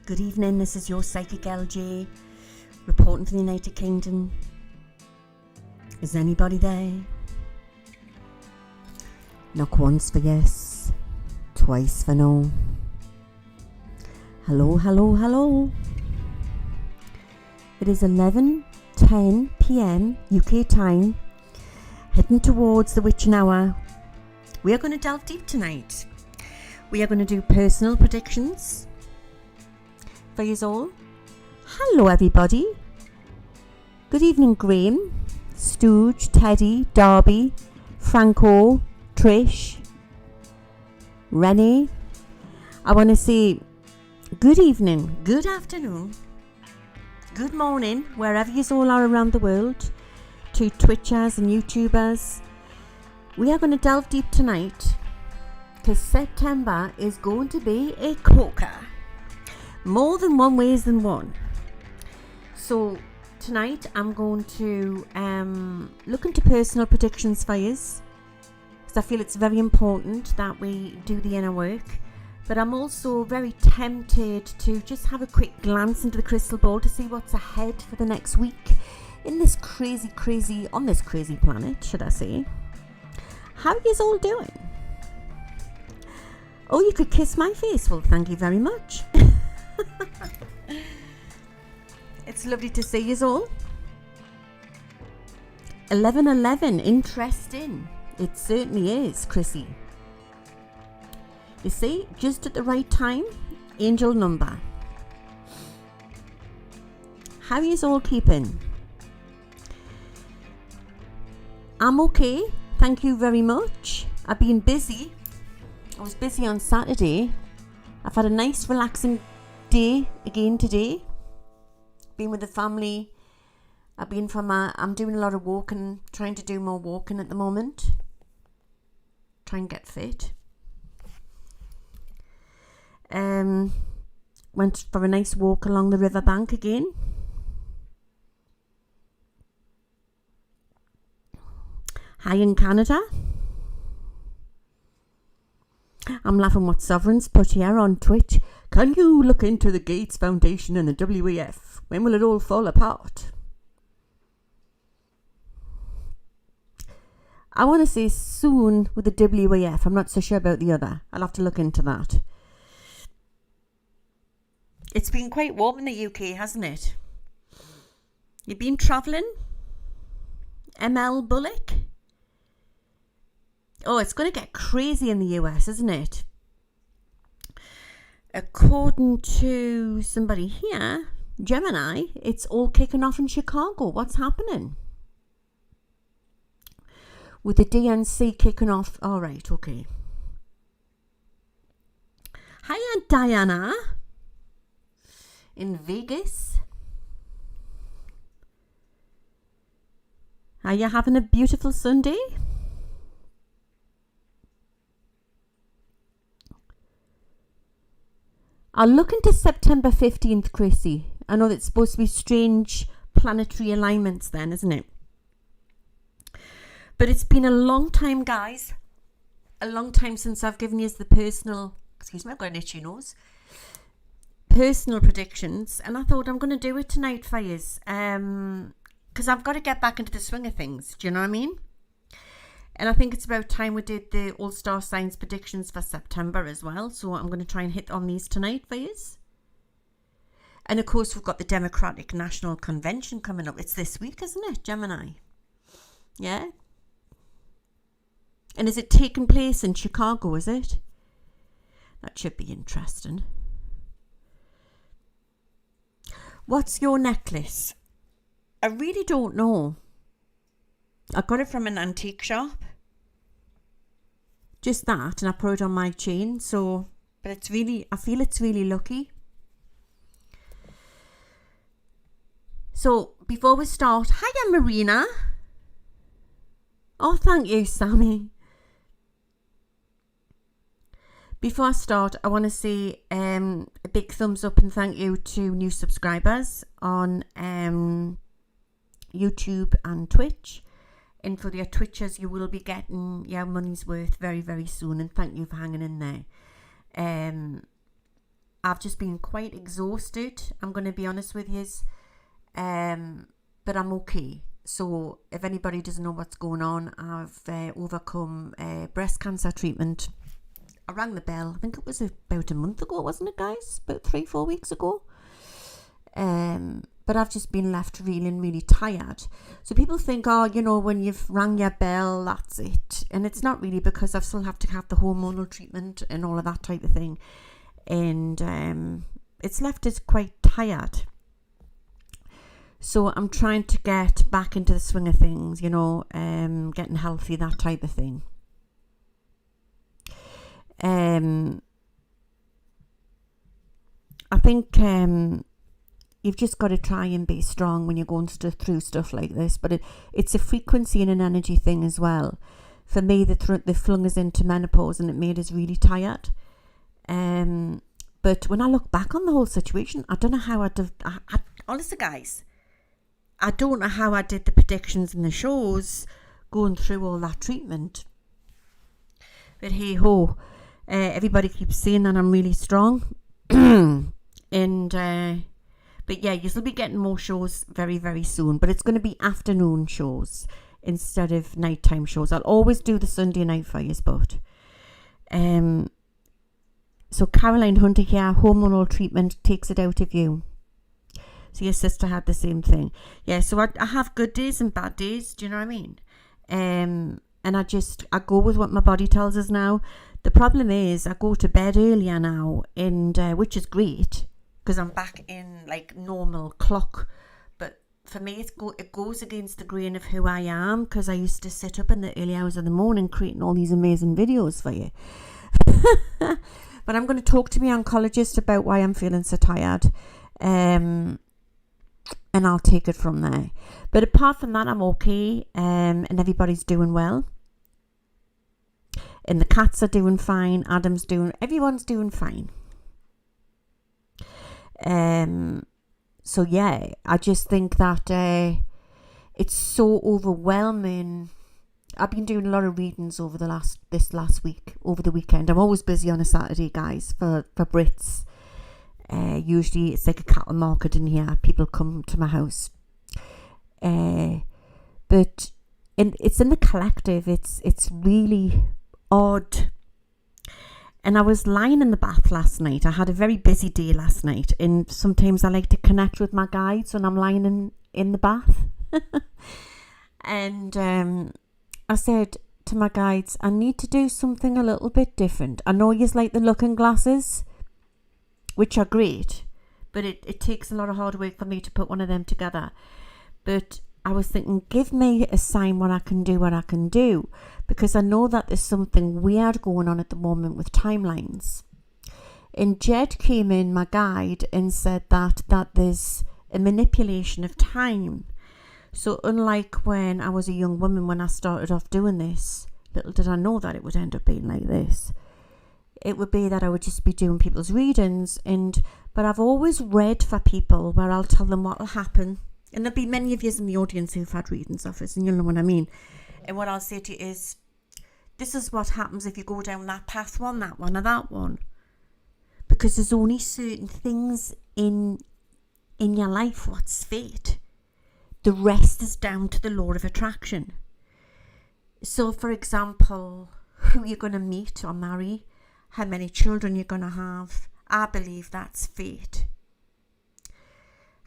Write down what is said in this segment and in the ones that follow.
Good evening, this is your Psychic LJ, reporting from the United Kingdom. Is anybody there? Knock once for yes, twice for no. Hello, hello, hello. It is 11:10 p.m. UK time, heading towards the witching hour. We are going to delve deep tonight. We are going to do personal predictions for you all. Hello everybody. Good evening Graham, Stooge, Teddy, Darby, Franco, Trish, Rennie. I want to say good evening, good afternoon, good morning, wherever you all are around the world, to Twitchers and YouTubers. We are going to delve deep tonight because September is going to be a corker. More than one ways than one. So tonight I'm going to look into personal predictions for you, because I feel it's very important that we do the inner work. But I'm also very tempted to just have a quick glance into the crystal ball to see what's ahead for the next week in this on this crazy planet, should I say. How are you all doing? Oh, you could kiss my face. Well, thank you very much. It's lovely to see you all. 11:11, interesting. It certainly is, Chrissy. You see, just at the right time, angel number. How are you all keeping? I'm okay, thank you very much. I've been busy. I was busy on Saturday. I've had a nice relaxing day again today. Been with the family. I'm doing a lot of walking, trying to do more walking at the moment. Try and get fit. Went for a nice walk along the riverbank again. Hi in Canada. I'm laughing what Sovereign's put here on Twitch. Can you look into the Gates Foundation and the WEF? When will it all fall apart? I want to say soon with the WEF. I'm not so sure about the other. I'll have to look into that. It's been quite warm in the UK, hasn't it? You've been travelling? ML Bullock? Oh, it's going to get crazy in the US, isn't it? According to somebody here, Gemini, it's all kicking off in Chicago. What's happening? With the DNC kicking off. All right, okay. Hiya, Diana. In Vegas. Are you having a beautiful Sunday? I'll look into September 15th, Chrissy. I know that's supposed to be strange planetary alignments then, isn't it? But it's been a long time, guys. A long time since I've given you the personal... Excuse me, I've got an itchy nose. Personal predictions. And I thought I'm going to do it tonight for you. Because I've got to get back into the swing of things. Do you know what I mean? And I think it's about time we did the All-Star Signs predictions for September as well. So I'm going to try and hit on these tonight for you. And of course, we've got the Democratic National Convention coming up. It's this week, isn't it, Gemini? Yeah? And is it taking place in Chicago, is it? That should be interesting. What's your necklace? I really don't know. I got it from an antique shop. Just that, and I put it on my chain. So, but it's really, I feel it's really lucky. So, before we start, hiya Marina. Oh, thank you, Sammy. Before I start, I want to say a big thumbs up and thank you to new subscribers on YouTube and Twitch. And for your Twitchers, you will be getting your money's worth very, very soon. And thank you for hanging in there. I've just been quite exhausted, I'm going to be honest with you. But I'm okay. So if anybody doesn't know what's going on, I've overcome breast cancer treatment. I rang the bell, I think it was about a month ago, wasn't it, guys? About 3-4 weeks ago. But I've just been left feeling really tired. So people think, oh, you know, when you've rang your bell, that's it. And it's not really, because I still have to have the hormonal treatment and all of that type of thing. And it's left us quite tired. So I'm trying to get back into the swing of things, you know, getting healthy, that type of thing. I think you've just got to try and be strong when you're going through stuff like this. But it's a frequency and an energy thing as well. For me, they flung us into menopause and it made us really tired. But when I look back on the whole situation, I don't know how honestly, guys, I don't know how I did the predictions and the shows going through all that treatment. But hey ho, everybody keeps saying that I'm really strong. And but yeah, you'll be getting more shows very, very soon. But it's going to be afternoon shows instead of nighttime shows. I'll always do the Sunday night for you, but so Caroline Hunter here, hormonal treatment takes it out of you. So your sister had the same thing. Yeah, so I have good days and bad days. Do you know what I mean? And I go with what my body tells us now. The problem is I go to bed earlier now, and which is great because I'm back in like normal clock. But for me, it goes against the grain of who I am, because I used to sit up in the early hours of the morning creating all these amazing videos for you. But I'm going to talk to my oncologist about why I'm feeling so tired. And I'll take it from there. But apart from that, I'm okay. And everybody's doing well. And the cats are doing fine. Everyone's doing fine. So yeah, I just think that it's so overwhelming. I've been doing a lot of readings over this last week, over the weekend. I'm always busy on a Saturday, guys, for Brits. Usually it's like a cattle market in here. People come to my house. But it's in the collective. It's really odd. And I was lying in the bath last night. I had a very busy day last night. And sometimes I like to connect with my guides when I'm lying in the bath. And I said to my guides, I need to do something a little bit different. I know you like the looking glasses, which are great, but it takes a lot of hard work for me to put one of them together. But I was thinking, give me a sign what I can do, because I know that there's something weird going on at the moment with timelines. And Jed came in, my guide, and said that there's a manipulation of time. So unlike when I was a young woman, when I started off doing this, little did I know that it would end up being like this. It would be that I would just be doing people's readings, but I've always read for people where I'll tell them what will happen. And there'll be many of you in the audience who've had readings of us, and you'll know what I mean. And what I'll say to you is, this is what happens if you go down that path, that one, or that one. Because there's only certain things in your life what's fate. The rest is down to the law of attraction. So, for example, who you're going to meet or marry, how many children you're going to have, I believe that's fate.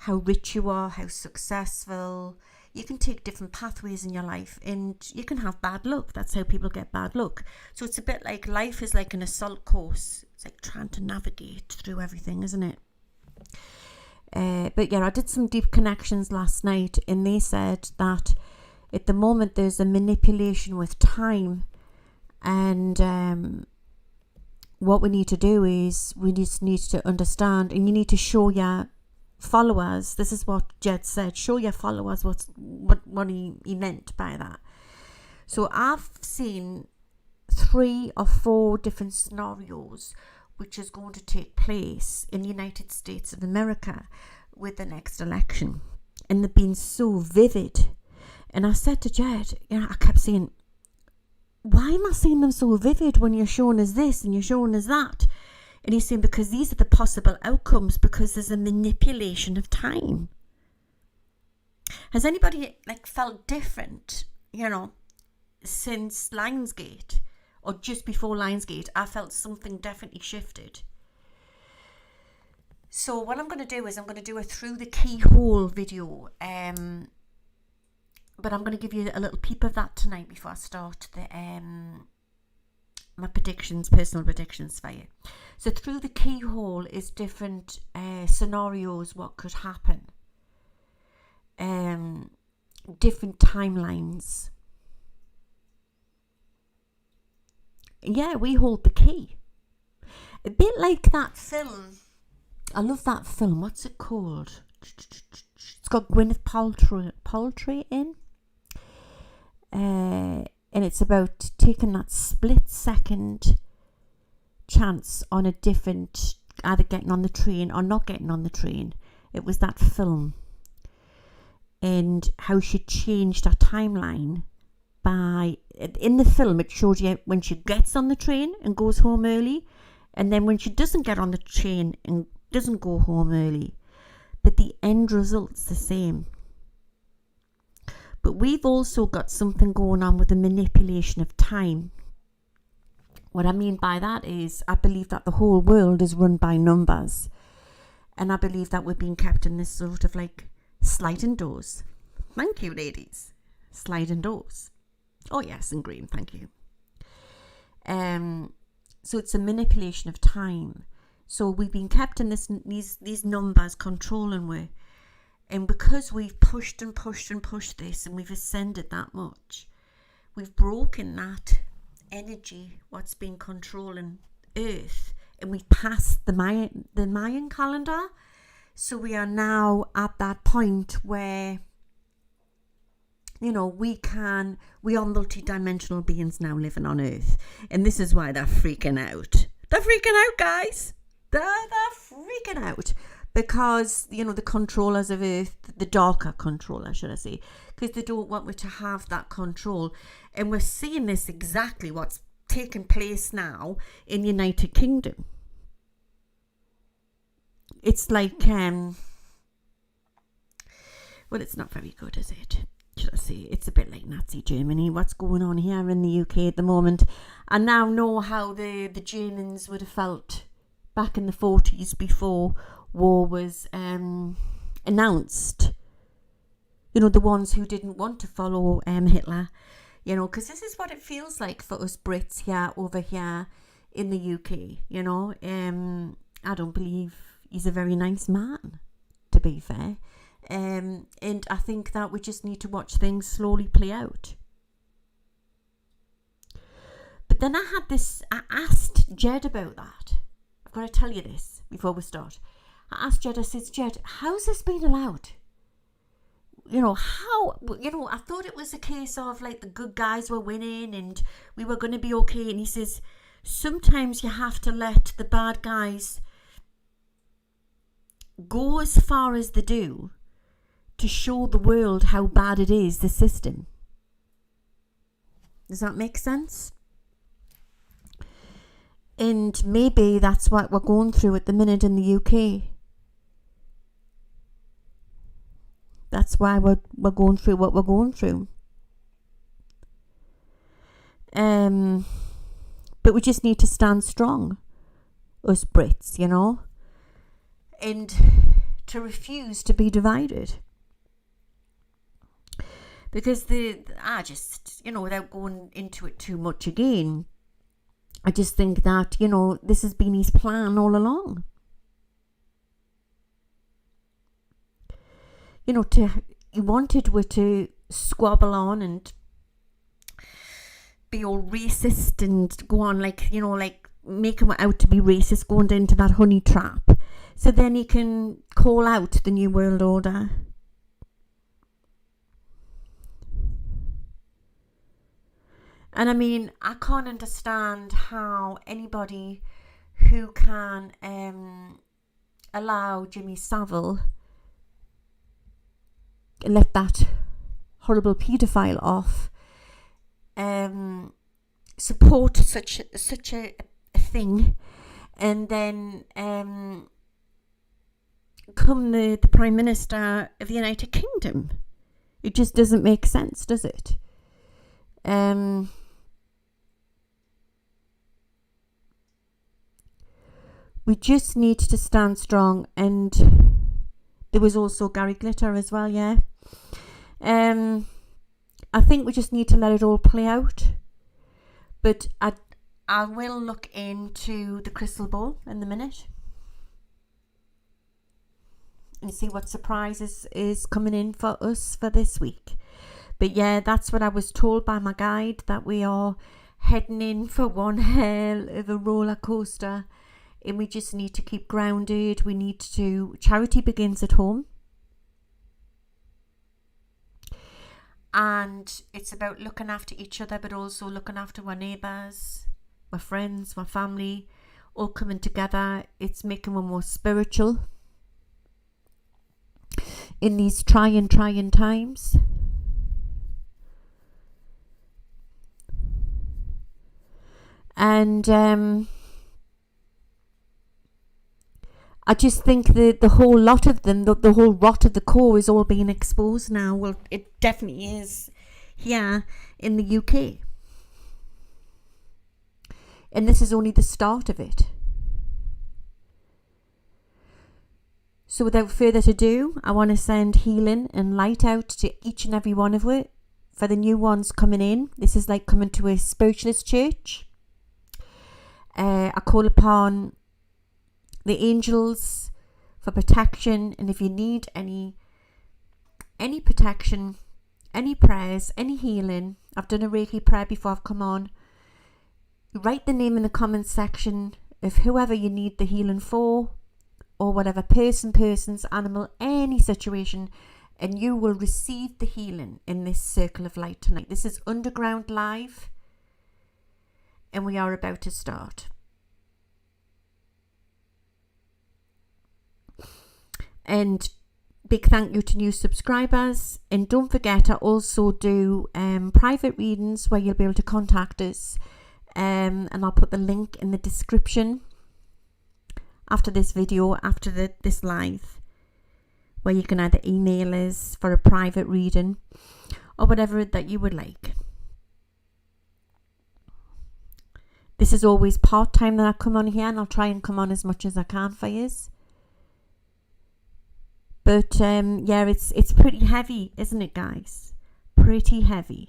How rich you are, how successful. You can take different pathways in your life, and you can have bad luck. That's how people get bad luck. So it's a bit like life is like an assault course. It's like trying to navigate through everything, isn't it? But yeah, I did some deep connections last night, and they said that at the moment there's a manipulation with time, and what we need to do is we just need to understand, and you need to show your followers. This is what Jed said. Show your followers what he meant by that. So I've seen 3 or 4 different scenarios which is going to take place in the United States of America with the next election, and they've been so vivid. And I said to Jed, I kept saying, why am I seeing them so vivid when you're showing us this and you're showing us that? And he's saying because these are the possible outcomes, because there's a manipulation of time. Has anybody like felt different, you know, since Lionsgate or just before Lionsgate? I felt something definitely shifted. So what I'm going to do is I'm going to do a through the keyhole video, but I'm going to give you a little peep of that tonight before I start the my predictions, personal predictions for you. So through the keyhole is different scenarios, what could happen, different timelines. Yeah, we hold the key. A bit like that film. I love that film. What's it called? It's got Gwyneth Paltrow in. And it's about taking that split second chance on a different, either getting on the train or not getting on the train. It was that film. And how she changed her timeline by, in the film it shows you when she gets on the train and goes home early, and then when she doesn't get on the train and doesn't go home early, but the end result's the same. But we've also got something going on with the manipulation of time. What I mean by that is I believe that the whole world is run by numbers, and I believe that we're being kept in this sort of like sliding doors. Thank you, ladies. Sliding doors. Oh yes, and green, thank you. So it's a manipulation of time. So we've been kept in these numbers controlling we, and because we've pushed and pushed and pushed this, and we've ascended that much, we've broken that energy, what's been controlling Earth, and we've passed the Mayan calendar. So we are now at that point where, you know, we are multi-dimensional beings now living on Earth, and this is why they're freaking out. They're freaking out, guys. They're freaking out because, you know, the controllers of Earth, the darker controller, should I say, because they don't want me to have that control. And we're seeing this exactly what's taking place now in the United Kingdom. It's like, well, it's not very good, is it? Should I say? It's a bit like Nazi Germany. What's going on here in the UK at the moment? I now know how the Germans would have felt back in the 40s before war was announced. You know, the ones who didn't want to follow Hitler. You know, because this is what it feels like for us Brits here, over here in the UK. You know, I don't believe he's a very nice man, to be fair. And I think that we just need to watch things slowly play out. But then I asked Jed about that. I've got to tell you this before we start. I asked Jed, I said, Jed, how's this been allowed? You know, how, you know, I thought it was a case of like the good guys were winning and we were going to be okay. And he says, sometimes you have to let the bad guys go as far as they do to show the world how bad it is, the system. Does that make sense? And maybe that's what we're going through at the minute in the UK. That's why we're going through what we're going through. But we just need to stand strong, us Brits, you know, and to refuse to be divided. Because I just, you know, without going into it too much again, I just think that, you know, this has been his plan all along. You know, he wanted we to squabble on and be all racist and go on like, you know, like make him out to be racist, going into that honey trap. So then he can call out the New World Order. And I mean, I can't understand how anybody who can allow Jimmy Savile let that horrible paedophile off, support such a thing, and then come the Prime Minister of the United Kingdom. It just doesn't make sense, does it? We just need to stand strong. And there was also Gary Glitter as well, yeah. I think we just need to let it all play out. But I will look into the crystal ball in a minute and see what surprises is coming in for us for this week. But yeah, that's what I was told by my guide, that we are heading in for one hell of a roller coaster, and we just need to keep grounded. We need to, charity begins at home. And it's about looking after each other, but also looking after our neighbours, my friends, my family, all coming together. It's making one more spiritual in these trying times. And I just think that the whole lot of them, the whole rot of the core is all being exposed now. Well, it definitely is here in the UK. And this is only the start of it. So without further ado, I want to send healing and light out to each and every one of you. For the new ones coming in, this is like coming to a spiritualist church. I call upon the angels for protection, and if you need any protection, any prayers, any healing, I've done a Reiki prayer before I've come on. Write the name in the comments section of whoever you need the healing for, or whatever person's animal, any situation, and you will receive the healing in this circle of light tonight. This is Underground Live, and we are about to start. And big thank you to new subscribers. And don't forget, I also do private readings where you'll be able to contact us. And I'll put the link in the description after this video, after this live, where you can either email us for a private reading or whatever that you would like. This is always part-time that I come on here, and I'll try and come on as much as I can for you. But yeah, it's pretty heavy, isn't it, guys? Pretty heavy.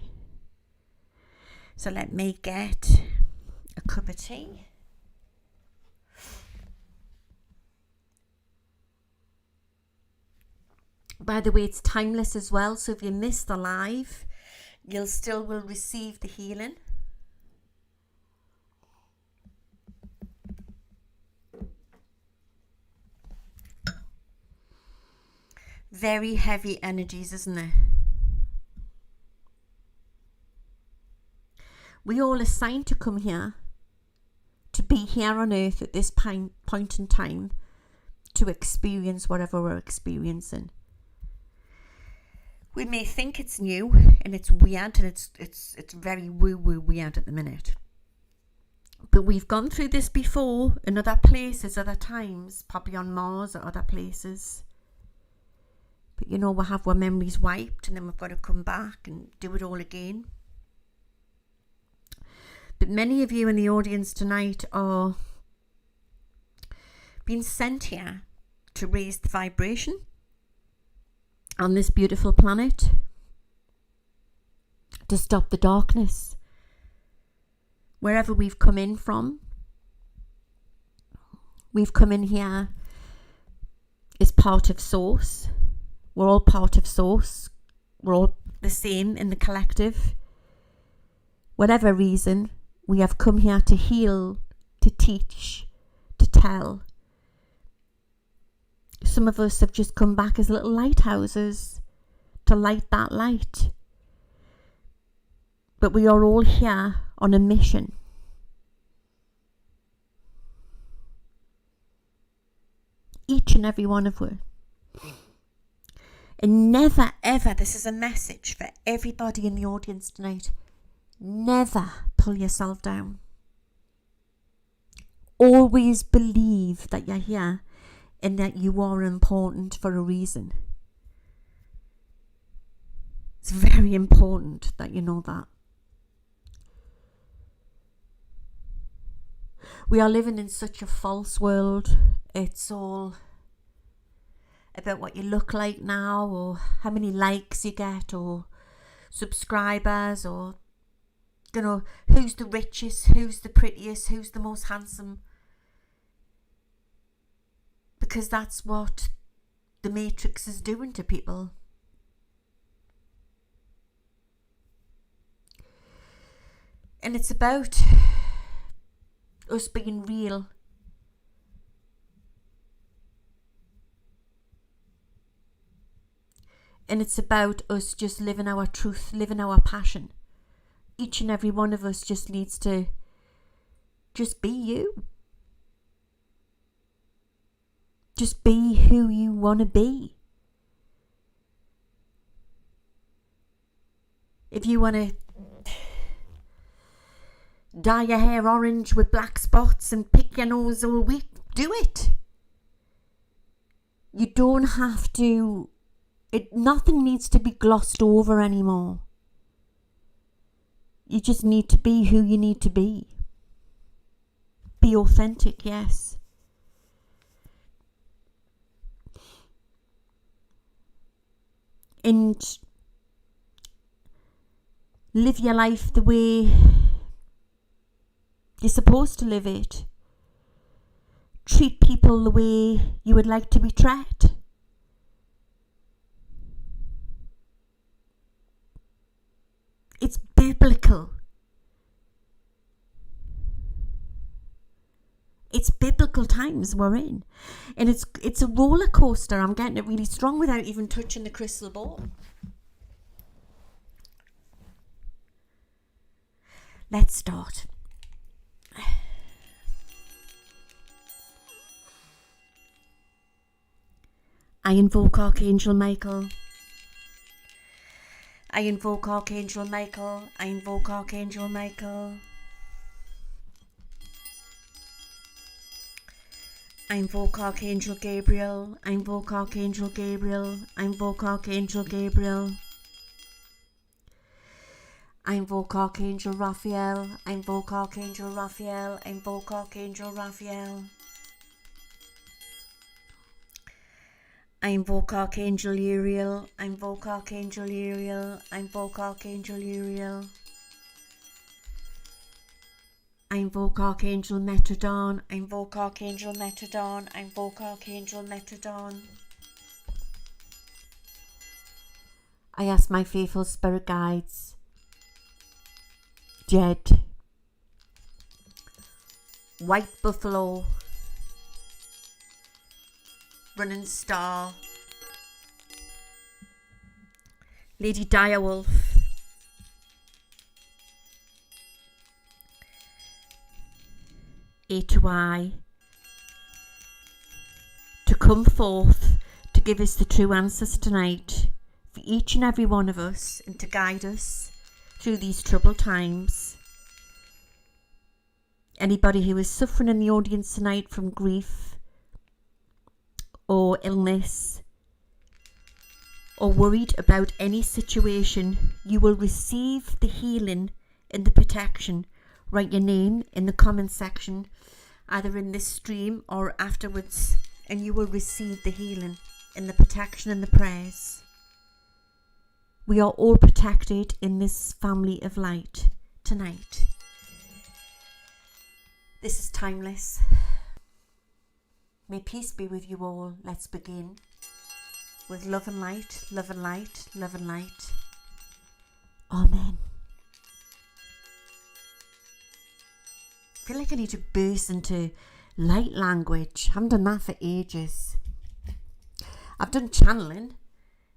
So let me get a cup of tea. By the way, it's timeless as well. So if you miss the live, you'll still will receive the healing. Very heavy energies, isn't it? We all assigned to come here, to be here on earth at this point in time, to experience whatever we're experiencing. We may think it's new and it's weird, and it's very woo-woo weird at the minute. But we've gone through this before in other places, other times, probably on Mars or other places. But you know, we'll have our memories wiped, and then we've got to come back and do it all again. But many of you in the audience tonight are being sent here to raise the vibration on this beautiful planet, to stop the darkness. Wherever we've come in from, we've come in here as part of Source. We're all part of Source. We're all the same in the collective. Whatever reason, we have come here to heal, to teach, to tell. Some of us have just come back as little lighthouses to light that light. But we are all here on a mission. Each and every one of us. And never ever, this is a message for everybody in the audience tonight, never pull yourself down. always believe that you're here and that you are important for a reason. It's very important that you know that. We are living in such a false world. It's all about what you look like now, or how many likes you get, or subscribers, or, you know, who's the richest, who's the prettiest, who's the most handsome. Because that's what the Matrix is doing to people. And it's about us being real. And it's about us just living our truth, living our passion. Each and every one of us just needs to just be you. Just be who you want to be. If you want to dye your hair orange with black spots and pick your nose all week, do it. You don't have to, nothing needs to be glossed over anymore. You just need to be who you need to be. Be authentic, yes. And live your life the way you're supposed to live it. Treat people the way you would like to be treated. It's biblical. It's biblical times we're in. And it's a roller coaster. I'm getting it really strong without even touching the crystal ball. Let's start. I invoke Archangel Michael. I invoke Archangel Michael. I invoke Archangel Michael. I invoke Archangel Gabriel. I invoke Archangel Gabriel. I invoke Archangel Gabriel. I invoke Archangel Raphael. I invoke Archangel Raphael. I invoke Archangel Raphael. I invoke Archangel Uriel. I invoke Archangel Uriel. I invoke Archangel Uriel. I invoke Archangel Metrodon. I invoke Archangel Metrodon. I invoke Archangel Metrodon. I ask my faithful spirit guides, Jed, White Buffalo, Running Star, Lady Direwolf, A to I, to come forth to give us the true answers tonight for each and every one of us, and to guide us through these troubled times. Anybody who is suffering in the audience tonight from grief or illness or worried about any situation, you will receive the healing and the protection. Write your name in the comment section, either in this stream or afterwards, and you will receive the healing and the protection and the prayers. We are all protected in this family of light tonight. This is timeless. May peace be with you all. Let's begin with love and light, love and light, love and light. Amen. I feel like I need to burst into light language. I haven't done that for ages. I've done channeling,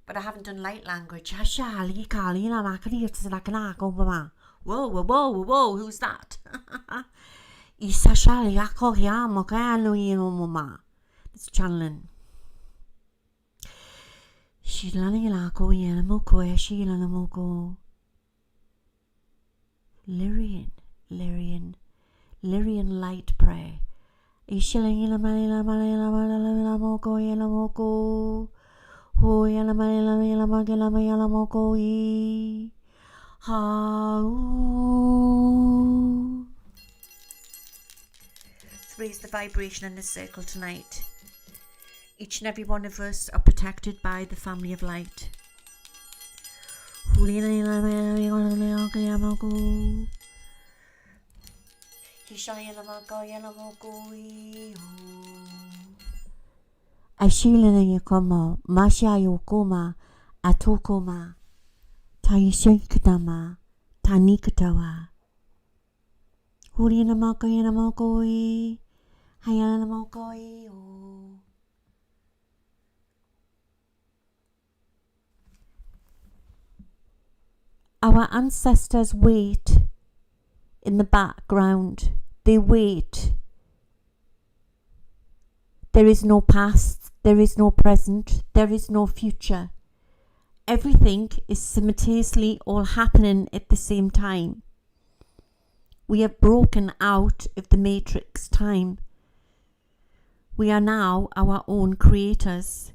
but I haven't done light language. Whoa, whoa, whoa, whoa, who's that? It's channeling. Lyrian light prayer. Ishilang Yalamalila Malila Moko Yalamoko. Ho Yalamalila Yalamagila Yalamoko E. Ha. Let's raise the vibration in this circle tonight. Each and every one of us are protected by the family of light. Ashilana yakoma, Masha yokoma, Atokoma, Taishankutama, Tanikatawa. Hurina Makayana Mokoi, Hayana Mokoi. Our ancestors wait in the background. They wait. There is no past, there is no present, there is no future. Everything is simultaneously all happening at the same time. We have broken out of the matrix time. We are now our own creators.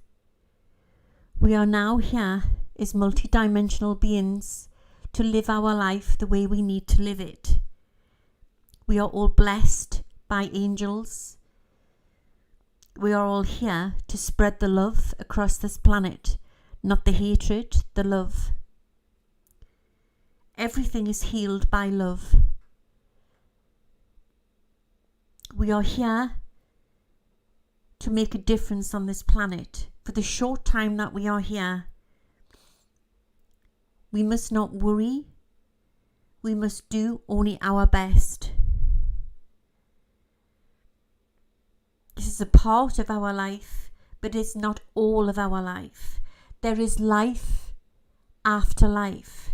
We are now here as multidimensional beings to live our life the way we need to live it. We are all blessed by angels. We are all here to spread the love across this planet, not the hatred, the love. Everything is healed by love. We are here to make a difference on this planet. For the short time that we are here, we must not worry. We must do only our best. This is a part of our life, but it's not all of our life. There is life after life.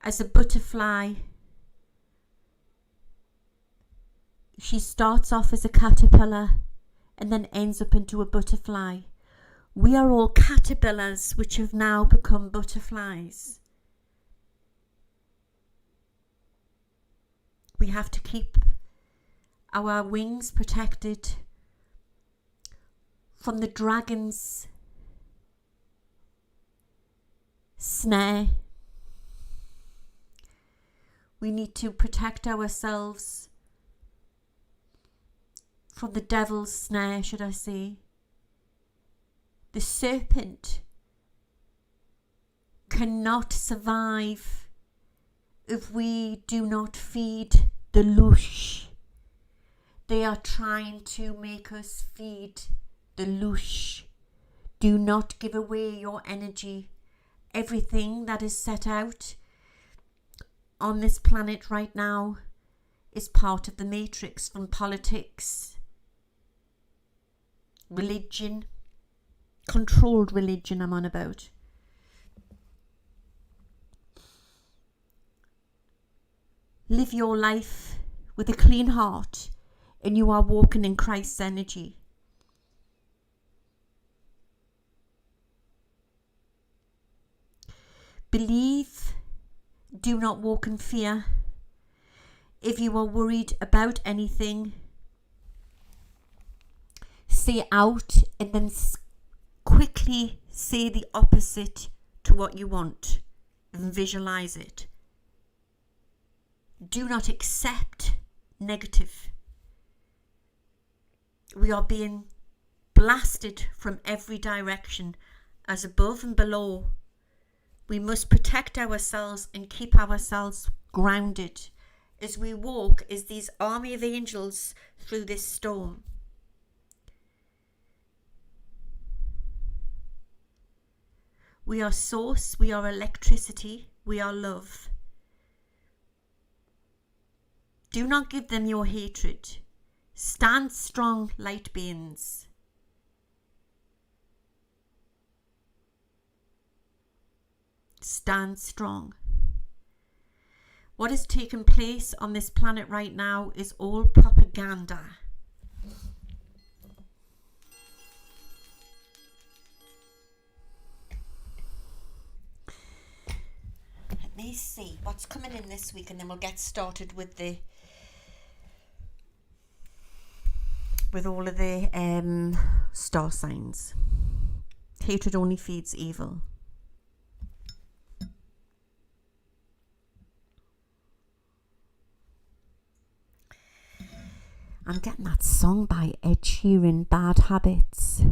As a butterfly, she starts off as a caterpillar and then ends up into a butterfly. We are all caterpillars which have now become butterflies. We have to keep our wings protected from the dragon's snare. We need to protect ourselves from the devil's snare, should I say. The serpent cannot survive if we do not feed the louche. They are trying to make us feed the louche. Do not give away your energy. Everything that is set out on this planet right now is part of the matrix, from politics, religion, controlled religion I'm on about. Live your life with a clean heart and you are walking in Christ's energy. Believe, do not walk in fear. If you are worried about anything, say out and then quickly say the opposite to what you want and visualize it. Do not accept negative. We are being blasted from every direction, as above and below. We must protect ourselves and keep ourselves grounded as we walk as these army of angels through this storm. We are source, we are electricity, we are love. Do not give them your hatred. Stand strong, light beings. Stand strong. What is taking place on this planet right now is all propaganda. Let me see what's coming in this week, and then we'll get started with all of the star signs. Hatred only feeds evil. I'm getting that song by Ed Sheeran, Bad Habits.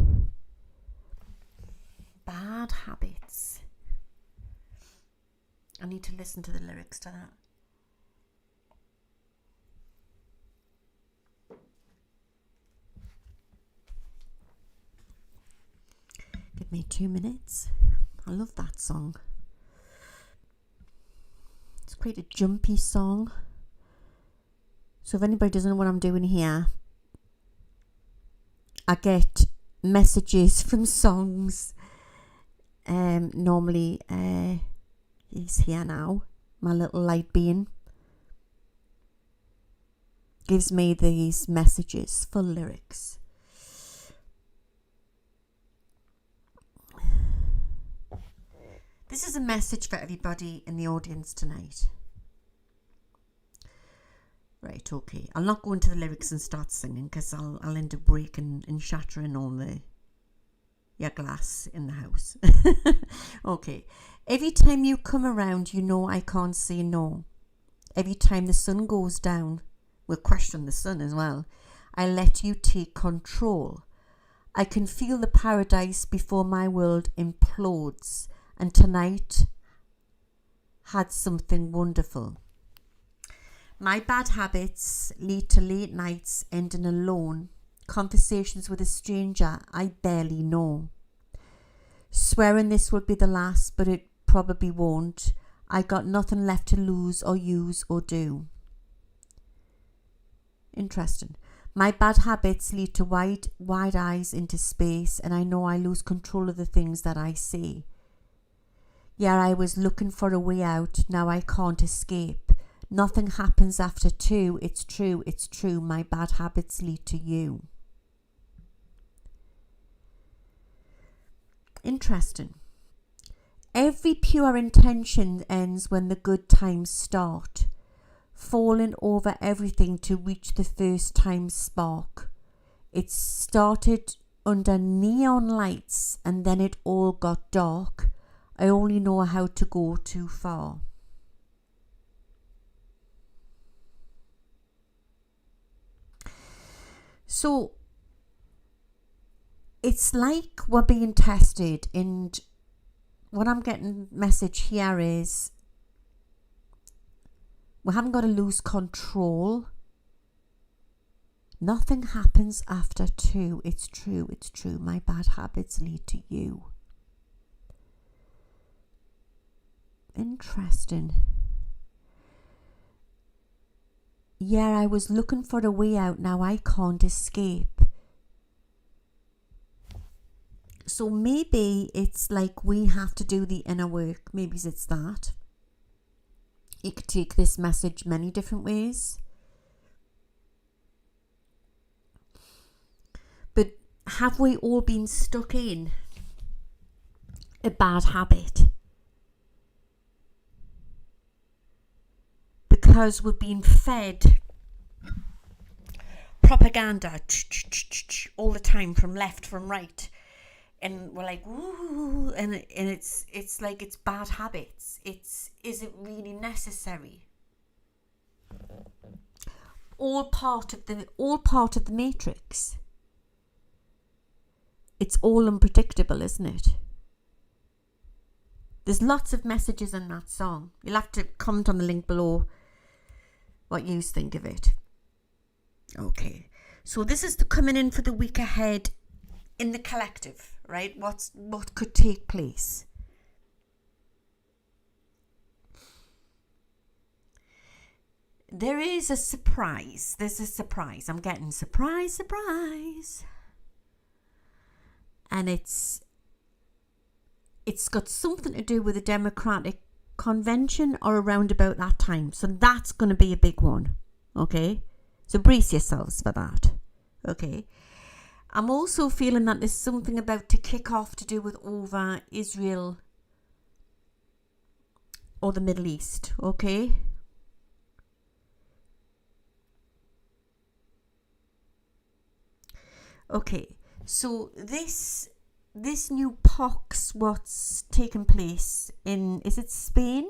Bad Habits. I need to listen to the lyrics to that. Give me 2 minutes. I love that song. It's quite a jumpy song. So if anybody doesn't know what I'm doing here, I get messages from songs. Normally, he's here now. My little light being gives me these messages, full lyrics. This is a message for everybody in the audience tonight. Right, okay. I'll not go into the lyrics and start singing because I'll end up breaking and shattering all your glass in the house. Okay. Every time you come around, you know I can't say no. Every time the sun goes down, we'll question the sun as well, I let you take control. I can feel the paradise before my world implodes. And tonight had something wonderful. My bad habits lead to late nights ending alone, conversations with a stranger I barely know. Swearing this will be the last, but it probably won't. I got nothing left to lose or use or do. Interesting. My bad habits lead to wide eyes into space, and I know I lose control of the things that I say. Yeah, I was looking for a way out, now I can't escape. Nothing happens after 2, it's true, my bad habits lead to you. Interesting. Every pure intention ends when the good times start. Falling over everything to reach the first time spark. It started under neon lights and then it all got dark. I only know how to go too far. So it's like we're being tested, and what I'm getting message here is we haven't got to lose control. Nothing happens after 2. It's true, my bad habits lead to you. Interesting. Yeah, I was looking for a way out, now I can't escape. So maybe it's like we have to do the inner work. Maybe it's that. You could take this message many different ways. But have we all been stuck in a bad habit? Because we've been fed propaganda all the time, from left, from right, and we're like, ooh, and it's like it's bad habits. Is it really necessary? All part of the matrix. It's all unpredictable, isn't it? There's lots of messages in that song. You'll have to comment on the link below what you think of it. Okay, so this is the coming in for the week ahead in the collective, right? What could take place? There is a surprise. There's a surprise. I'm getting surprise. And it's got something to do with the Democratic Convention or around about that time. So that's going to be a big one. Okay? So brace yourselves for that. Okay? I'm also feeling that there's something about to kick off to do with over Israel or the Middle East, okay? Okay, so this new pox, what's taken place in, is it Spain?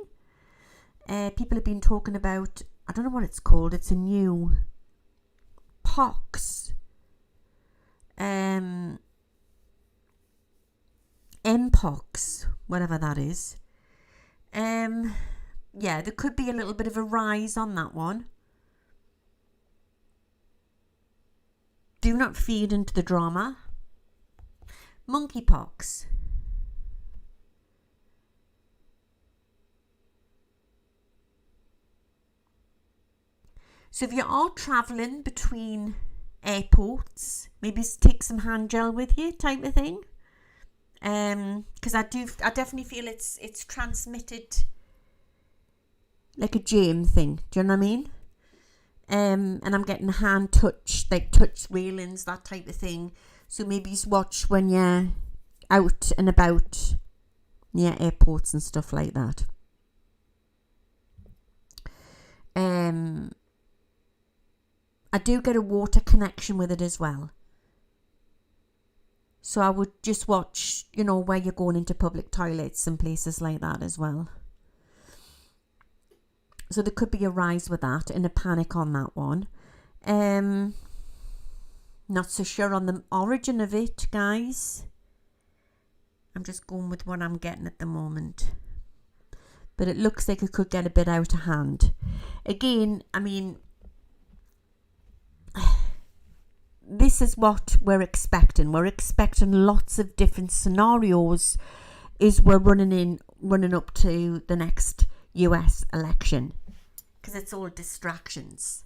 People have been talking about, I don't know what it's called, it's a new pox. Mpox, whatever that is. Yeah, there could be a little bit of a rise on that one. Do not feed into the drama. Monkeypox. So if you are traveling between airports, maybe take some hand gel with you, type of thing. Because I definitely feel it's transmitted like a germ thing. Do you know what I mean? And I'm getting hand touch, like touch railings, that type of thing. So maybe just watch when you're out and about near airports and stuff like that. I do get a water connection with it as well. So I would just watch, you know, where you're going into public toilets and places like that as well. So there could be a rise with that and a panic on that one. Not so sure on the origin of it, guys. I'm just going with what I'm getting at the moment. But it looks like it could get a bit out of hand. Again, I mean, this is what we're expecting. We're expecting lots of different scenarios as we're running up to the next US election. Because it's all distractions.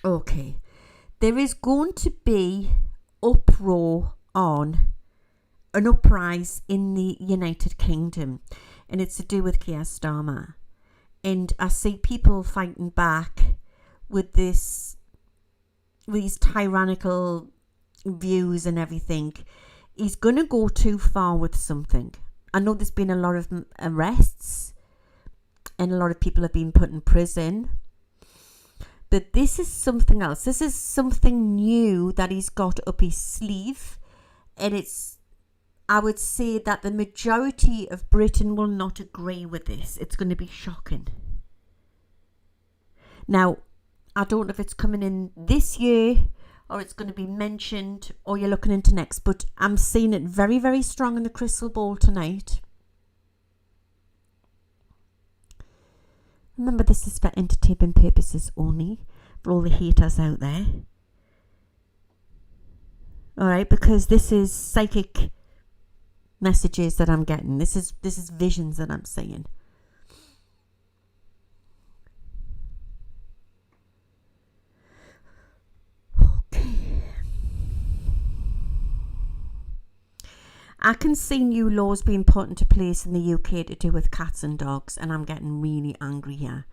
Okay. There is going to be uproar on an uprise in the United Kingdom. And it's to do with Keir Starmer. And I see people fighting back with these tyrannical views and everything. He's going to go too far with something. I know there's been a lot of arrests and a lot of people have been put in prison. But this is something else. This is something new that he's got up his sleeve. And I would say that the majority of Britain will not agree with this. It's going to be shocking. Now, I don't know if it's coming in this year or it's going to be mentioned or you're looking into next, but I'm seeing it very, very strong in the crystal ball tonight. Remember, this is for entertainment purposes only, for all the haters out there. Alright, because this is psychic messages that I'm getting. This is visions that I'm seeing. Okay. I can see new laws being put into place in the UK to do with cats and dogs, and I'm getting really angry here.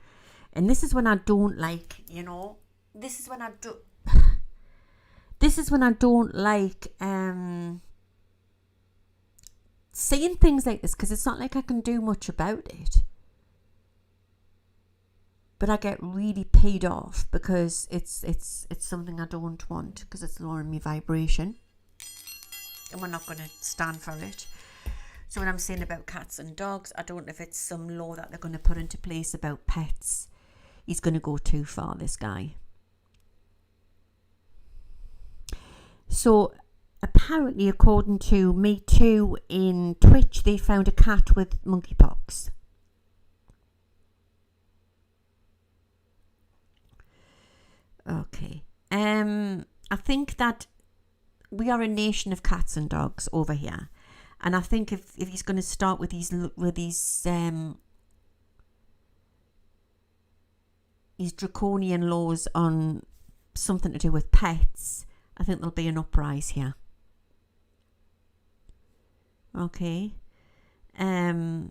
And this is when I don't like, you know, this is when I don't like saying things like this, because it's not like I can do much about it. But I get really paid off because it's something I don't want, because it's lowering my vibration. And we're not going to stand for it. So when I'm saying about cats and dogs, I don't know if it's some law that they're going to put into place about pets. He's going to go too far, this guy. So apparently, according to Me Too in Twitch, they found a cat with monkeypox. Okay. I think that we are a nation of cats and dogs over here, and I think if he's going to start with these draconian laws on something to do with pets, I think there'll be an uprise here. Okay. But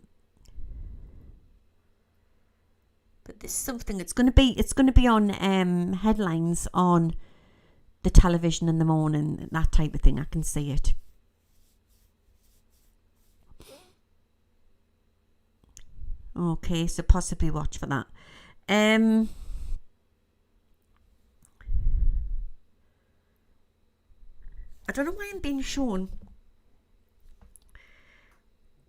this is something it's going to be on headlines on the television in the morning, that type of thing. I can see it. Okay, so possibly watch for that. I don't know why I'm being shown.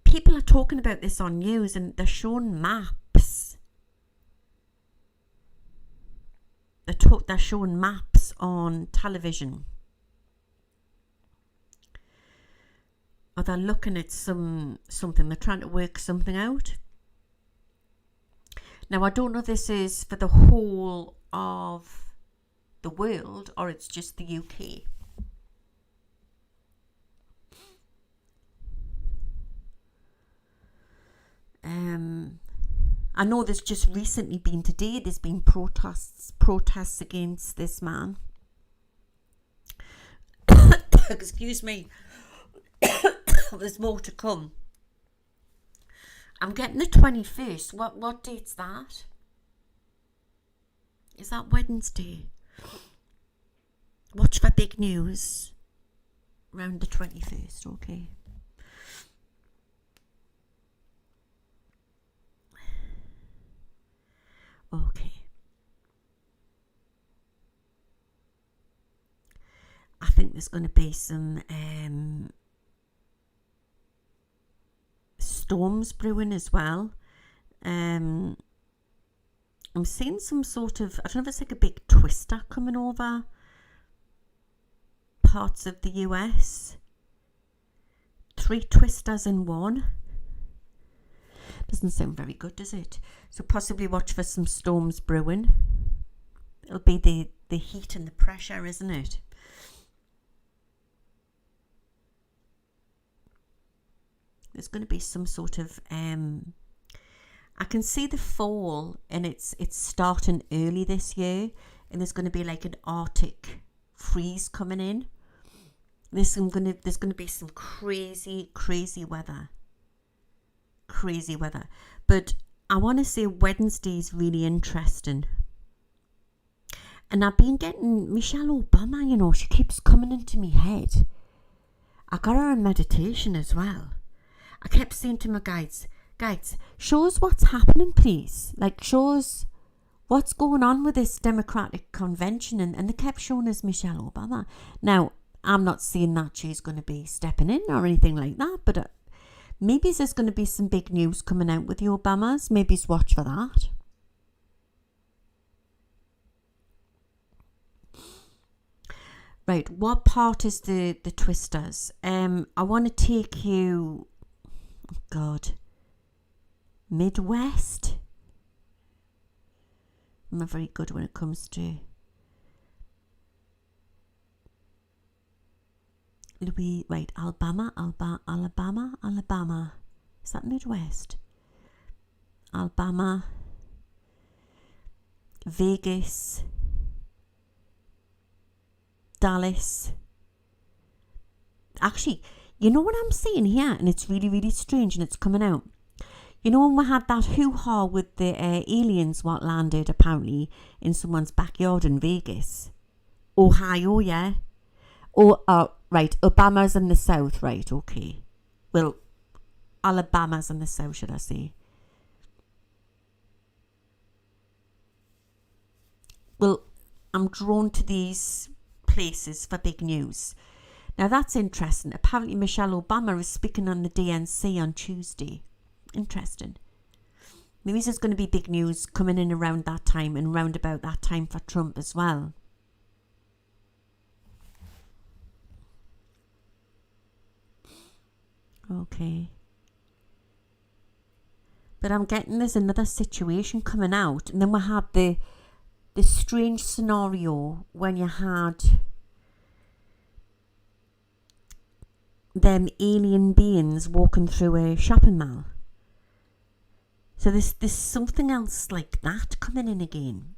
People are talking about this on news and they're showing maps. They're showing maps on television. Or they're looking at something. They're trying to work something out. Now, I don't know if this is for the whole of the world or it's just the UK. I know there's just recently been today, there's been protests against this man. Excuse me. There's more to come. I'm getting the 21st. What date's that? Is that Wednesday? Watch for big news. Around the 21st, okay. Okay. I think there's going to be some storms brewing as well. I'm seeing some sort of, I don't know if it's like a big twister coming over parts of the US. 3 twisters in one. Doesn't sound very good, does it? So possibly watch for some storms brewing. It'll be the heat and the pressure, isn't it? There's going to be some sort of I can see the fall, and it's starting early this year, and there's going to be like an Arctic freeze coming in. There's going to be some crazy weather. Crazy weather. But I want to say Wednesday's really interesting. And I've been getting Michelle Obama, you know, she keeps coming into my head. I got her in meditation as well. I kept saying to my guides, show us what's happening, please. Like, show us what's going on with this Democratic convention. And they kept showing us Michelle Obama. Now, I'm not saying that she's going to be stepping in or anything like that, but maybe there's going to be some big news coming out with the Obamas. Maybe watch for that. Right, what part is the twisters? I want to take you, oh God, Midwest. I'm not very good when it comes to Alabama. Is that Midwest? Alabama, Vegas, Dallas. Actually, you know what I'm seeing here, and it's really strange, and it's coming out. You know when we had that hoo-ha with the aliens what landed apparently in someone's backyard in Vegas? Ohio, yeah? Right, Obama's in the south, right, okay. Well, Alabama's in the south, should I say. Well, I'm drawn to these places for big news. Now that's interesting. Apparently Michelle Obama is speaking on the DNC on Tuesday. Interesting. Maybe there's going to be big news coming in around that time and round about that time for Trump as well. Okay. But I'm getting there's another situation coming out, and then we had the strange scenario when you had them alien beings walking through a shopping mall. So there's something else like that coming in again.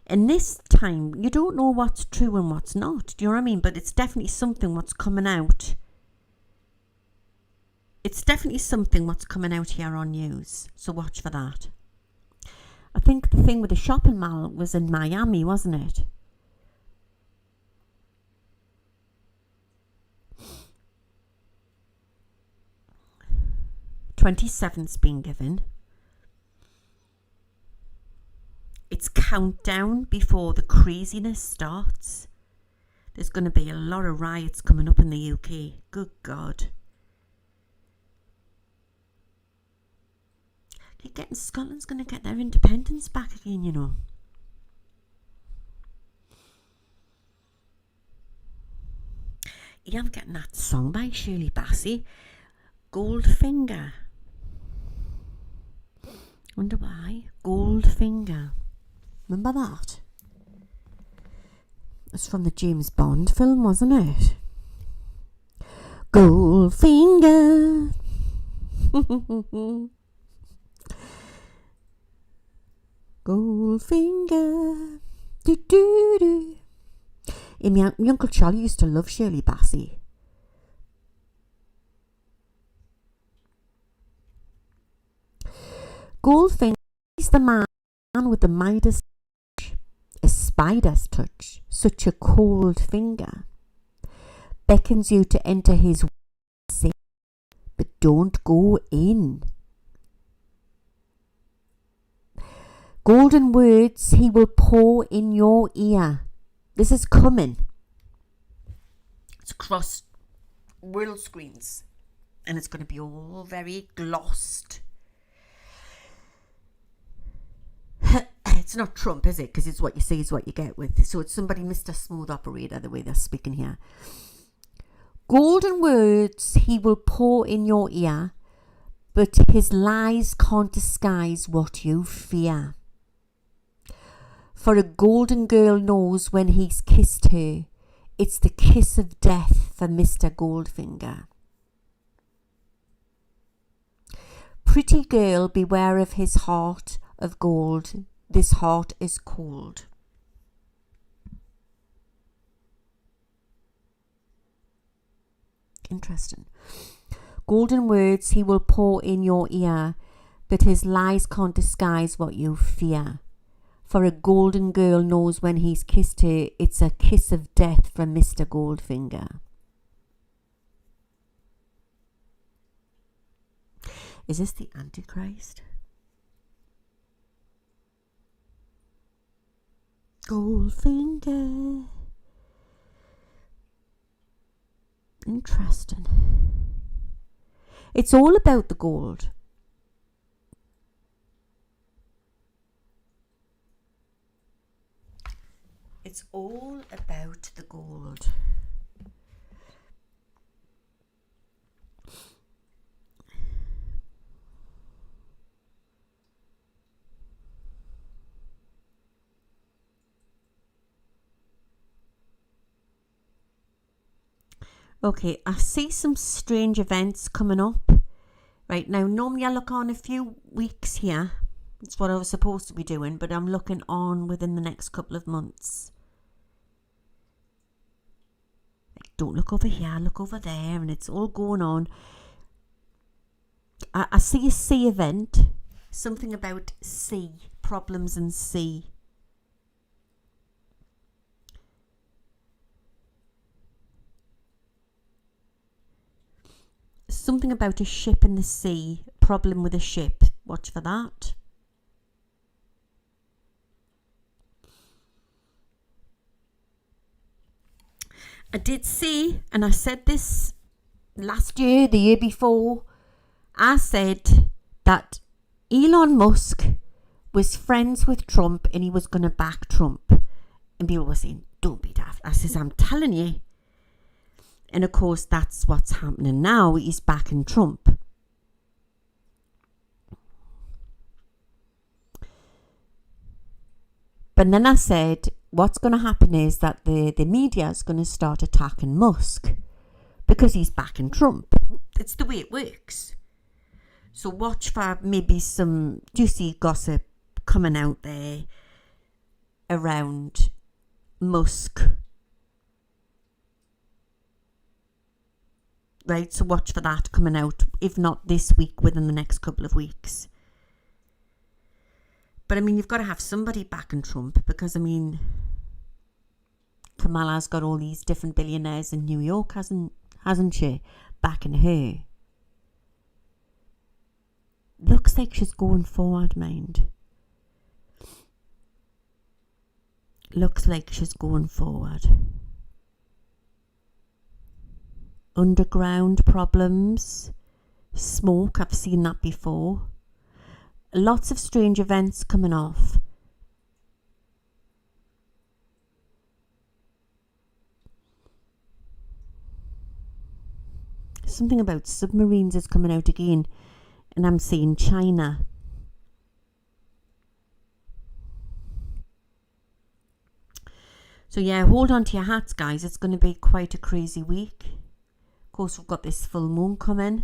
And this time, you don't know what's true and what's not. Do you know what I mean? But it's definitely something what's coming out. It's definitely something what's coming out here on news. So watch for that. I think the thing with the shopping mall was in Miami, wasn't it? 27's been given. It's countdown before the craziness starts. There's going to be a lot of riots coming up in the UK. Good God. You're getting Scotland's going to get their independence back again, you know. Yeah, I'm getting that song by Shirley Bassey, Goldfinger. Wonder why. Goldfinger. Remember that? It's from the James Bond film, wasn't it? Goldfinger. Goldfinger. Do do do. And my Uncle Charlie used to love Shirley Bassey. Goldfinger is the man with the Midas touch, a spider's touch, such a cold finger. Beckons you to enter his way, but don't go in. Golden words he will pour in your ear. This is coming. It's across world screens. And it's going to be all very glossed. It's not Trump, is it? Because it's what you say is what you get with. So it's somebody, Mr. Smooth Operator, the way they're speaking here. Golden words he will pour in your ear, but his lies can't disguise what you fear. For a golden girl knows when he's kissed her, it's the kiss of death for Mr. Goldfinger. Pretty girl, beware of his heart of gold. This heart is cold. Interesting. Golden words he will pour in your ear, but his lies can't disguise what you fear. For a golden girl knows when he's kissed her, it's a kiss of death from Mr. Goldfinger. Is this the Antichrist? Goldfinger. Interesting. It's all about the gold. It's all about the gold. Okay, I see some strange events coming up. Right now, normally I look on a few weeks here. It's what I was supposed to be doing, but I'm looking on within the next couple of months. Don't look over here, look over there, and it's all going on. I see a sea event, something about sea, problems in sea. Something about a ship in the sea, problem with a ship. Watch for that. I did see, and I said this last year, the year before, I said that Elon Musk was friends with Trump and he was going to back Trump. And people were saying, don't be daft. I says, I'm telling you. And of course, that's what's happening now. He's backing Trump. But then I said, what's going to happen is that the media is going to start attacking Musk because he's backing Trump. It's the way it works. So watch for maybe some juicy gossip coming out there around Musk. Right, so watch for that coming out, if not this week, within the next couple of weeks. But I mean, you've got to have somebody backing Trump because, I mean, Kamala's got all these different billionaires in New York, hasn't she, backing her. Looks like she's going forward, mind. Looks like she's going forward. Underground problems. Smoke, I've seen that before. Lots of strange events coming off. Something about submarines is coming out again, and I'm seeing China. So yeah, hold on to your hats, guys. It's going to be quite a crazy week. Of course, we've got this full moon coming.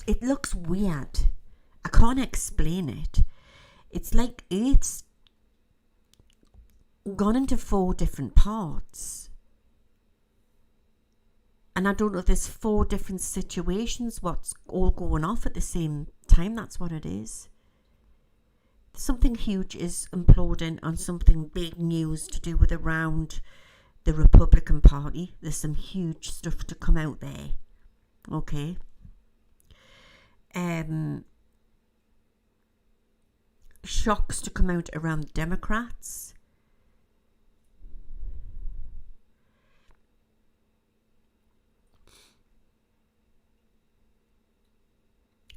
It looks weird. I can't explain it. It's like it's gone into 4 different parts. And I don't know if there's 4 different situations, what's all going off at the same time. That's what it is. Something huge is imploding on something big news to do with around the Republican Party. There's some huge stuff to come out there. Okay. Shocks to come out around Democrats.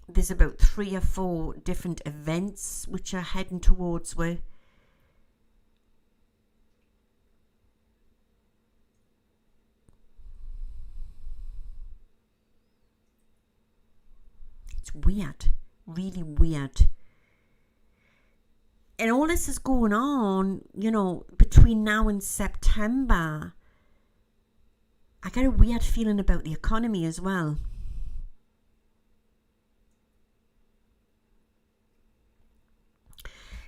There's about 3 or 4 different events which are heading towards where it's weird, really weird. And all this is going on, you know, between now and September. I get a weird feeling about the economy as well.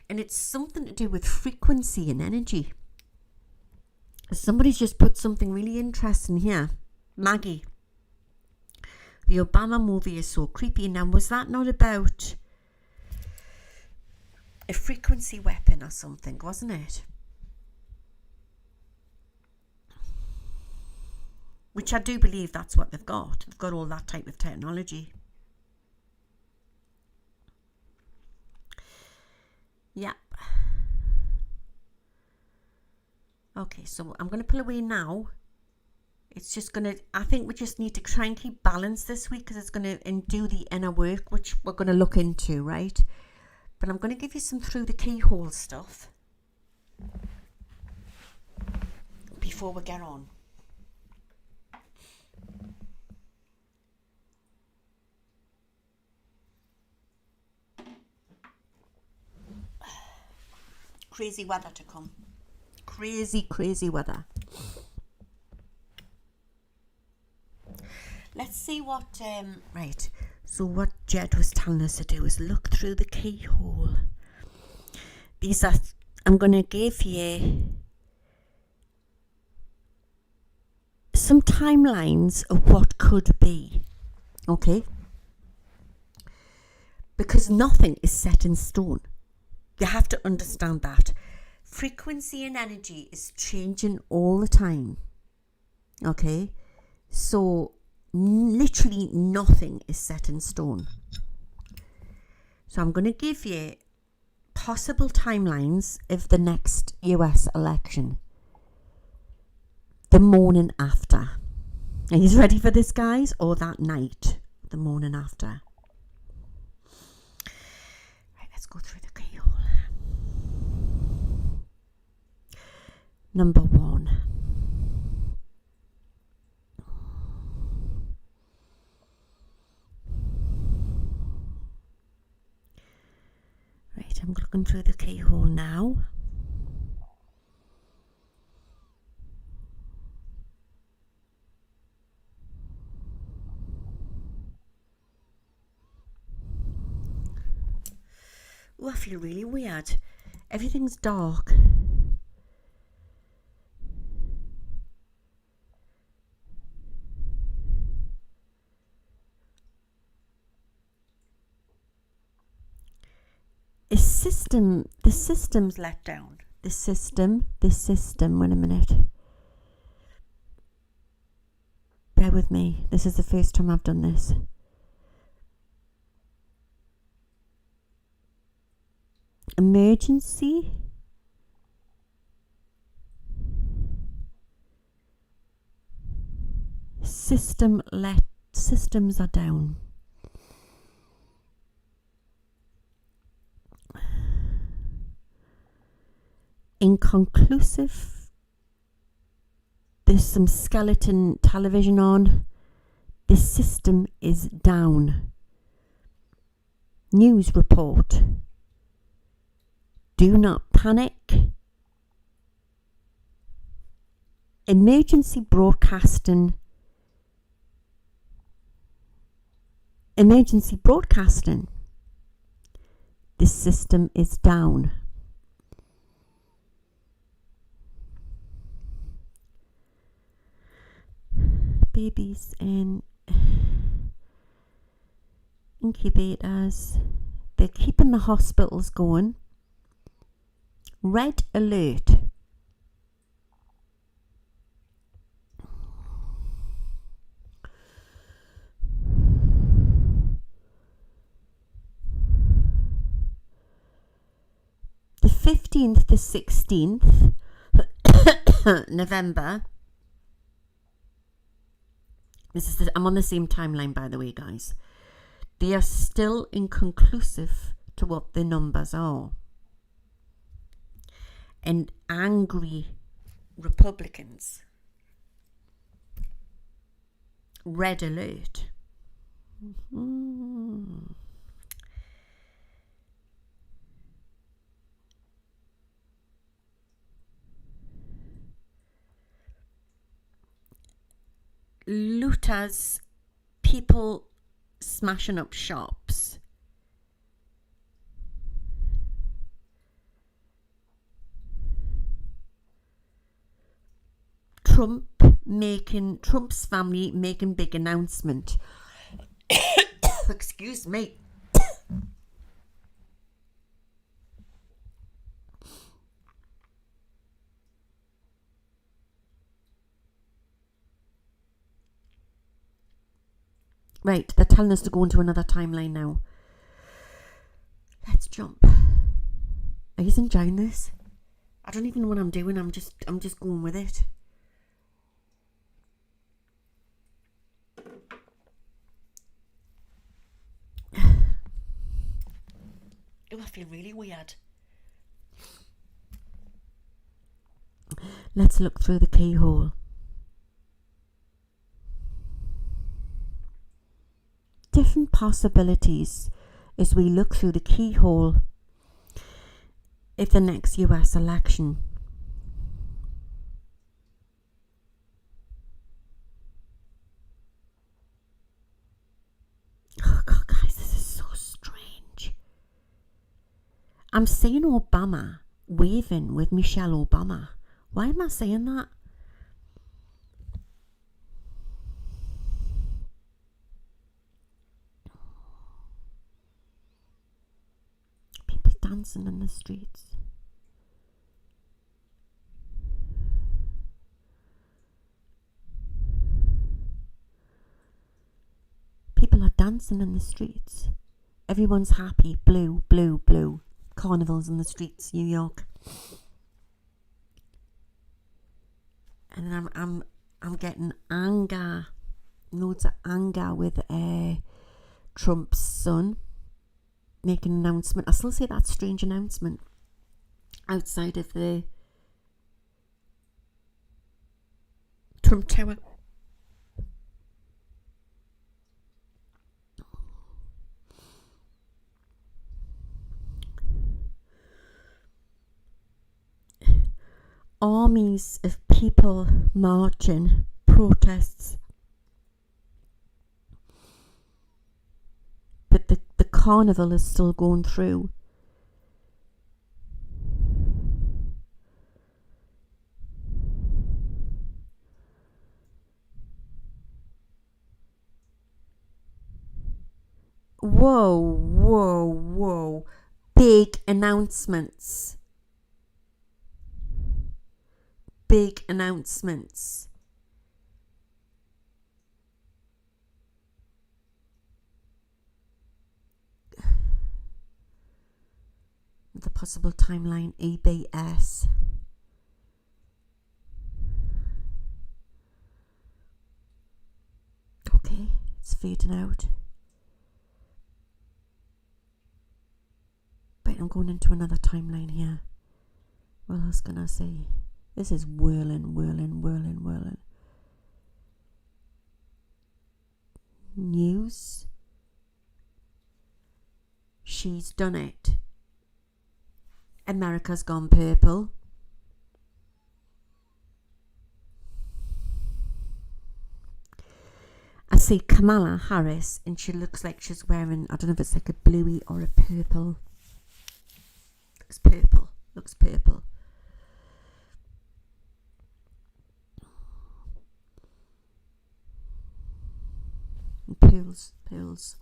And it's something to do with frequency and energy. Somebody's just put something really interesting here. Maggie. The Obama movie is so creepy. Now, was that not about a frequency weapon or something, wasn't it? Which I do believe that's what they've got. They've got all that type of technology. Yep. Okay, so I'm going to pull away now. It's just going to, I think we just need to try and keep balance this week because it's going to do the inner work, which we're going to look into, right? But I'm going to give you some through the keyhole stuff before we get on. Crazy weather to come. Crazy weather. Let's see what, right. So what Jed was telling us to do is look through the keyhole. These are, I'm going to give you some timelines of what could be. Okay? Because nothing is set in stone. You have to understand that. Frequency and energy is changing all the time. Okay? So, literally nothing is set in stone. So, I'm going to give you possible timelines of the next US election. The morning after. Are you ready for this, guys? Or that night? The morning after. Right, let's go through the keyhole. Number 1. Right, I'm looking through the keyhole now. Oh, I feel really weird. Everything's dark. system's let down. The system, wait a minute. Bear with me. This is the first time I've done this. Emergency. Systems are down. Inconclusive. There's some skeleton television on. The system is down. News report. Do not panic. Emergency broadcasting. Emergency broadcasting. The system is down. Babies in incubators. They're keeping the hospitals going. Red alert. The 15th to 16th November. I'm on the same timeline, by the way, guys. They are still inconclusive to what the numbers are. And angry Republicans. Red alert. Looters, people smashing up shops. Trump's family making big announcement. Excuse me. Right, they're telling us to go into another timeline now. Let's jump. Are you enjoying this? I don't even know what I'm doing. I'm just going with it. Oh, I feel really weird. Let's look through the keyhole. Different possibilities as we look through the keyhole of the next US election. Oh God, guys, this is so strange. I'm seeing Obama waving with Michelle Obama. Why am I saying that? Dancing in the streets. People are dancing in the streets. Everyone's happy. Blue, blue, blue. Carnivals in the streets, New York. And then I'm getting anger. Loads of anger with Trump's son make an announcement. I still say that strange announcement outside of the Trump Tower. Armies of people marching, protests. But the carnival is still going through. Whoa, whoa, whoa. big announcements. Big announcements. The possible timeline, EBS. Okay, it's fading out. But I'm going into another timeline here. What else can I say? This is whirling, whirling, whirling, whirling. News. She's done it. America's gone purple. I see Kamala Harris and she looks like she's wearing, I don't know if it's like a bluey or a purple. It's purple. Looks purple. Pearls, pearls.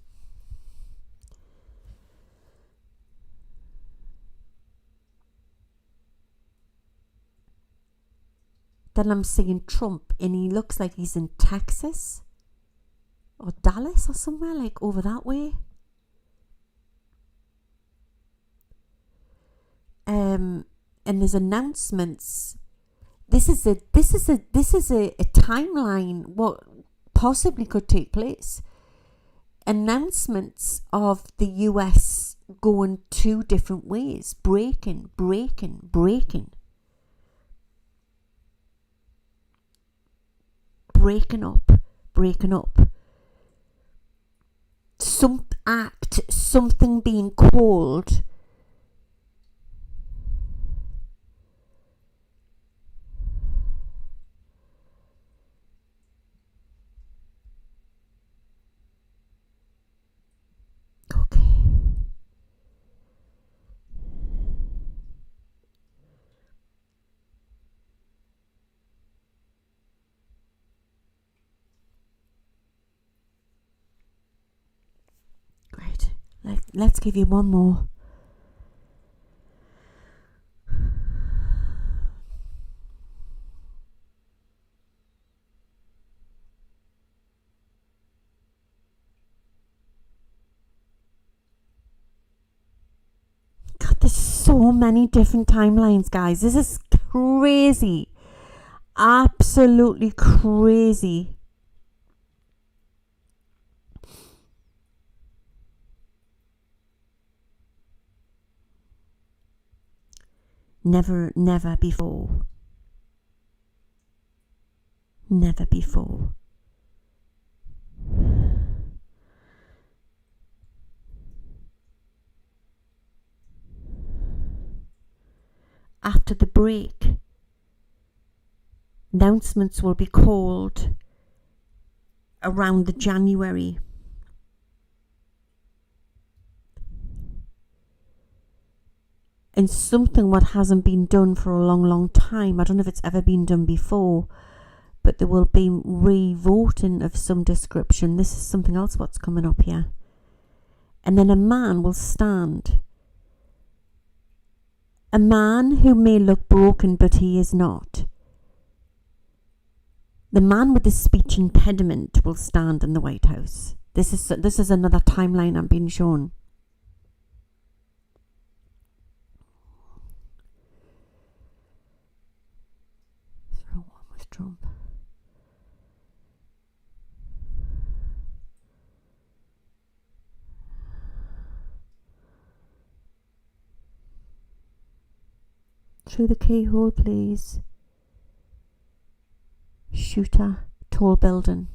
Then I'm seeing Trump and he looks like he's in Texas or Dallas or somewhere like over that way. And there's announcements. This is a timeline what possibly could take place. Announcements of the US going two different ways, breaking. Breaking up. Something being called. Okay. Great. Let's give you one more. God, there's so many different timelines, guys. This is crazy. Absolutely crazy. Never before. Never before. After the break, announcements will be called around the January. And something what hasn't been done for a long time. I don't know if it's ever been done before, but there will be re-voting of some description. This is something else what's coming up here. And then a man will stand. A man who may look broken, but he is not. The man with the speech impediment will stand in the White House. This is another timeline I'm being shown. Trump. Through the keyhole, please. Shooter, tall building.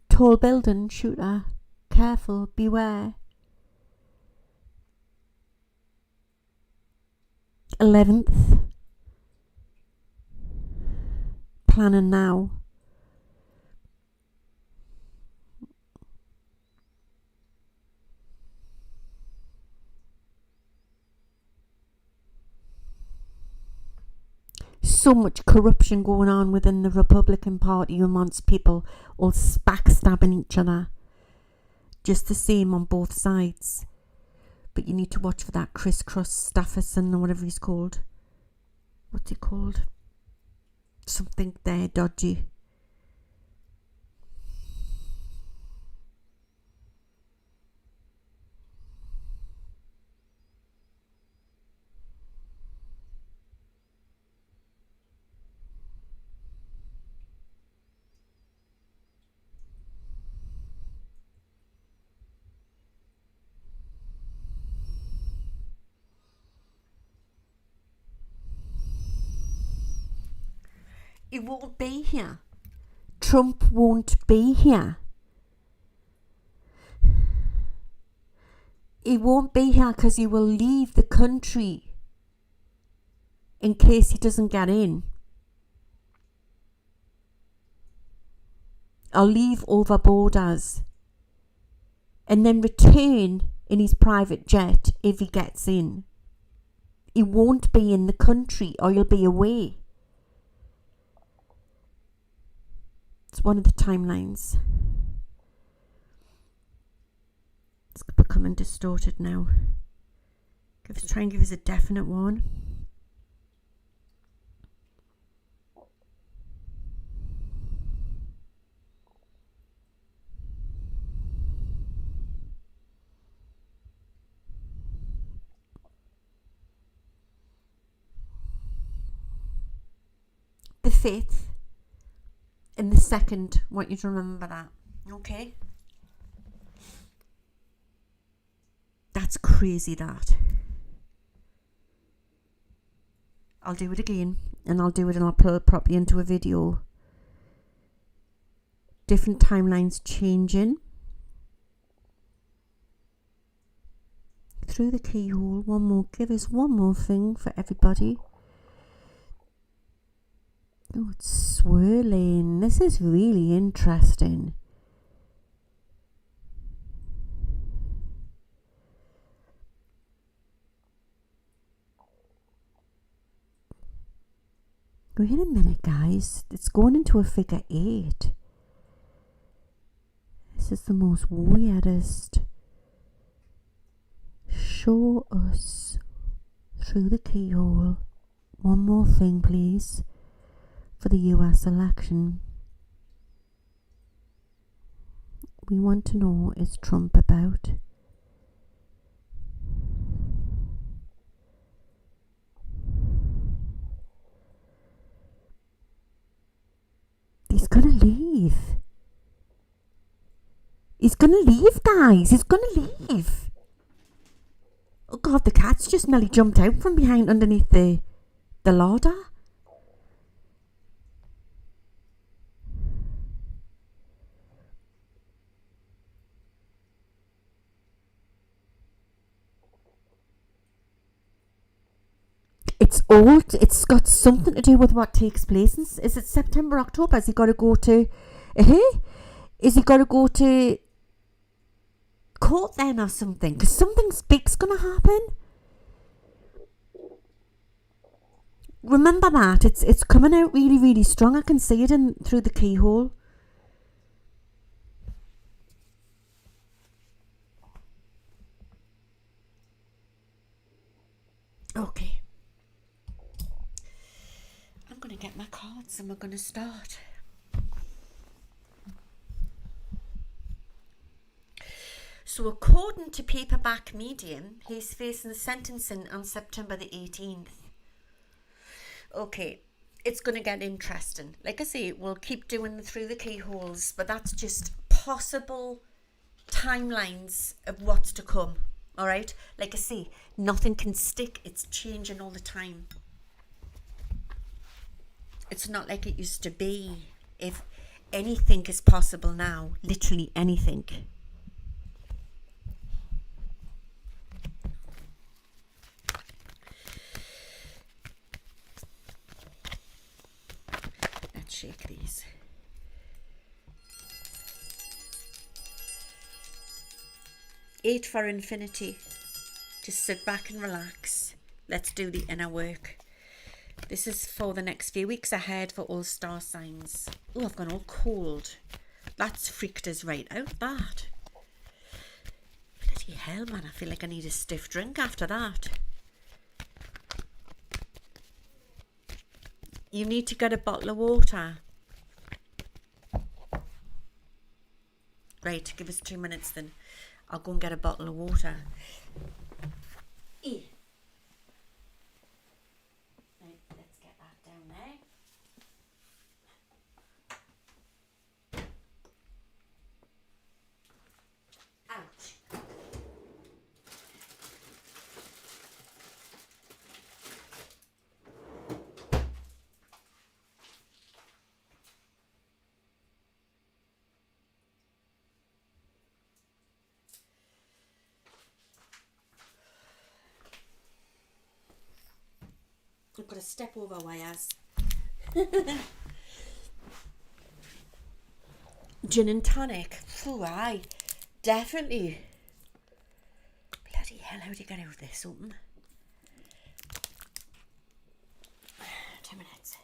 Tall building, shooter. Careful, beware. 11th. Planning now. so much corruption going on within the Republican Party amongst people all backstabbing each other. Just the same on both sides. But you need to watch for that crisscross Stafferson or whatever he's called. What's he called? Something there dodgy. He won't be here. Trump won't be here. He won't be here because he will leave the country in case he doesn't get in. Or leave over borders and then return in his private jet if he gets in. He won't be in the country or he'll be away. It's one of the timelines. It's becoming distorted now. Try and give us a definite one. The 5th. In the 2nd, I want you to remember that. Okay? That's crazy, that. I'll do it again. And I'll do it and I'll put it properly into a video. Different timelines changing. Through the keyhole. One more. Give us one more thing for everybody. Oh, it's swirling. This is really interesting. Wait a minute, guys. It's going into a figure 8. This is the most weirdest. Show us through the keyhole. One more thing, please. For the US election. We want to know, is Trump about? He's gonna leave. He's gonna leave, guys. He's gonna leave. Oh God, the cat's just nearly jumped out from behind underneath the ladder. It's old. It's got something to do with what takes place. Is it September, October? Has he got to go to... Is he got to go to court then or something? Because something big's going to happen. Remember that. It's coming out really, really strong. I can see it through the keyhole. Okay. I'm going to get my cards and we're going to start. So according to Paperback Medium, he's facing sentencing on September the 18th. Okay, it's going to get interesting. Like I say, we'll keep doing through the keyholes, but that's just possible timelines of what's to come. All right? Like I say, nothing can stick. It's changing all the time. It's not like it used to be. If anything is possible now, literally anything. Let's shake these. Eight for infinity. Just sit back and relax. Let's do the inner work. This is for the next few weeks ahead for all star signs. Oh, I've gone all cold. That's freaked us right out, that. Bloody hell, man. I feel like I need a stiff drink after that. You need to get a bottle of water. Right, give us 2 minutes then. I'll go and get a bottle of water. Right, let's get that down there. Ouch. I've got to step over wires. Gin and tonic. Oh, aye. Definitely. Bloody hell, how do you get out of this open? 2 minutes.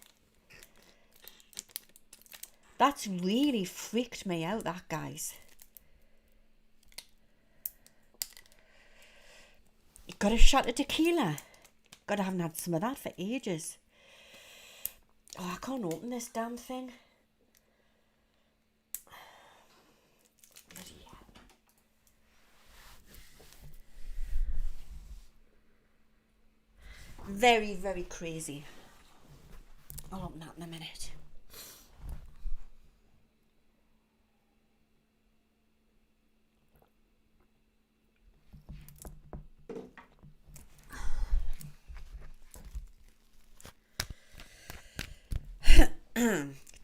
That's really freaked me out, that, guys. You got a shot of tequila. God, I haven't had some of that for ages. Oh, I can't open this damn thing. Bloody hell. Very, very crazy. I'll open that in a minute.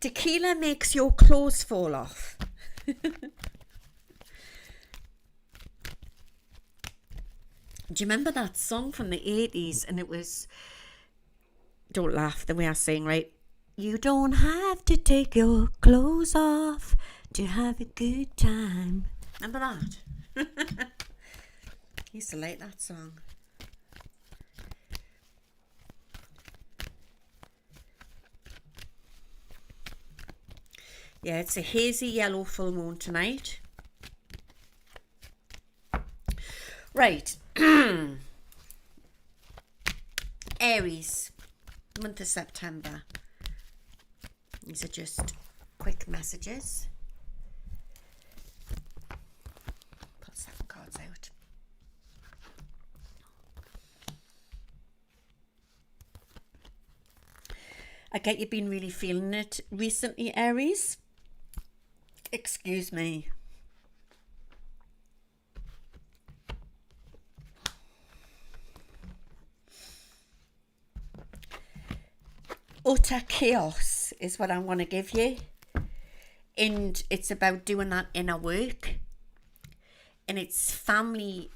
Tequila makes your clothes fall off. Do you remember that song from the 80s? And it was, don't laugh the way I sing, right? You don't have to take your clothes off to have a good time. Remember that? I used to like that song. Yeah, it's a hazy yellow full moon tonight. Right. Aries, month of September. These are just quick messages. Pull 7 cards out. I get you've been really feeling it recently, Aries. Excuse me. Utter chaos is what I want to give you. And it's about doing that inner work. And it's family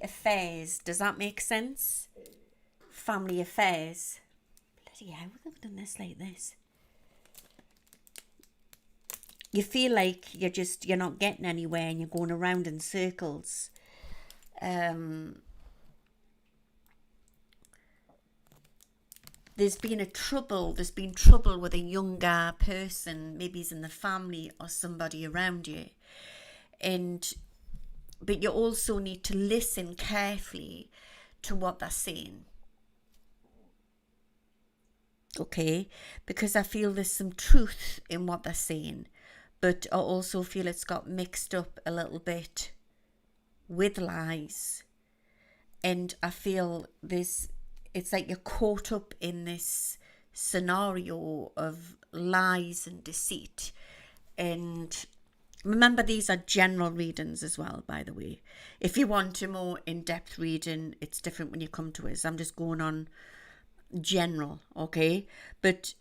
affairs. Does that make sense? Family affairs. Bloody hell, we've done this like this. You feel like you're not getting anywhere and you're going around in circles. There's been trouble with a younger person, maybe he's in the family or somebody around you. But you also need to listen carefully to what they're saying. Okay? Because I feel there's some truth in what they're saying. But I also feel it's got mixed up a little bit with lies. And I feel it's like you're caught up in this scenario of lies and deceit. And remember, these are general readings as well, by the way. If you want a more in-depth reading, it's different when you come to us. I'm just going on general, okay? But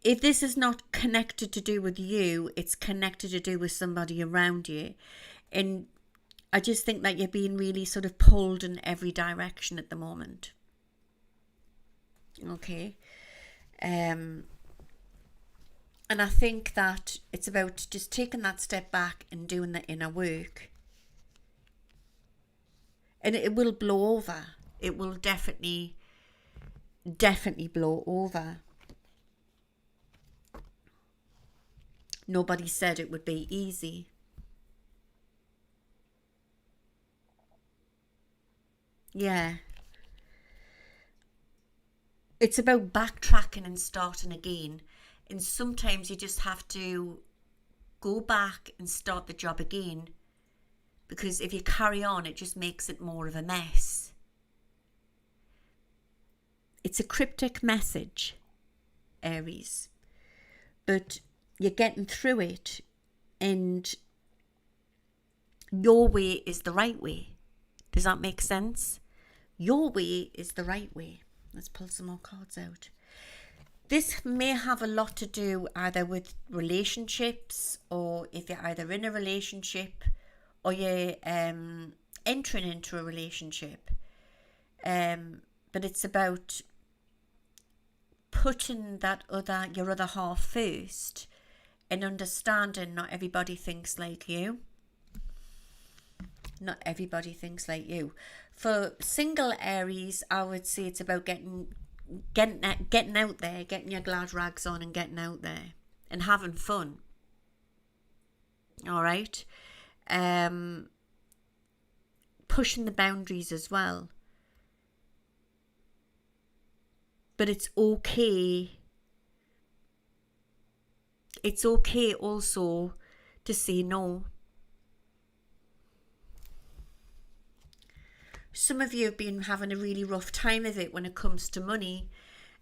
if this is not connected to do with you, it's connected to do with somebody around you. And I just think that you're being really sort of pulled in every direction at the moment. Okay. And I think that it's about just taking that step back and doing the inner work. And it will blow over. It will definitely definitely blow over. Nobody said it would be easy. Yeah. It's about backtracking and starting again. And sometimes you just have to go back and start the job again. Because if you carry on, it just makes it more of a mess. It's a cryptic message, Aries. But you're getting through it. And your way is the right way. Does that make sense? Your way is the right way. Let's pull some more cards out. This may have a lot to do either with relationships, or if you're either in a relationship or you're entering into a relationship. But it's about putting your other half first and understanding not everybody thinks like you. Not everybody thinks like you. For single Aries, I would say it's about getting out there, getting your glad rags on and getting out there and having fun. All right. Pushing the boundaries as well. But it's okay. It's okay also to say no. Some of you have been having a really rough time of it when it comes to money,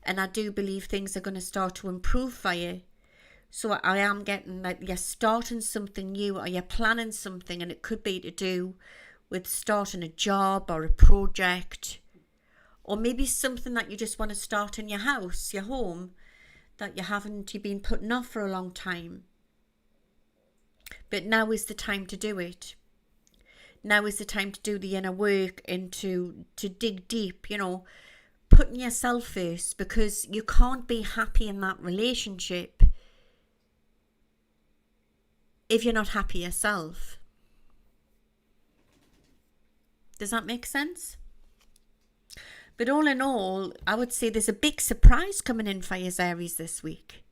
and I do believe things are going to start to improve for you. So I am getting like you're starting something new, or you're planning something, and it could be to do with starting a job or a project, or maybe something that you just want to start in your house, your home, that you've been putting off for a long time. But now is the time to do it. Now is the time to do the inner work and to dig deep, putting yourself first, because you can't be happy in that relationship if you're not happy yourself. Does that make sense? But all in all, I would say there's a big surprise coming in for you, Aries, this week.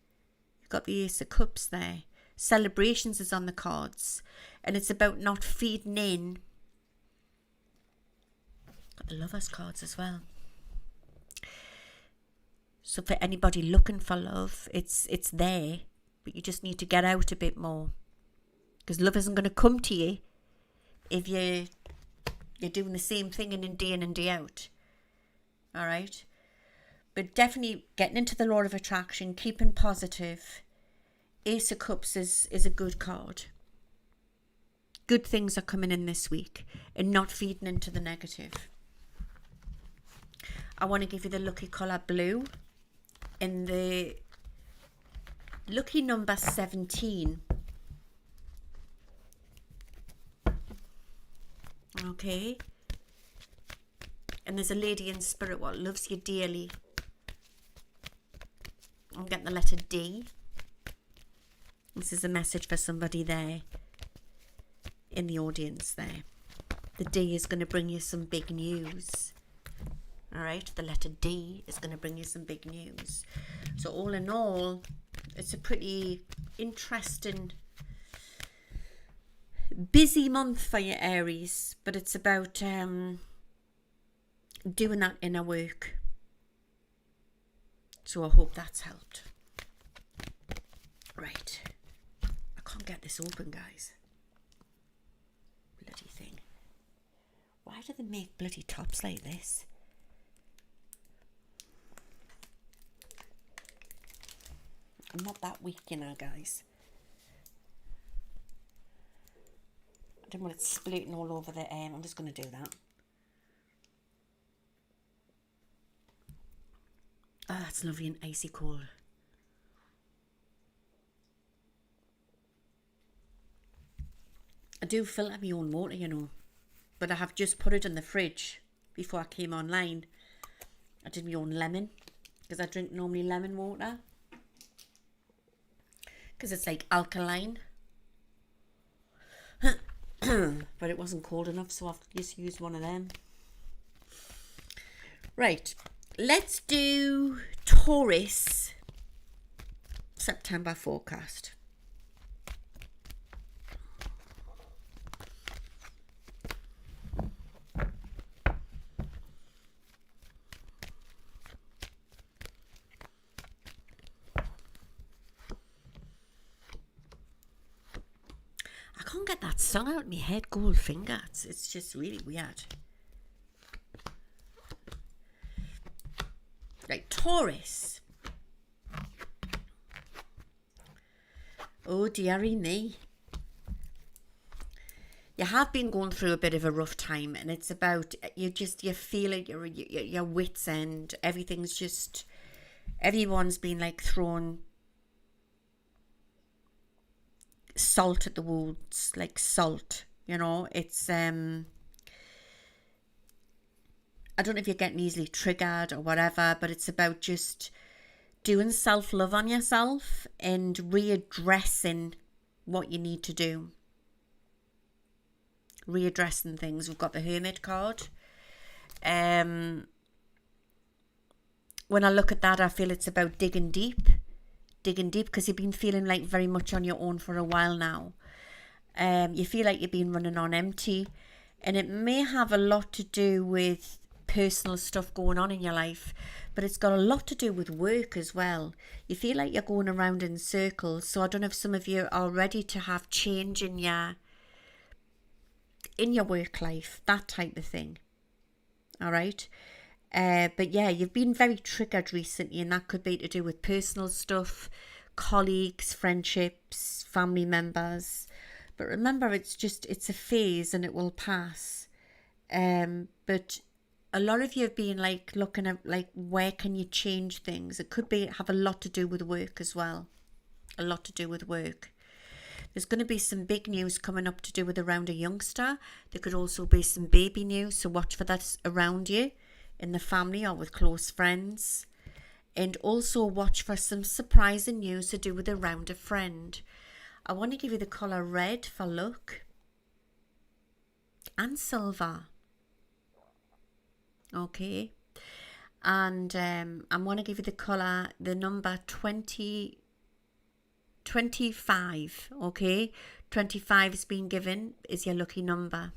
You've got the Ace of Cups there. Celebrations is on the cards. And it's about not feeding in. Got the Lovers cards as well. So for anybody looking for love, it's there. But you just need to get out a bit more. Because love isn't going to come to you if you're doing the same thing in day in and day out. All right? But definitely getting into the law of attraction, keeping positive. Ace of Cups is a good card. Good things are coming in this week and not feeding into the negative. I want to give you the lucky colour blue and the lucky number 17. Okay. And there's a lady in spirit what loves you dearly. I'm getting the letter D. This is a message for somebody there in the audience there. The D is going to bring you some big news. All right, the letter D is going to bring you some big news. So all in all, it's a pretty interesting, busy month for you, Aries. But it's about doing that inner work. So I hope that's helped. Right. I can't get this open, guys. Bloody thing. Why do they make bloody tops like this? I'm not that weak, guys. I don't want it splitting all over the I'm just going to do that. Oh, that's lovely and icy cold. I do filter my own water, but I have just put it in the fridge before I came online. I did my own lemon, because I drink normally lemon water, because it's like alkaline. But it wasn't cold enough, so I've just used one of them. Right, Let's do Taurus September forecast. I can't get that song out of my head, Goldfinger. It's just really weird. Right, Taurus. Oh, dearie me. You have been going through a bit of a rough time, and it's about, you feel it, your wits end. Everyone's been like thrown salt at the wounds, like salt, it's I don't know if you're getting easily triggered or whatever, but it's about just doing self-love on yourself and readdressing what you need to do. Readdressing things. We've got the Hermit card. When I look at that, I feel it's about digging deep because you've been feeling like very much on your own for a while now. You feel like you've been running on empty, and it may have a lot to do with personal stuff going on in your life, but it's got a lot to do with work as well. You feel like you're going around in circles, so I don't know if some of you are ready to have change in your work life, that type of thing. All right. But yeah, you've been very triggered recently, and that could be to do with personal stuff, colleagues, friendships, family members. But remember, it's a phase and it will pass. But a lot of you have been like looking at like, where can you change things? It could have a lot to do with work as well. A lot to do with work. There's going to be some big news coming up to do with around a youngster. There could also be some baby news, so watch for that around you, in the family or with close friends. And also watch for some surprising news to do with around a friend. I want to give you the colour red for luck and silver. Okay. And I want to give you the number 25. Okay. 25 has been given, is your lucky number.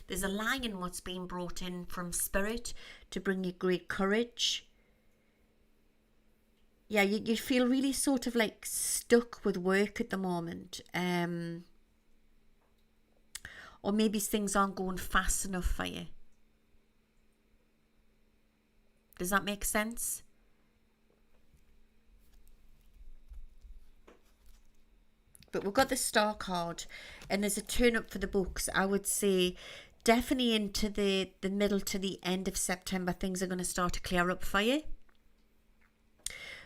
There's a line in what's been brought in from Spirit to bring you great courage. Yeah, you feel really sort of like stuck with work at the moment. Or maybe things aren't going fast enough for you. Does that make sense? But we've got the Star card, and there's a turn up for the books. I would say definitely into the middle to the end of September, things are going to start to clear up for you.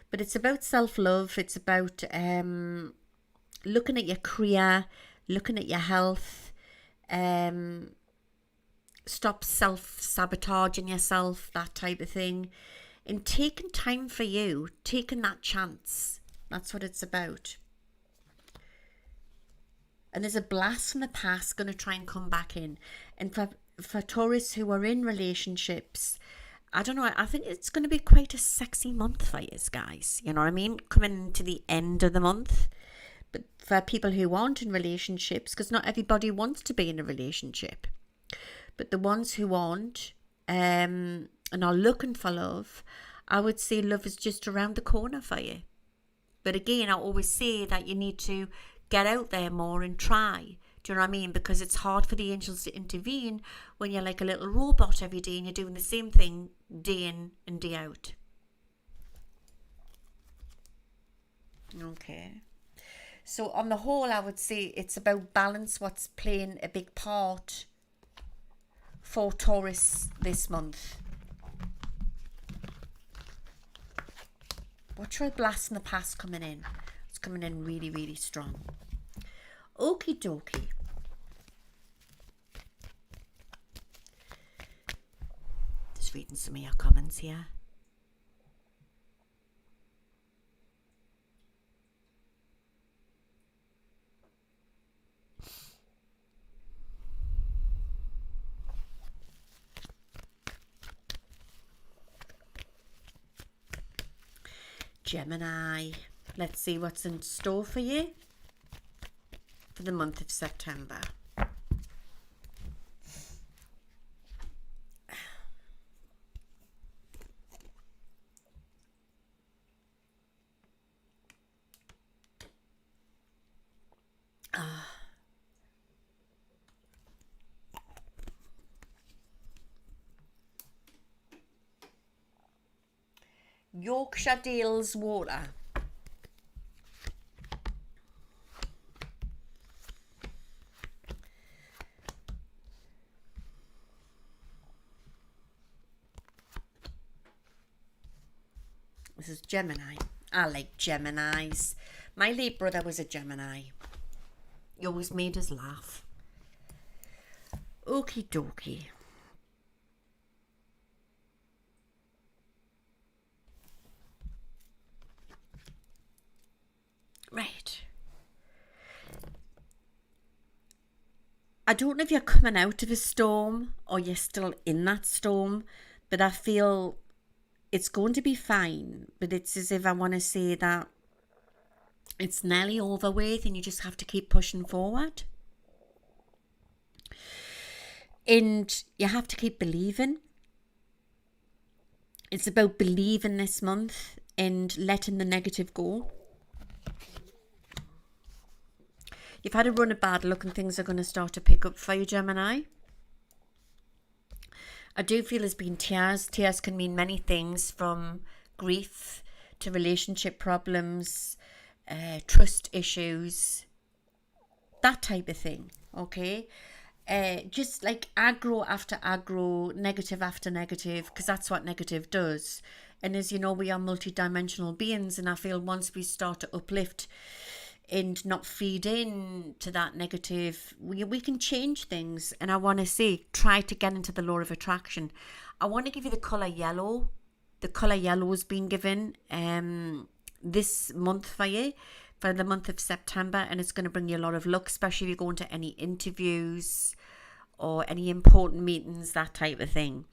But it's about self-love. It's about looking at your career, looking at your health. Stop self-sabotaging yourself, that type of thing. And taking time for you, taking that chance. That's what it's about. And there's a blast from the past going to try and come back in. And for Taurus who are in relationships, I don't know, I think it's going to be quite a sexy month for you guys. You know what I mean? Coming into the end of the month. But for people who aren't in relationships, because not everybody wants to be in a relationship. But the ones who aren't and are looking for love, I would say love is just around the corner for you. But again, I always say that you need to get out there more and try. Do you know what I mean? Because it's hard for the angels to intervene when you're like a little robot every day and you're doing the same thing day in and day out. Okay. So on the whole, I would say it's about balance, what's playing a big part for Taurus this month. Watch for a blast in the past coming in. It's coming in really, really strong. Okie dokie. Just reading some of your comments here. Gemini. Let's see what's in store for you for the month of September. Yorkshire Dales water. This is Gemini. I like Geminis. My late brother was a Gemini. He always made us laugh. Okie dokie. Right. I don't know if you're coming out of a storm or you're still in that storm, but I feel it's going to be fine. But it's as if I want to say that it's nearly over with and you just have to keep pushing forward. And you have to keep believing. It's about believing this month and letting the negative go. You've had a run of bad luck and things are going to start to pick up for you, Gemini. I do feel there's been tears. Tears can mean many things, from grief to relationship problems, trust issues, that type of thing, okay? Just like aggro after aggro, negative after negative, because that's what negative does. And as you know, we are multidimensional beings, and I feel once we start to uplift and not feed in to that negative, we can change things. And I want to say, try to get into the law of attraction. I want to give you the colour yellow. The colour yellow has been given this month for you, for the month of September, and it's going to bring you a lot of luck, especially if you go into any interviews or any important meetings, that type of thing.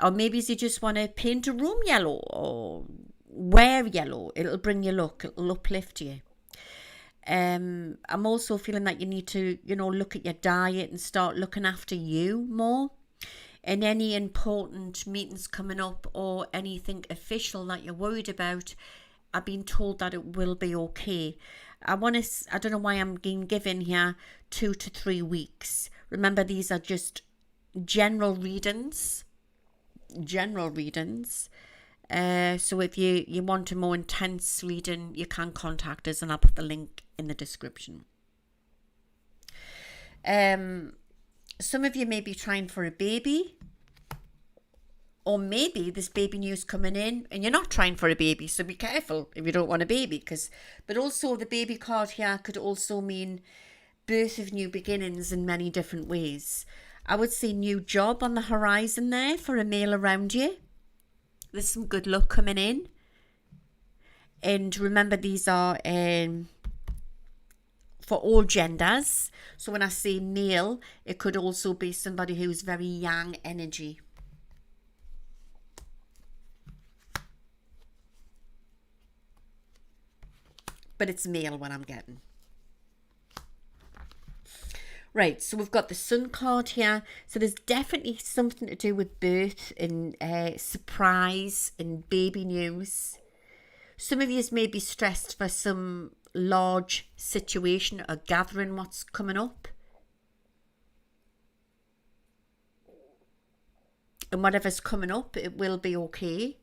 Or maybe you just want to paint a room yellow or wear yellow. It'll bring you luck. It'll uplift you. I'm also feeling that you need to, look at your diet and start looking after you more. And any important meetings coming up or anything official that you're worried about, I've been told that it will be okay. I don't know why I'm being given here 2 to 3 weeks. Remember, these are just general readings. So if you want a more intense reading, you can contact us, and I'll put the link in the description. Some of you may be trying for a baby, or maybe this baby news coming in and you're not trying for a baby, so be careful if you don't want a baby. But also the baby card here could also mean birth of new beginnings in many different ways. I would say new job on the horizon there for a male around you. There's some good luck coming in. And remember, these are for all genders. So when I say male, it could also be somebody who's very yang energy. But it's male what I'm getting. Right, so we've got the Sun card here. So there's definitely something to do with birth and surprise and baby news. Some of you may be stressed for some large situation or gathering what's coming up. And whatever's coming up, it will be okay.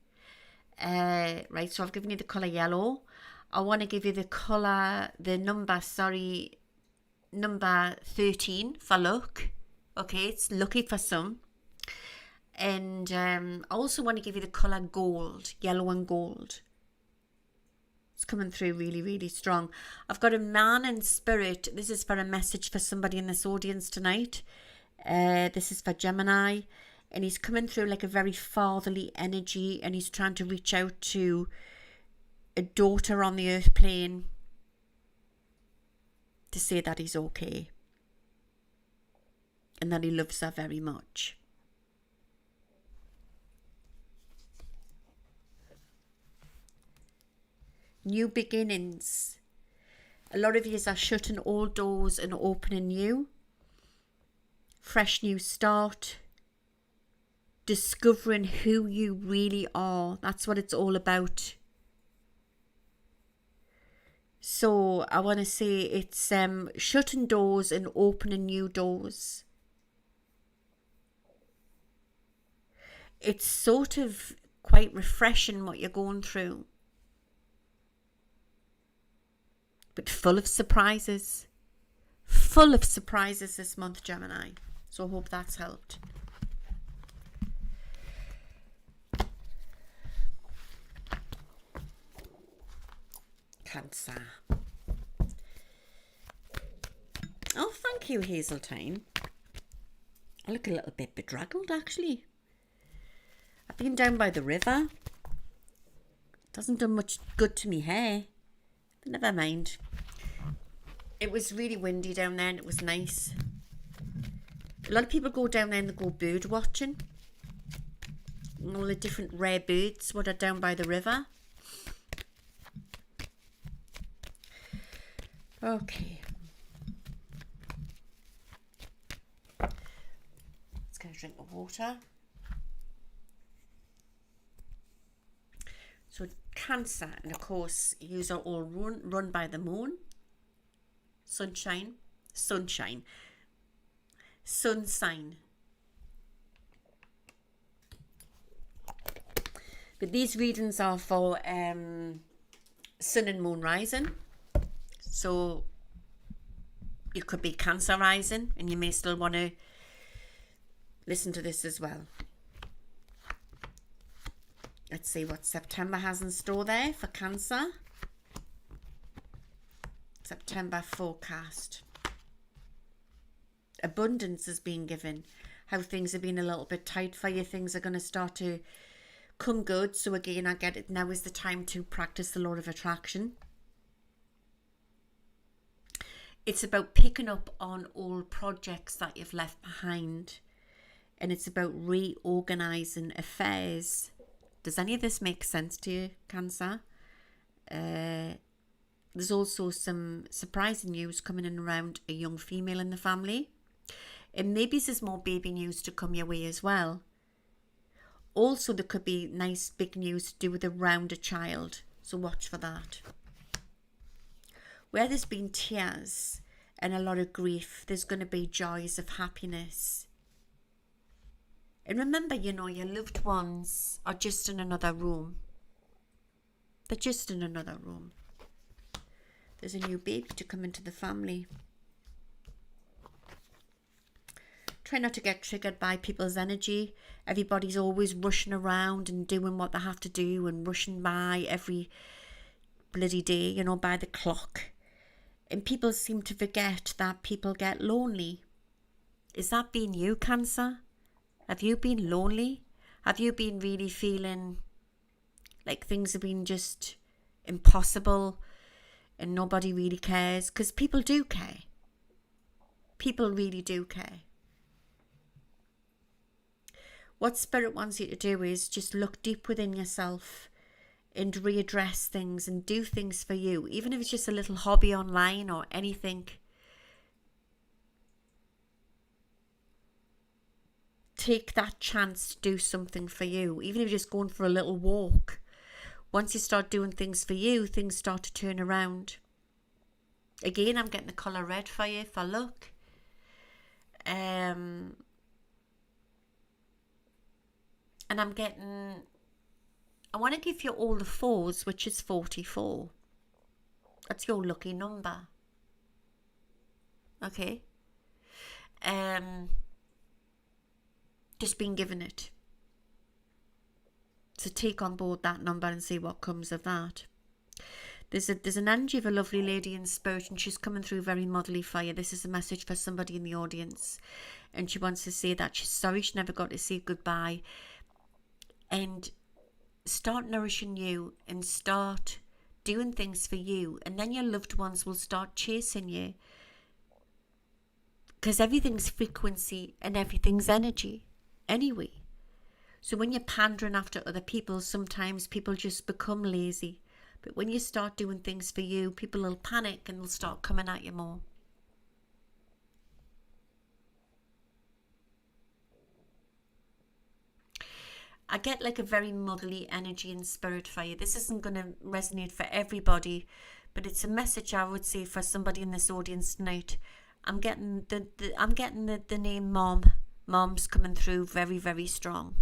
Right, so I've given you the colour yellow. I want to give you the number 13 for luck. Okay, it's lucky for some. And I also want to give you the colour gold, yellow and gold. It's coming through really, really strong. I've got a man in spirit. This is for a message for somebody in this audience tonight. This is for Gemini. And he's coming through like a very fatherly energy, and he's trying to reach out to a daughter on the earth plane to say that he's okay and that he loves her very much. new beginnings. A lot of you are shutting old doors and opening new. Fresh new start. Discovering who you really are. That's what it's all about. So I want to say it's shutting doors and opening new doors. It's sort of quite refreshing what you're going through. But full of surprises. Full of surprises this month, Gemini. So I hope that's helped. Cancer. Oh, thank you, Hazeltine. I look a little bit bedraggled, actually. I've been down by the river. Doesn't do much good to me hair. But never mind. It was really windy down there and it was nice. A lot of people go down there and they go bird watching. And all the different rare birds what are down by the river. Okay. Let's go drink the water. So Cancer, and of course, yous are all run by the moon. Sunshine. Sun sign. But these readings are for sun and moon rising. So you could be Cancer rising and you may still want to listen to this as well. Let's see what September has in store there for Cancer. September forecast. Abundance is being given. How things have been a little bit tight for you. Things are going to start to come good. So again, I get it. Now is the time to practice the law of attraction. It's about picking up on old projects that you've left behind. And it's about reorganizing affairs. Does any of this make sense to you, Cancer? There's also some surprising news coming in around a young female in the family. And maybe there's more baby news to come your way as well. Also, there could be nice big news to do with around a child. So watch for that. Where there's been tears and a lot of grief, there's going to be joys of happiness. And remember, you know, your loved ones are just in another room. They're just in another room. There's a new baby to come into the family. Try not to get triggered by people's energy. Everybody's always rushing around and doing what they have to do and rushing by every bloody day, you know, by the clock. And people seem to forget that people get lonely. Is that been you, Cancer? Have you been lonely? Have you been really feeling like things have been just impossible and nobody really cares? Because people do care. People really do care. What Spirit wants you to do is just look deep within yourself and readdress things and do things for you. Even if it's just a little hobby online or anything. Take that chance to do something for you. Even if you're just going for a little walk. Once you start doing things for you, things start to turn around. Again, I'm getting the colour red for you for luck. And I'm getting, I want to give you all the fours, which is 44. That's your lucky number. Okay. Just been given it. So take on board that number and see what comes of that. There's an energy of a lovely lady in spirit, and she's coming through very motherly for you. This is a message for somebody in the audience, and she wants to say that she's sorry she never got to say goodbye, and start nourishing you and start doing things for you, and then your loved ones will start chasing you, because everything's frequency and everything's energy anyway. So when you're pandering after other people, sometimes people just become lazy. But when you start doing things for you, people will panic and they'll start coming at you more. I get like a very motherly energy and spirit for you. This isn't going to resonate for everybody, but it's a message I would say for somebody in this audience tonight. I'm getting the name Mom. Mom's coming through very, very strong.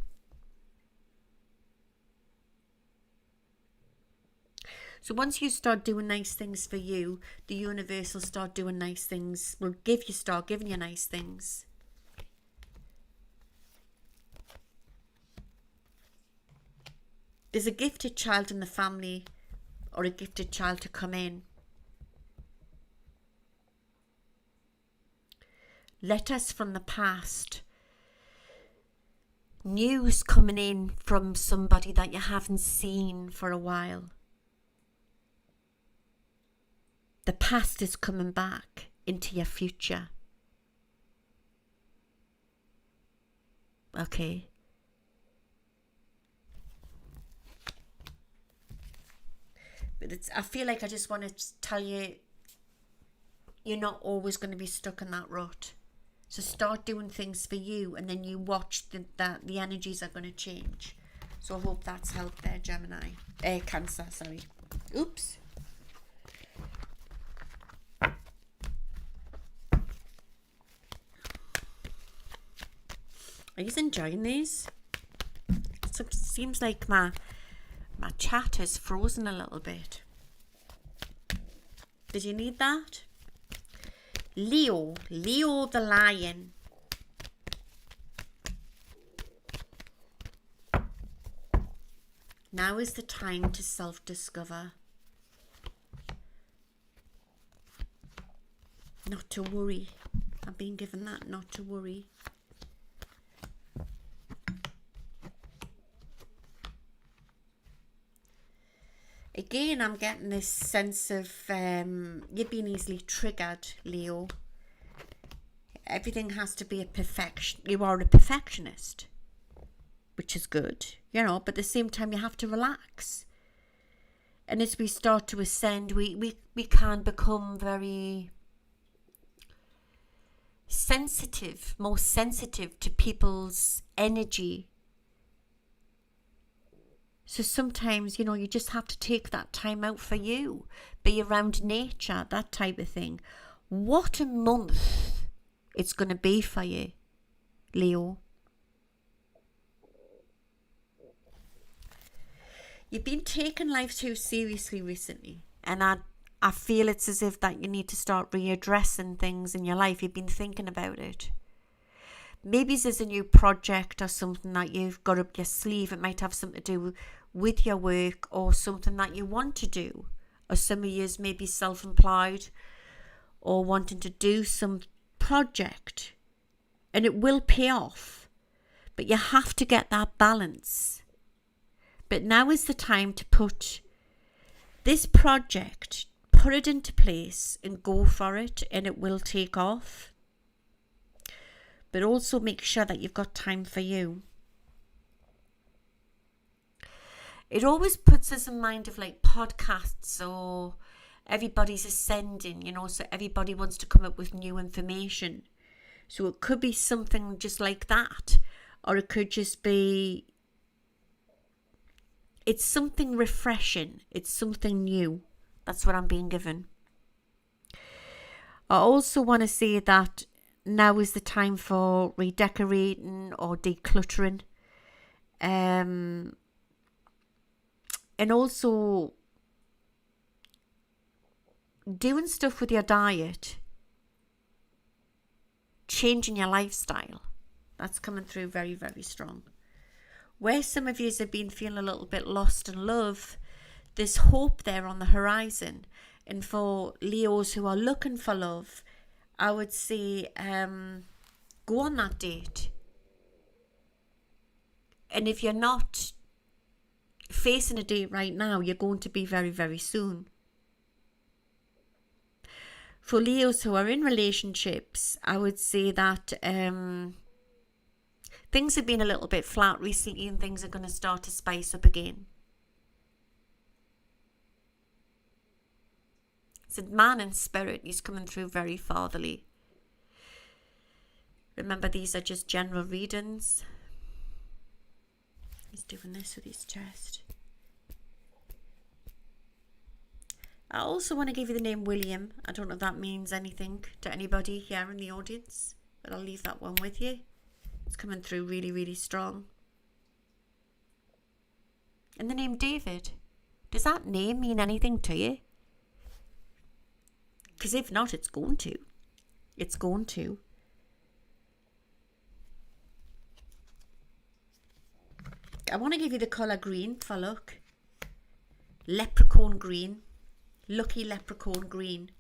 So once you start doing nice things for you, the universe will start doing nice things. Will start giving you nice things. There's a gifted child in the family, or a gifted child to come in. Letters from the past. News coming in from somebody that you haven't seen for a while. The past is coming back into your future. Okay. But I feel like I just want to tell you, you're not always going to be stuck in that rut. So start doing things for you, and then you watch that the energies are going to change. So I hope that's helped there, Gemini. Cancer, sorry. Oops. Are you enjoying these? It seems like my chat has frozen a little bit. Did you need that? Leo the lion. Now is the time to self-discover. Not to worry. I've been given that, not to worry. Again, I'm getting this sense of you've been easily triggered, Leo. Everything has to be a perfection. You are a perfectionist, which is good, you know, but at the same time you have to relax. And as we start to ascend, we can become very sensitive, more sensitive to people's energy. So sometimes, you know, you just have to take that time out for you. Be around nature, that type of thing. What a month it's going to be for you, Leo. You've been taking life too seriously recently. And I feel it's as if that you need to start readdressing things in your life. You've been thinking about it. Maybe there's a new project or something that you've got up your sleeve. It might have something to do with your work or something that you want to do. Or some of you may be self-employed or wanting to do some project. And it will pay off. But you have to get that balance. But now is the time to put this project, put it into place and go for it, and it will take off. But also make sure that you've got time for you. It always puts us in mind of like podcasts, or everybody's ascending, you know, so everybody wants to come up with new information. So it could be something just like that, or it could just be, it's something refreshing, it's something new. That's what I'm being given. I also want to say that now is the time for redecorating or decluttering. And also doing stuff with your diet. Changing your lifestyle. That's coming through very, very strong. Where some of you have been feeling a little bit lost in love, there's hope there on the horizon. And for Leos who are looking for love, I would say go on that date. And if you're not facing a date right now, you're going to be very, very soon. For Leos who are in relationships, I would say that things have been a little bit flat recently and things are going to start to spice up again. It's a man in spirit. He's coming through very fatherly. Remember, these are just general readings. He's doing this with his chest. I also want to give you the name William. I don't know if that means anything to anybody here in the audience, but I'll leave that one with you. It's coming through really, really strong. And the name David. Does that name mean anything to you? Because if not, it's going to. It's going to. I want to give you the colour green for luck. Leprechaun green. Lucky leprechaun green.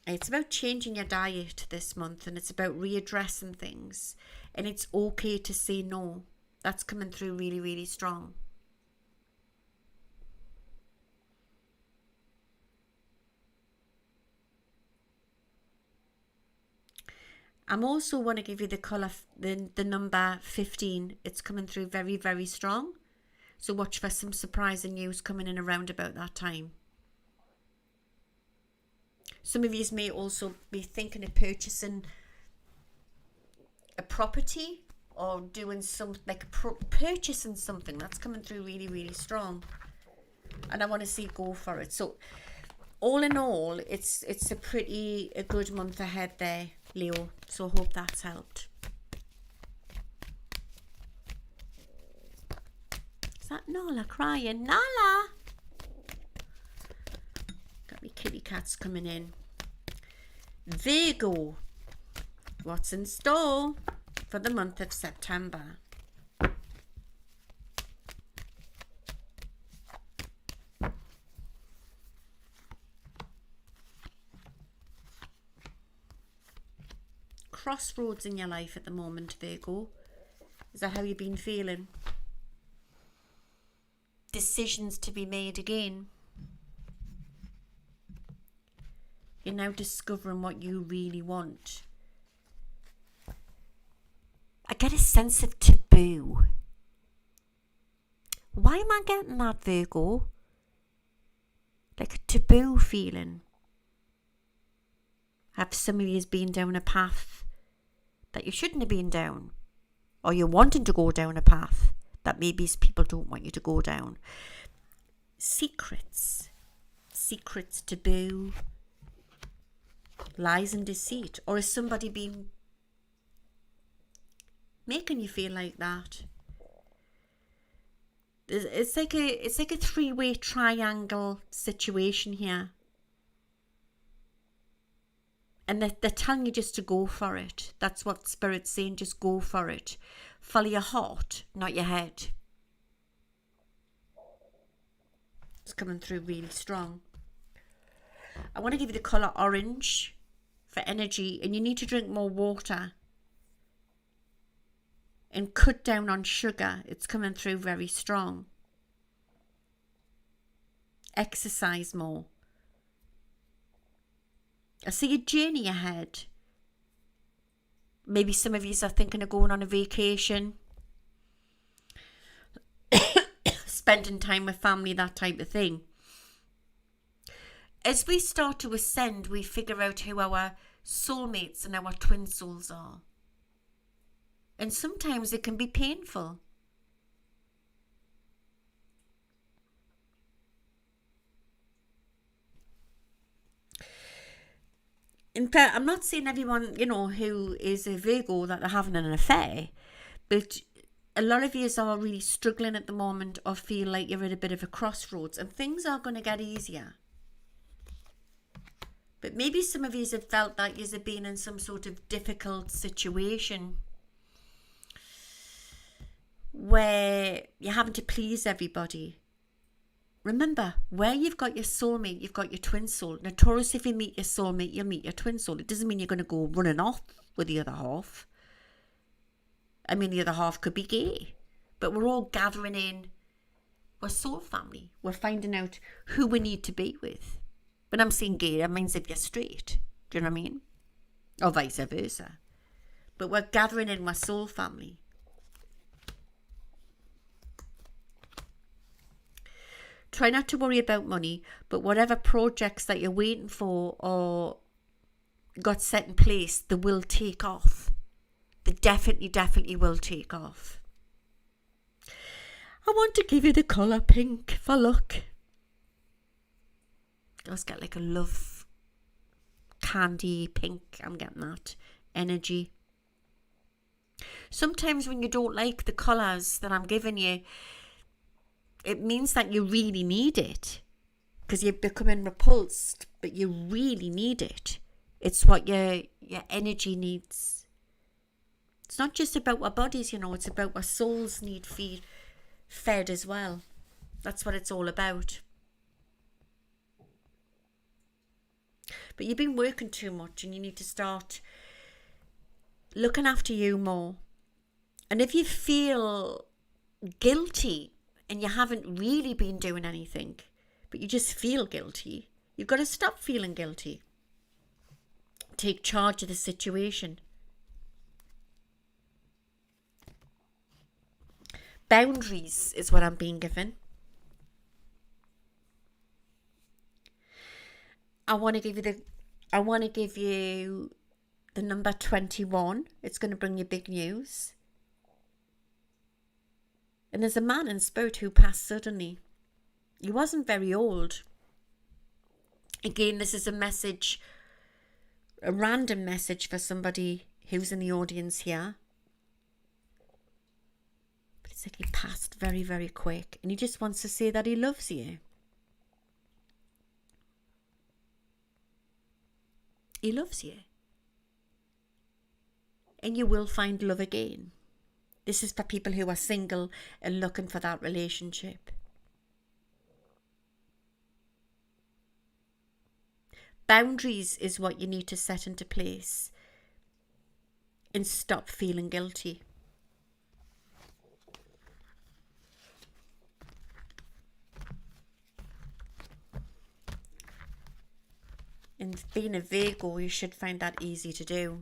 It's about changing your diet this month, and it's about readdressing things. And it's okay to say no. That's coming through really, really strong. I'm also want to give you the colour, the number 15. It's coming through very, very strong. So watch for some surprising news coming in around about that time. Some of you may also be thinking of purchasing a property or doing some, like purchasing something. That's coming through really, really strong. And I want to see go for it. So all in all, it's a good month ahead there, Leo. So I hope that's helped. Is that Nala crying? Nala! Got me kitty cats coming in. Virgo. What's in store for the month of September? Crossroads in your life at the moment, Virgo. Is that how you've been feeling? Decisions to be made again. You're now discovering what you really want. I get a sense of taboo. Why am I getting that, Virgo? Like a taboo feeling. Have some of you been down a path that you shouldn't have been down? Or you're wanting to go down a path that maybe people don't want you to go down? Secrets. Secrets, taboo. Lies and deceit. Or has somebody been making you feel like that? It's like a three-way triangle situation here. And they're telling you just to go for it. That's what Spirit's saying, just go for it. Follow your heart, not your head. It's coming through really strong. I want to give you the colour orange for energy, and you need to drink more water. And cut down on sugar. It's coming through very strong. Exercise more. I see a journey ahead. Maybe some of you are thinking of going on a vacation. Spending time with family, that type of thing. As we start to ascend, we figure out who our soulmates and our twin souls are. And sometimes it can be painful. In fact, I'm not saying everyone, who is a Virgo that they're having an affair, but a lot of you are really struggling at the moment or feel like you're at a bit of a crossroads, and things are going to get easier. But maybe some of you have felt that you've been in some sort of difficult situation where you're having to please everybody. Remember, where you've got your soulmate, you've got your twin soul. Now, Taurus, if you meet your soulmate, you'll meet your twin soul. It doesn't mean you're going to go running off with the other half. I mean, the other half could be gay. But we're all gathering in. We're soul family. We're finding out who we need to be with. When I'm saying gay, that means if you're straight. Do you know what I mean? Or vice versa. But we're gathering in my soul family. Try not to worry about money, but whatever projects that you're waiting for or got set in place, they will take off. They definitely will take off. I want to give you the colour pink for luck. I always get like a love candy pink. I'm getting that energy. Sometimes when you don't like the colours that I'm giving you, it means that you really need it. Because you're becoming repulsed, but you really need it. It's what your energy needs. It's not just about our bodies, it's about our souls need fed as well. That's what it's all about. But you've been working too much and you need to start looking after you more. And if you feel guilty and you haven't really been doing anything, but you just feel guilty, you've got to stop feeling guilty. Take charge of the situation. Boundaries is what I'm being given. I want to give you the number 21. It's going to bring you big news. And there's a man in spirit who passed suddenly. He wasn't very old. Again, this is a message, a random message for somebody who's in the audience here. But it's like he passed very, very quick. And he just wants to say that he loves you. He loves you. And you will find love again. This is for people who are single and looking for that relationship. Boundaries is what you need to set into place and stop feeling guilty. And being a Virgo, you should find that easy to do.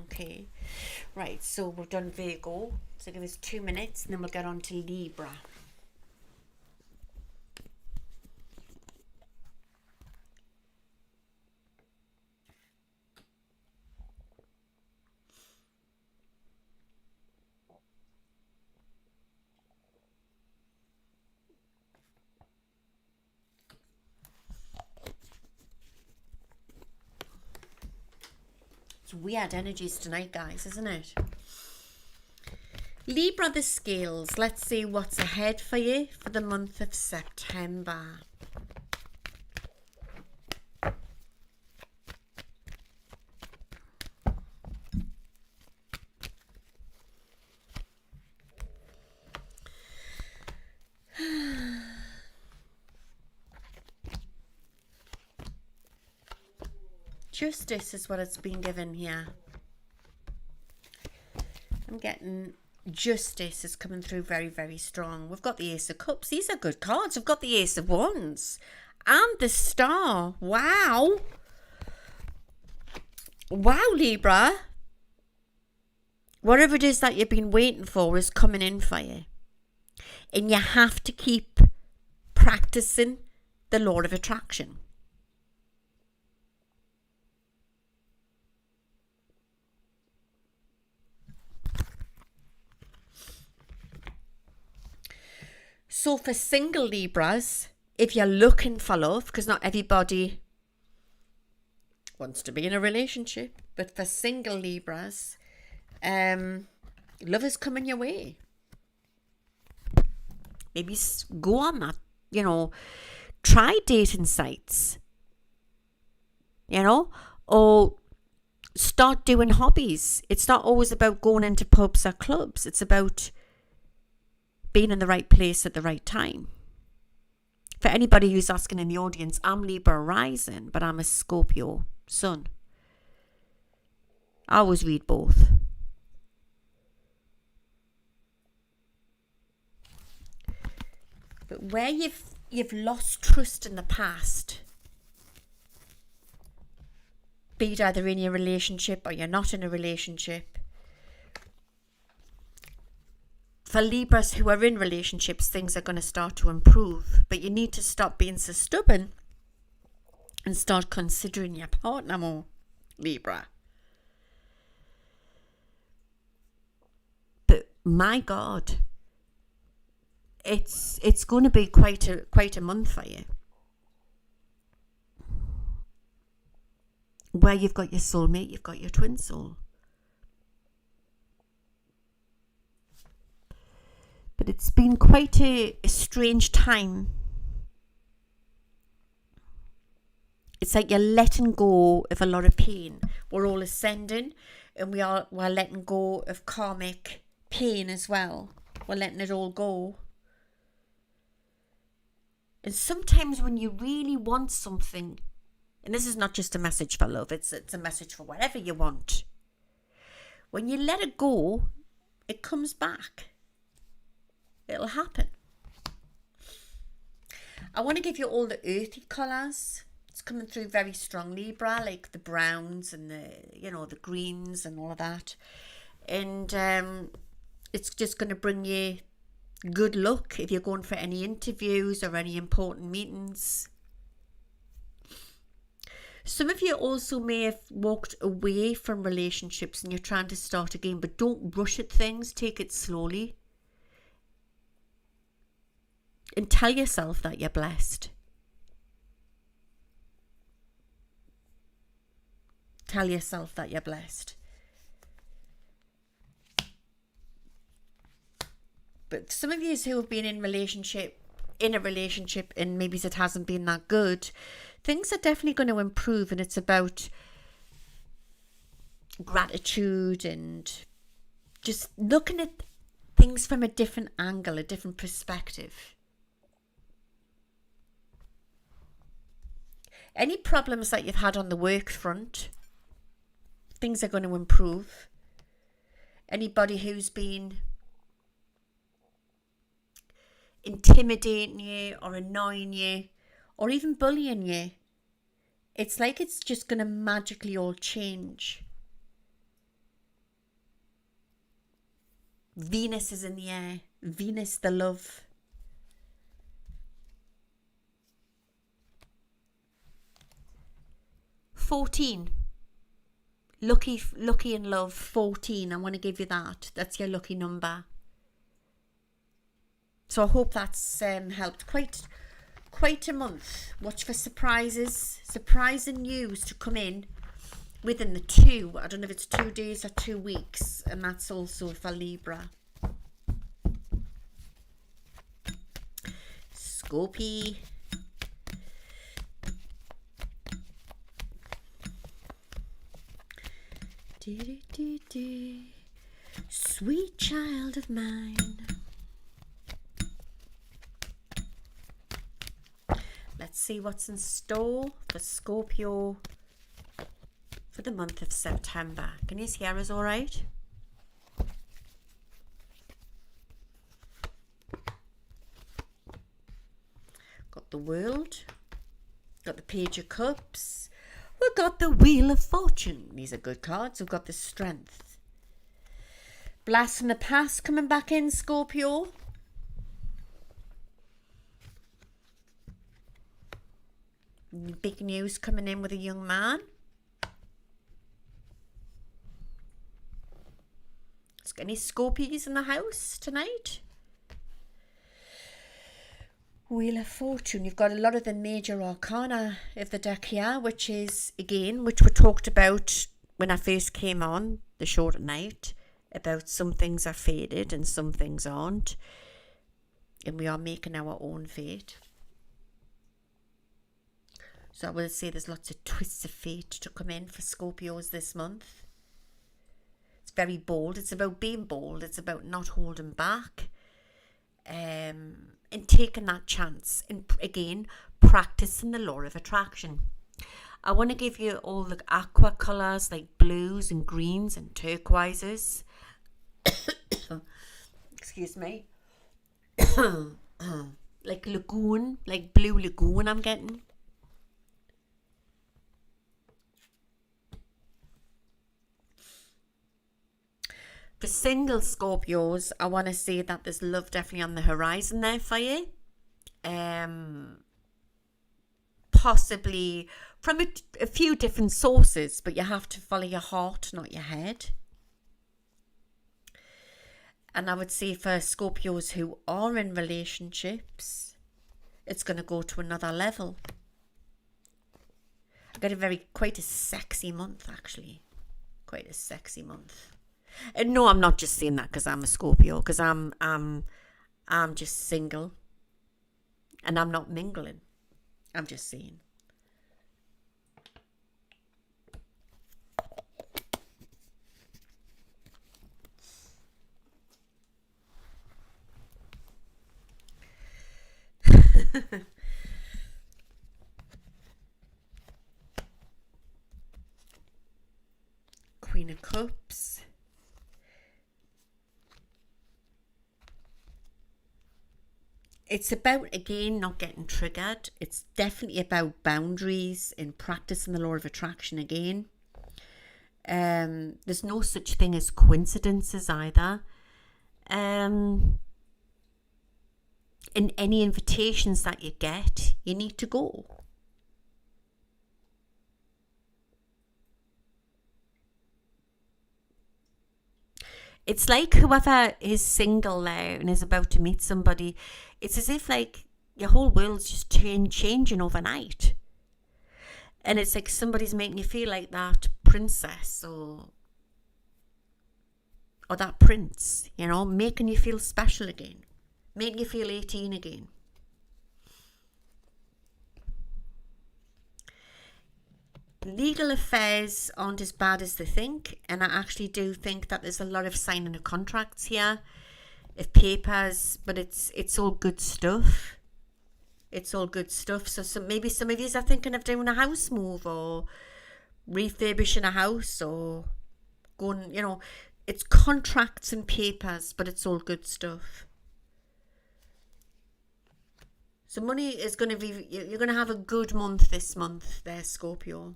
Okay, right, so we've done Virgo. So give us 2 minutes and then we'll get on to Libra. It's weird energies tonight, guys, isn't it? Libra, the scales. Let's see what's ahead for you for the month of September. Justice is what it's been given here. I'm getting justice is coming through very, very strong. We've got the Ace of Cups. These are good cards. We've got the Ace of Wands and the Star. Wow. Wow, Libra. Whatever it is that you've been waiting for is coming in for you. And you have to keep practicing the law of attraction. So for single Libras, if you're looking for love, because not everybody wants to be in a relationship, but for single Libras, love is coming your way. Maybe go on that, try dating sites, or start doing hobbies. It's not always about going into pubs or clubs. It's about being in the right place at the right time. For anybody who's asking in the audience, I'm Libra rising, but I'm a Scorpio sun. I always read both. But where you've lost trust in the past, be it either in your relationship or you're not in a relationship, for Libras who are in relationships, things are going to start to improve. But you need to stop being so stubborn and start considering your partner more, Libra. But my God, it's going to be quite a month for you, where you've got your soulmate, you've got your twin soul. But it's been quite a strange time. It's like you're letting go of a lot of pain. We're all ascending, and we're letting go of karmic pain as well. We're letting it all go. And sometimes when you really want something, and this is not just a message for love, it's a message for whatever you want. When you let it go, it comes back. It'll happen. I want to give you all the earthy colours. It's coming through very strong, Libra, like the browns and the greens and all of that. And it's just going to bring you good luck if you're going for any interviews or any important meetings. Some of you also may have walked away from relationships and you're trying to start again, but don't rush at things. Take it slowly. And tell yourself that you're blessed. Tell yourself that you're blessed. But some of you who have been in a relationship and maybe it hasn't been that good, things are definitely going to improve, and it's about gratitude and just looking at things from a different angle, a different perspective. Any problems that you've had on the work front, things are going to improve. Anybody who's been intimidating you or annoying you or even bullying you, it's like it's just going to magically all change. Venus is in the air. Venus, the love. $14. Lucky in love, 14. I want to give you that. That's your lucky number. So I hope that's helped. Quite a month. Watch for surprises, surprising news to come in within the I don't know if it's 2 days or 2 weeks, and that's also for Libra. Scorpio. Sweet child of mine. Let's see what's in store for Scorpio for the month of September. Can you hear us all right? Got the World. Got the Page of Cups. We've got the Wheel of Fortune. These are good cards. We've got the Strength. Blast from the Past coming back in, Scorpio. Big news coming in with a young man. Is there any Scorpios in the house tonight? Wheel of Fortune. You've got a lot of the major arcana of the deck here, which we talked about when I first came on the show tonight, about some things are fated and some things aren't, and we are making our own fate. So I will say there's lots of twists of fate to come in for Scorpios this month. It's very bold. It's about being bold. It's about not holding back. And taking that chance. And again, practicing the law of attraction. I want to give you all the aqua colours like blues and greens and turquoises. Excuse me. Like lagoon, like blue lagoon I'm getting. For single Scorpios, I want to say that there's love definitely on the horizon there for you. Possibly from a few different sources, but you have to follow your heart, not your head. And I would say for Scorpios who are in relationships, it's going to go to another level. I got quite a sexy month, actually. Quite a sexy month. And no, I'm not just saying that because I'm a Scorpio, because I'm just single. And I'm not mingling. I'm just saying. Queen of Cups. It's about, again, not getting triggered. It's definitely about boundaries and practicing the law of attraction again. There's no such thing as coincidences either. In any invitations that you get, you need to go. It's like whoever is single there and is about to meet somebody, it's as if like your whole world's just changing overnight. And it's like somebody's making you feel like that princess or that prince, you know, making you feel special again, making you feel 18 again. Legal affairs aren't as bad as they think, and I actually do think that there's a lot of signing of contracts here, of papers, but it's all good stuff. It's all good stuff. So maybe some of you are thinking of doing a house move or refurbishing a house or going, you know, it's contracts and papers, but it's all good stuff. So money is going to be, you're going to have a good month this month there, Scorpio.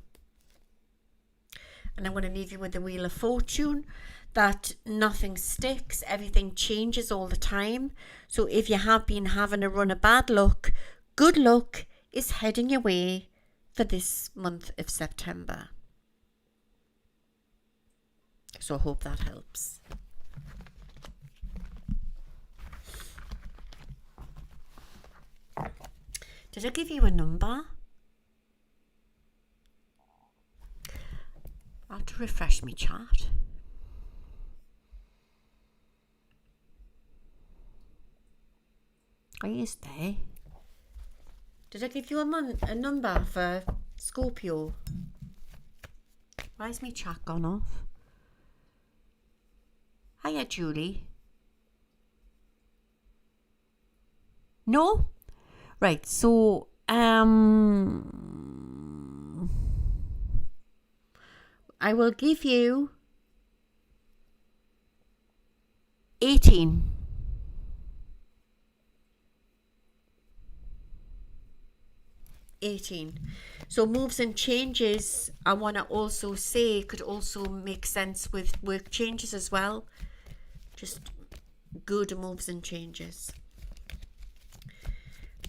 And I'm going to leave you with the Wheel of Fortune, that nothing sticks, everything changes all the time. So if you have been having a run of bad luck, good luck is heading your way for this month of September. So I hope that helps. Did I give you a number? I have to refresh my chart. Are you there? Did I give you a number for Scorpio? Why has my chat gone off? Hiya, Julie. No? Right, so I will give you 18. So moves and changes, I want to also say, could also make sense with work changes as well. Just good moves and changes.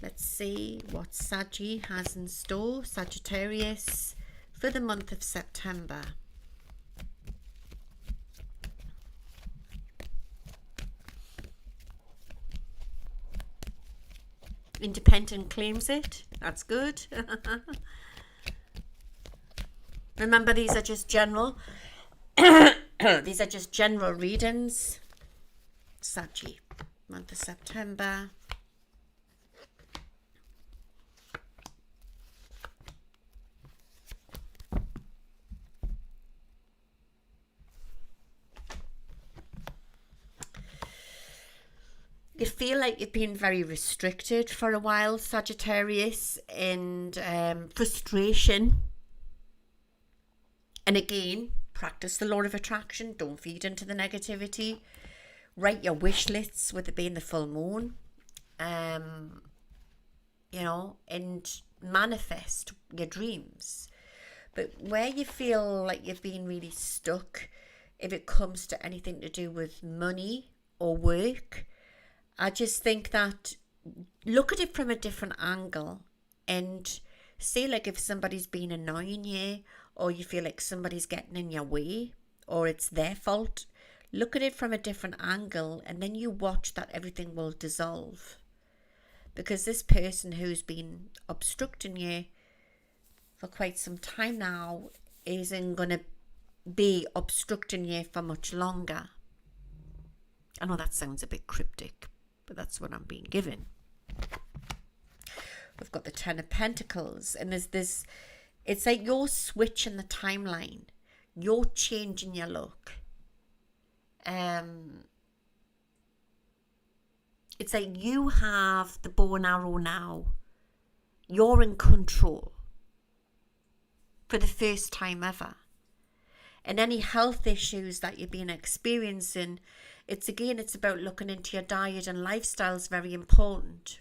Let's see what Saggy has in store, Sagittarius, for the month of September. Independent claims it. That's good. Remember, these are just general. These are just general readings. Saggy, month of September. You feel like you've been very restricted for a while, Sagittarius, and frustration. And again, practice the law of attraction. Don't feed into the negativity. Write your wish lists with it being the full moon. You know, and manifest your dreams. But where you feel like you've been really stuck if it comes to anything to do with money or work. I just think that look at it from a different angle and say, like, if somebody's been annoying you, or you feel like somebody's getting in your way, or it's their fault, look at it from a different angle, and then you watch that everything will dissolve. Because this person who's been obstructing you for quite some time now isn't going to be obstructing you for much longer. I know that sounds a bit cryptic, but that's what I'm being given. We've got the Ten of Pentacles, and there's this, it's like you're switching the timeline. You're changing your look. It's like you have the bow and arrow now. You're in control for the first time ever. And any health issues that you've been experiencing, it's about looking into your diet, and lifestyle is very important.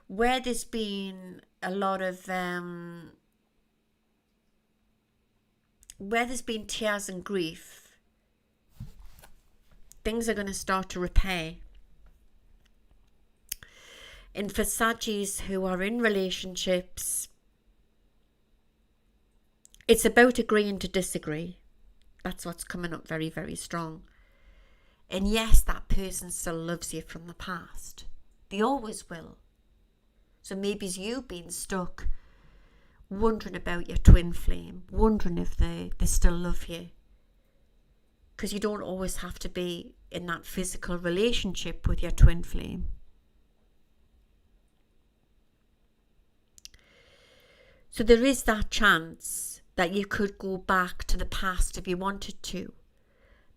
Where there's been a lot of where there's been tears and grief, things are going to start to repair. And for Saggies who are in relationships, it's about agreeing to disagree. That's what's coming up very, very strong. And yes, that person still loves you from the past. They always will. So maybe you've been stuck wondering about your twin flame, wondering if they still love you. Because you don't always have to be in that physical relationship with your twin flame. So there is that chance that you could go back to the past if you wanted to.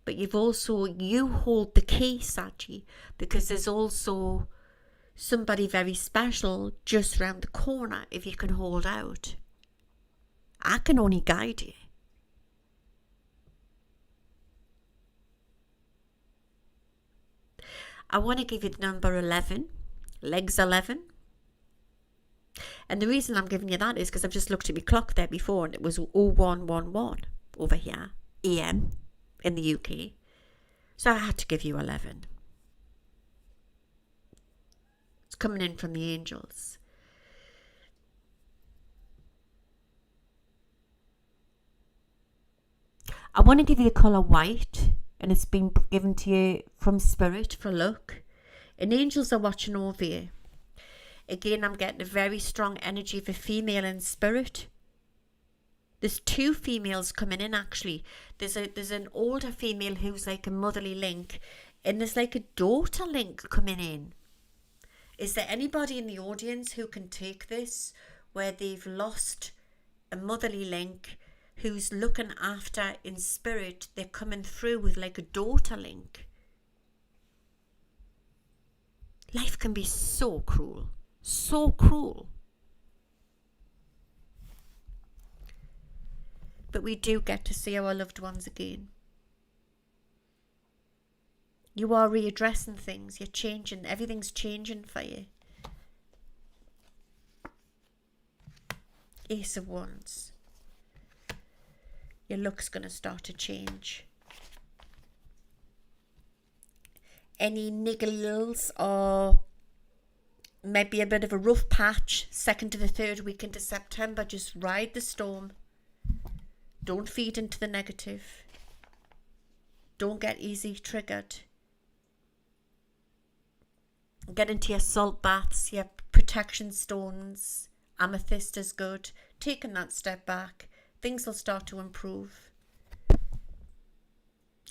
But you hold the key, Saggy, because there's also somebody very special just round the corner if you can hold out. I can only guide you. I want to give you the number 11, legs 11. And the reason I'm giving you that is because I've just looked at my clock there before, and it was 0111 over here, AM in the UK. So I had to give you 11. It's coming in from the angels. I want to give you the colour white, and it's been given to you from Spirit for luck. And angels are watching over you. Again, I'm getting a very strong energy of a female in Spirit. There's two females coming in, actually. There's an older female who's like a motherly link, and there's like a daughter link coming in. Is there anybody in the audience who can take this, where they've lost a motherly link, who's looking after in spirit? They're coming through with like a daughter link. Life can be so cruel. So cruel. But we do get to see our loved ones again. You are readdressing things. You're changing. Everything's changing for you. Ace of Wands. Your look's going to start to change. Any niggles or maybe a bit of a rough patch, 2nd to the 3rd week into September, just ride the storm. Don't feed into the negative. Don't get easy triggered. Get into your salt baths, your protection stones. Amethyst is good. Taking that step back, things will start to improve.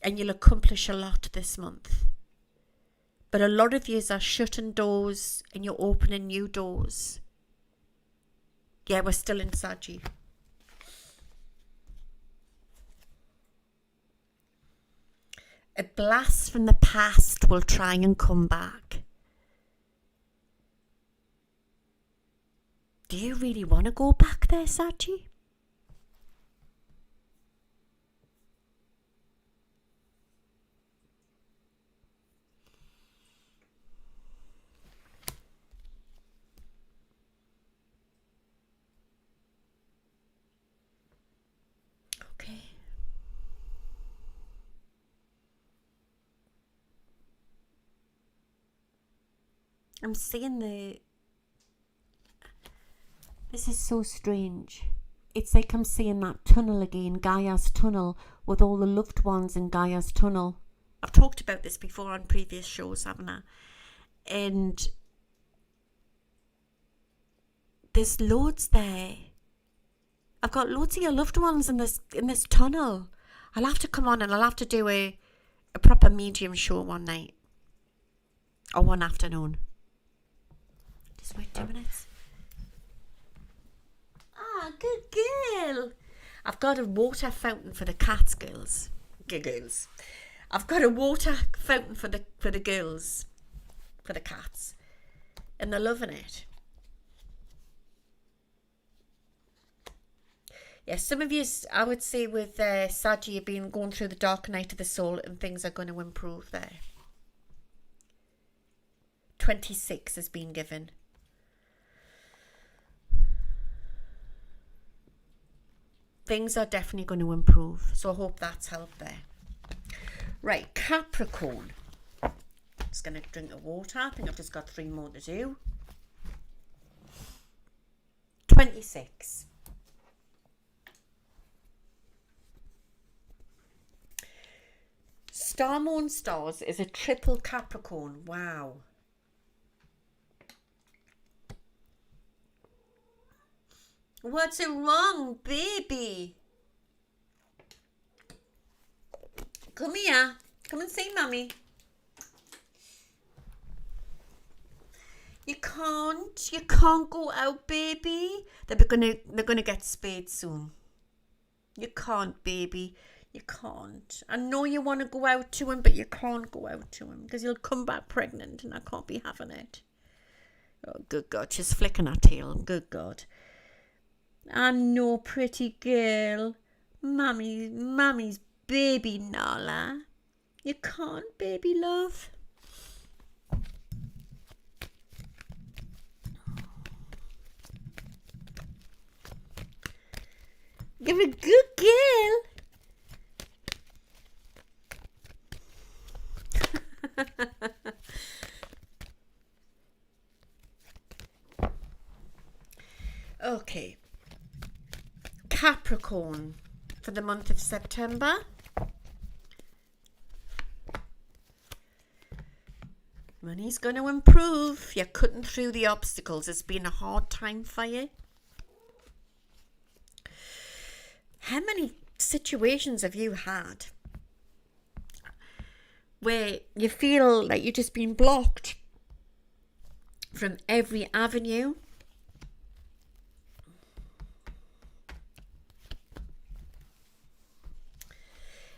And you'll accomplish a lot this month. But a lot of you are shutting doors and you're opening new doors. Yeah, we're still in Saggy. A blast from the past will try and come back. Do you really want to go back there, Saggy? I'm seeing this is so strange. It's like I'm seeing that tunnel again, Gaia's tunnel, with all the loved ones in Gaia's tunnel. I've talked about this before on previous shows, haven't I? And there's loads there. I've got loads of your loved ones in this tunnel. I'll have to come on and I'll have to do a proper medium show one night. Or one afternoon. Just wait 2 minutes. Ah, good girl. I've got a water fountain for the cats, girls. Giggles. I've got a water fountain for the girls. For the cats. And they're loving it. Yes, some of you, I would say with Saggy, you've been going through the dark night of the soul and things are going to improve there. 26 has been given. Things are definitely going to improve. So I hope that's helped there. Right, Capricorn. Just going to drink the water. I think I've just got 3 more to do. 26. Star Moon Stars is a triple Capricorn. Wow. What's wrong, baby? Come here. Come and see Mummy. You can't go out, baby. They're gonna get spayed soon. You can't, baby. You can't. I know you want to go out to him, but you can't go out to him because you'll come back pregnant and I can't be having it. Oh, good God. She's flicking her tail. Good God. I know, pretty girl. Mummy's baby, Nala. You can't, baby love. You're a good girl. Okay. Capricorn for the month of September. Money's going to improve. You're cutting through the obstacles. It's been a hard time for you. How many situations have you had where you feel like you've just been blocked from every avenue?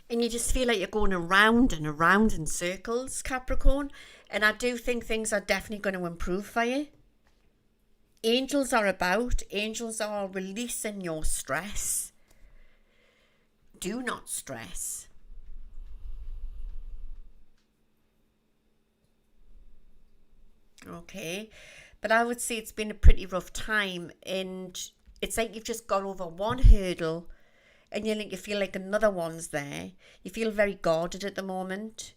And you just feel like you're going around and around in circles, Capricorn. And I do think things are definitely going to improve for you. Angels are about. Angels are releasing your stress. Do not stress. Okay. But I would say it's been a pretty rough time. And it's like you've just got over one hurdle. And you feel like another one's there. You feel very guarded at the moment.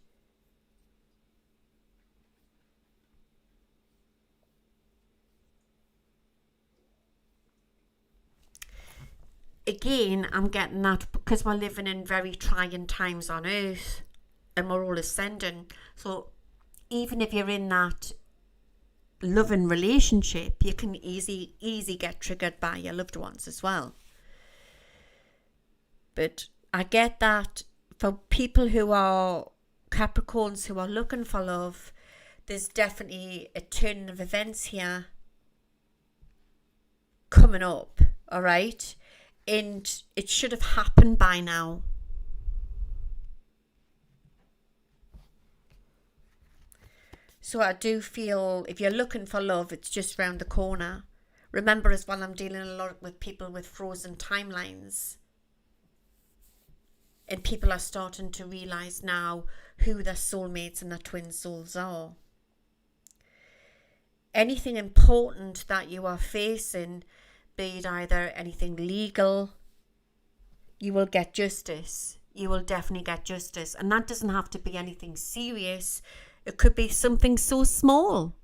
Again, I'm getting that because we're living in very trying times on Earth. And we're all ascending. So even if you're in that loving relationship, you can easy get triggered by your loved ones as well. But I get that for people who are Capricorns who are looking for love, there's definitely a turn of events here coming up, all right? And it should have happened by now. So I do feel if you're looking for love, it's just round the corner. Remember as well, I'm dealing a lot with people with frozen timelines. And people are starting to realise now who their soulmates and their twin souls are. Anything important that you are facing, be it either anything legal, you will get justice. You will definitely get justice. And that doesn't have to be anything serious. It could be something so small.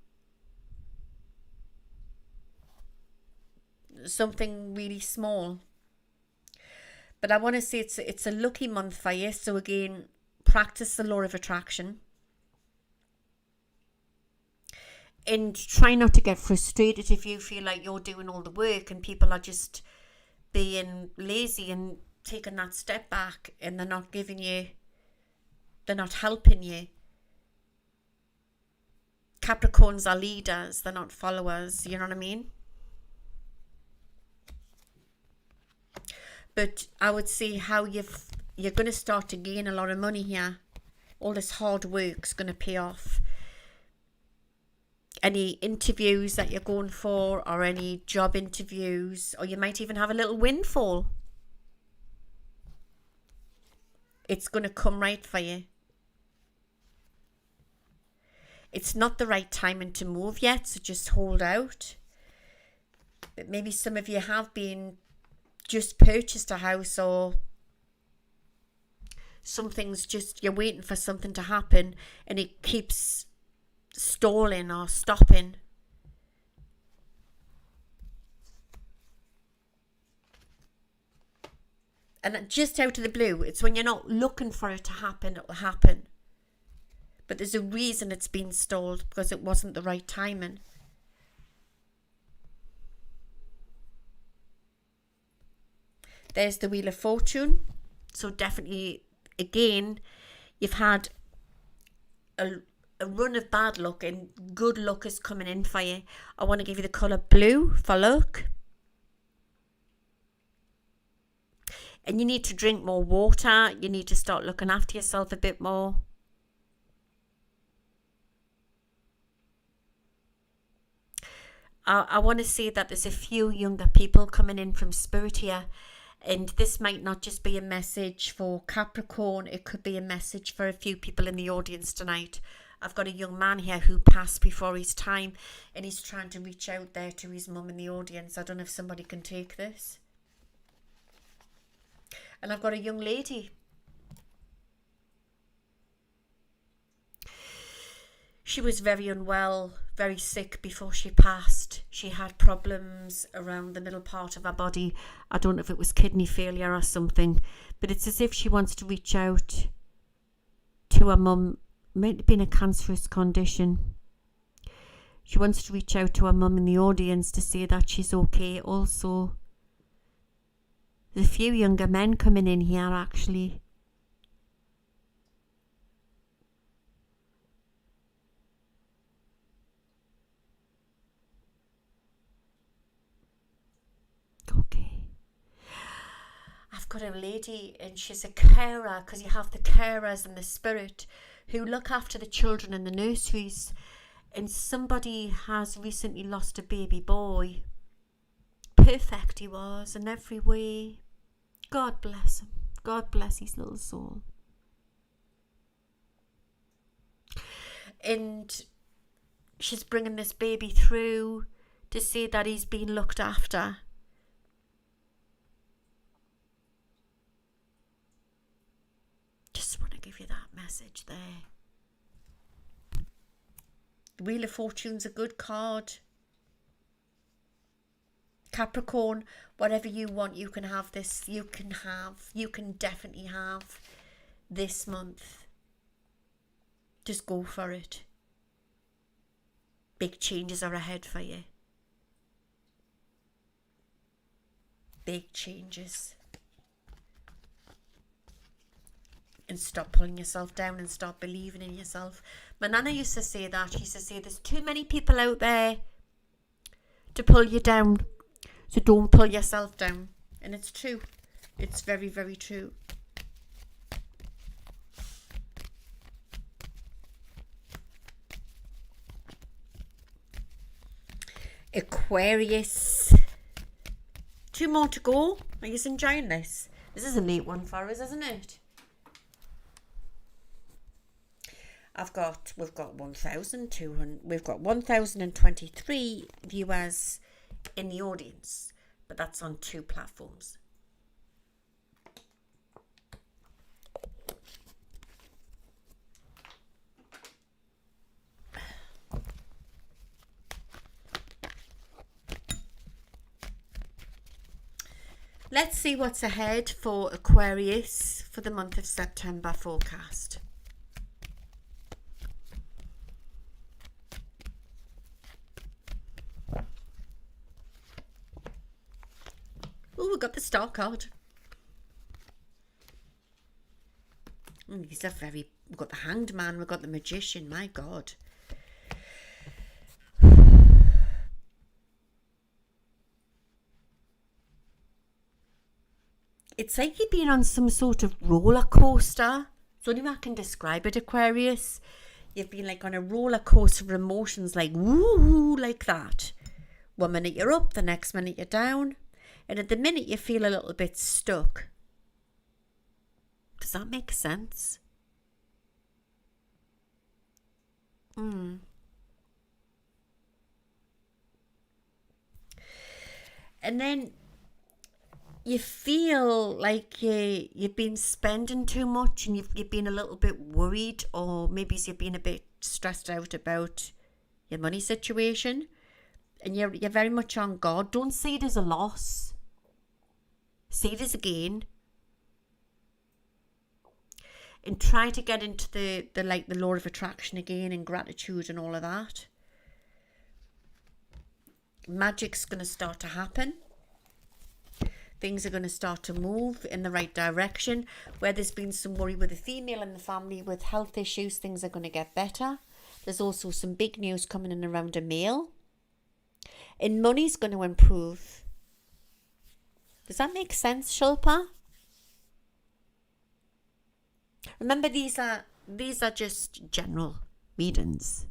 something really small. But I want to say it's a lucky month for you. So again, practice the law of attraction. And try not to get frustrated if you feel like you're doing all the work and people are just being lazy and taking that step back and they're not helping you. Capricorns are leaders, they're not followers, you know what I mean? But I would see how you're going to start to gain a lot of money here. All this hard work's going to pay off. Any interviews that you're going for, or any job interviews, or you might even have a little windfall. It's going to come right for you. It's not the right timing to move yet, so just hold out. But maybe some of you have been just purchased a house, or something's just, you're waiting for something to happen and it keeps stalling or stopping. And just out of the blue, it's when you're not looking for it to happen, it will happen. But there's a reason it's been stalled, because it wasn't the right timing. There's the Wheel of Fortune. So definitely, again, you've had a run of bad luck and good luck is coming in for you. I want to give you the colour blue for luck. And you need to drink more water. You need to start looking after yourself a bit more. I want to say that there's a few younger people coming in from Spirit here. And this might not just be a message for Capricorn. It could be a message for a few people in the audience tonight. I've got a young man here who passed before his time. And he's trying to reach out there to his mum in the audience. I don't know if somebody can take this. And I've got a young lady. She was very unwell, very sick before she passed. She had problems around the middle part of her body. I don't know if it was kidney failure or something. But it's as if she wants to reach out to her mum. Might have been a cancerous condition. She wants to reach out to her mum in the audience to say that she's okay. Also, there's a few younger men coming in here actually. Okay. I've got a lady and she's a carer, because you have the carers and the spirit who look after the children in the nurseries. And somebody has recently lost a baby boy. Perfect he was in every way. God bless him. God bless his little soul. And she's bringing this baby through to say that he's been looked after. Just want to give you that message there. The Wheel of Fortune's a good card. Capricorn, whatever you want, you can have this. You can definitely have this month. Just go for it. Big changes are ahead for you. Big changes. And stop pulling yourself down and start believing in yourself. My nana used to say that. She used to say there's too many people out there to pull you down. So don't pull yourself down. And it's true. It's very, very true. Aquarius. 2 more to go. Are you enjoying this? This is a late one for us, isn't it? We've got 1,023 viewers in the audience, but that's on 2 platforms. Let's see what's ahead for Aquarius for the month of September forecast. Oh, we got the Star card. These are very... We've got the Hanged Man, we've got the Magician, my God. It's like you've been on some sort of roller coaster. It's the only way I can describe it, Aquarius. You've been like on a roller coaster of emotions, like woo, like that. 1 minute you're up, the next minute you're down. And at the minute you feel a little bit stuck. Does that make sense? And then you feel like you've been spending too much, and you've been a little bit worried, or maybe you've been a bit stressed out about your money situation, and you're very much on guard. Don't see it as a loss. See it as a gain. And try to get into the law of attraction again, and gratitude and all of that. Magic's going to start to happen. Things are going to start to move in the right direction. Where there's been some worry with a female in the family with health issues, things are going to get better. There's also some big news coming in around a male. And money's going to improve. Does that make sense, Shilpa? Remember, these are just general readings.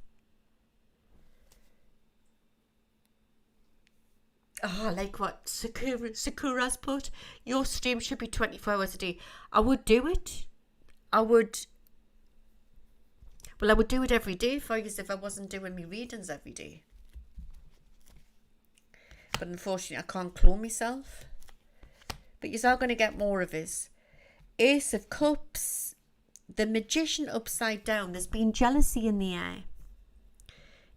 Oh, like what Sakura's put. Your stream should be 24 hours a day. I would do it. I would do it every day for you if I wasn't doing my readings every day. But unfortunately, I can't clone myself. But you're going to get more of this. Ace of Cups. The Magician upside down. There's been jealousy in the air.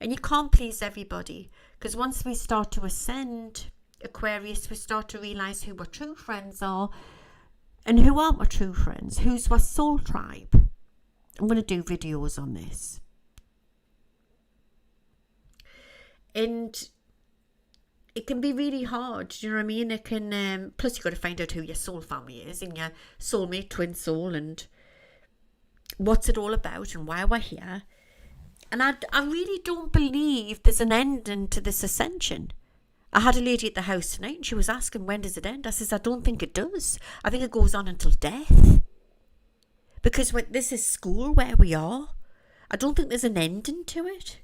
And you can't please everybody. Because once we start to ascend, Aquarius, we start to realise who our true friends are and who aren't our true friends. Who's our soul tribe. I'm going to do videos on this. And it can be really hard, do you know what I mean? It can, plus you've got to find out who your soul family is and your soulmate, twin soul, and what's it all about and why we're here. And I really don't believe there's an ending to this ascension. I had a lady at the house tonight and she was asking, when does it end? I says, I don't think it does. I think it goes on until death. Because this is school where we are. I don't think there's an ending to it.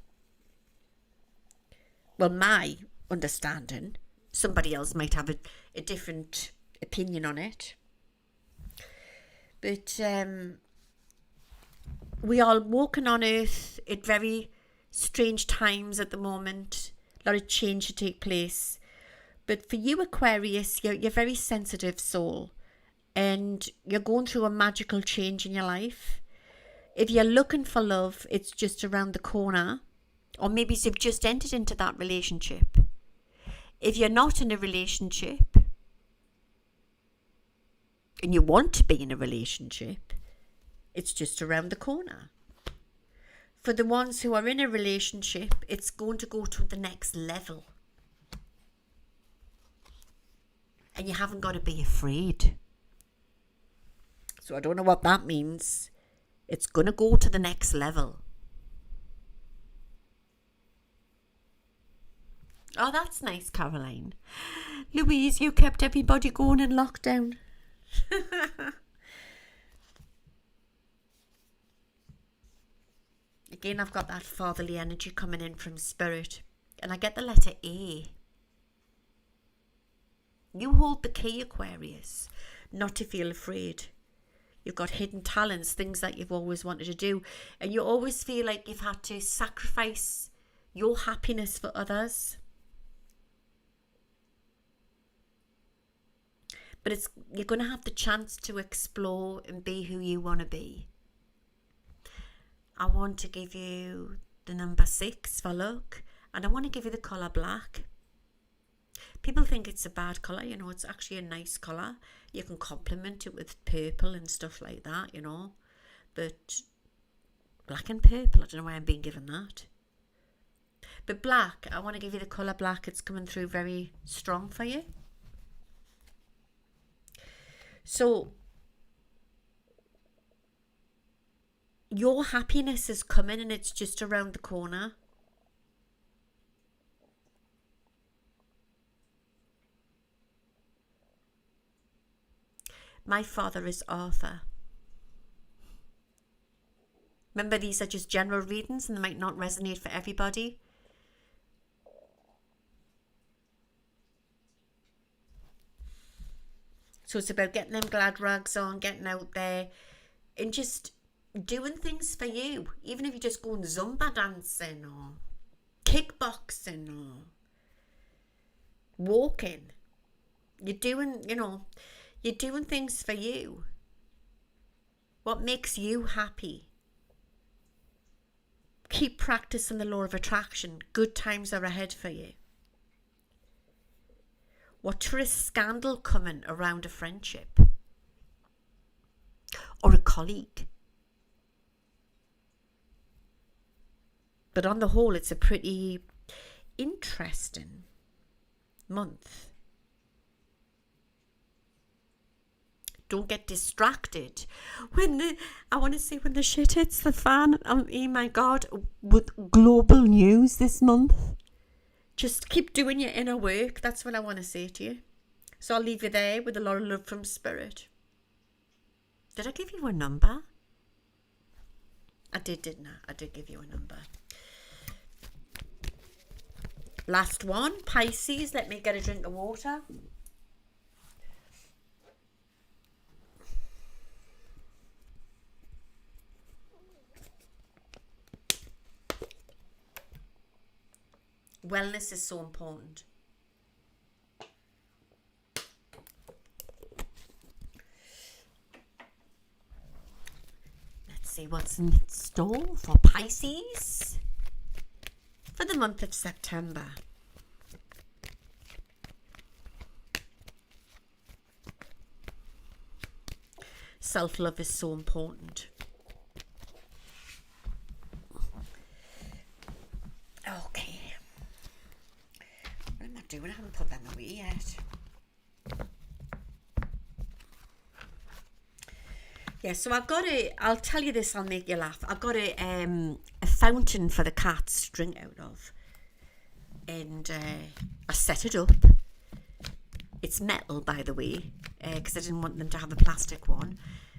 Well, my understanding. Somebody else might have a different opinion on it. But we are walking on earth at very strange times at the moment. A lot of change to take place. But for you, Aquarius, you're a very sensitive soul. And you're going through a magical change in your life. If you're looking for love, it's just around the corner. Or maybe you've just entered into that relationship. If you're not in a relationship and you want to be in a relationship, it's just around the corner. For the ones who are in a relationship, it's going to go to the next level. And you haven't got to be afraid. So I don't know what that means. It's going to go to the next level. Oh, that's nice, Caroline. Louise, you kept everybody going in lockdown. Again, I've got that fatherly energy coming in from Spirit. And I get the letter A. You hold the key, Aquarius, not to feel afraid. You've got hidden talents, things that you've always wanted to do. And you always feel like you've had to sacrifice your happiness for others. But you're going to have the chance to explore and be who you want to be. I want to give you the number 6 for luck. And I want to give you the colour black. People think it's a bad colour, you know, it's actually a nice colour. You can complement it with purple and stuff like that, you know. But black and purple, I don't know why I'm being given that. But black, I want to give you the colour black. It's coming through very strong for you. So, your happiness is coming and it's just around the corner. My father is Arthur. Remember, these are just general readings and they might not resonate for everybody. So it's about getting them glad rags on, getting out there and just doing things for you. Even if you just go and Zumba dancing or kickboxing or walking. You're doing, you know, you're doing things for you. What makes you happy? Keep practicing the law of attraction. Good times are ahead for you. What is scandal coming around a friendship or a colleague? But on the whole, it's a pretty interesting month. Don't get distracted when the shit hits the fan. Oh my God, with global news this month. Just keep doing your inner work. That's what I want to say to you. So I'll leave you there with a lot of love from Spirit. Did I give you a number? I did, didn't I? I did give you a number. Last one, Pisces. Let me get a drink of water. Wellness is so important. Let's see what's in store for Pisces for the month of September. Self-love is so important. Okay. What am I doing? I haven't put that away yet. Yeah, so I'll tell you this, I'll make you laugh. I've got a fountain for the cats to drink out of. And I set it up. It's metal, by the way, because I didn't want them to have a plastic one.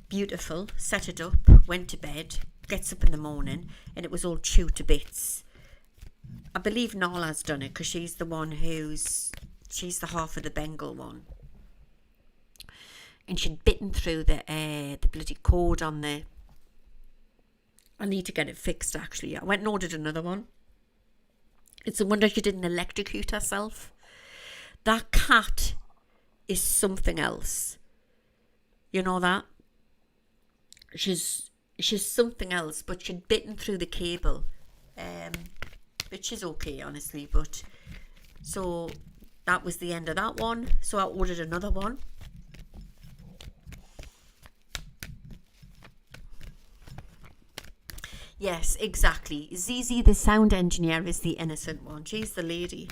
Beautiful. Set it up, went to bed, gets up in the morning, and it was all chewed to bits. I believe Nala's done it because she's the one she's the half of the Bengal one. And she'd bitten through the bloody cord on the... I need to get it fixed, actually. I went and ordered another one. It's a wonder she didn't electrocute herself. That cat is something else. You know that? She's something else, but she'd bitten through the cable. But she's okay, honestly. But so that was the end of that one. So I ordered another one. Yes, exactly. Zizi, the sound engineer, is the innocent one. She's the lady.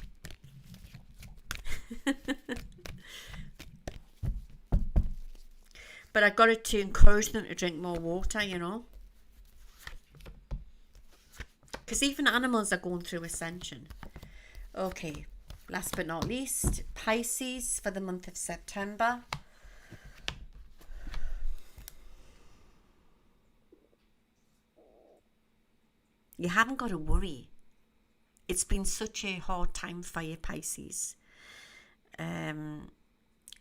But I got it to encourage them to drink more water, you know. Because even animals are going through ascension. Okay, last but not least, Pisces for the month of September. You haven't got to worry. It's been such a hard time for you, Pisces. And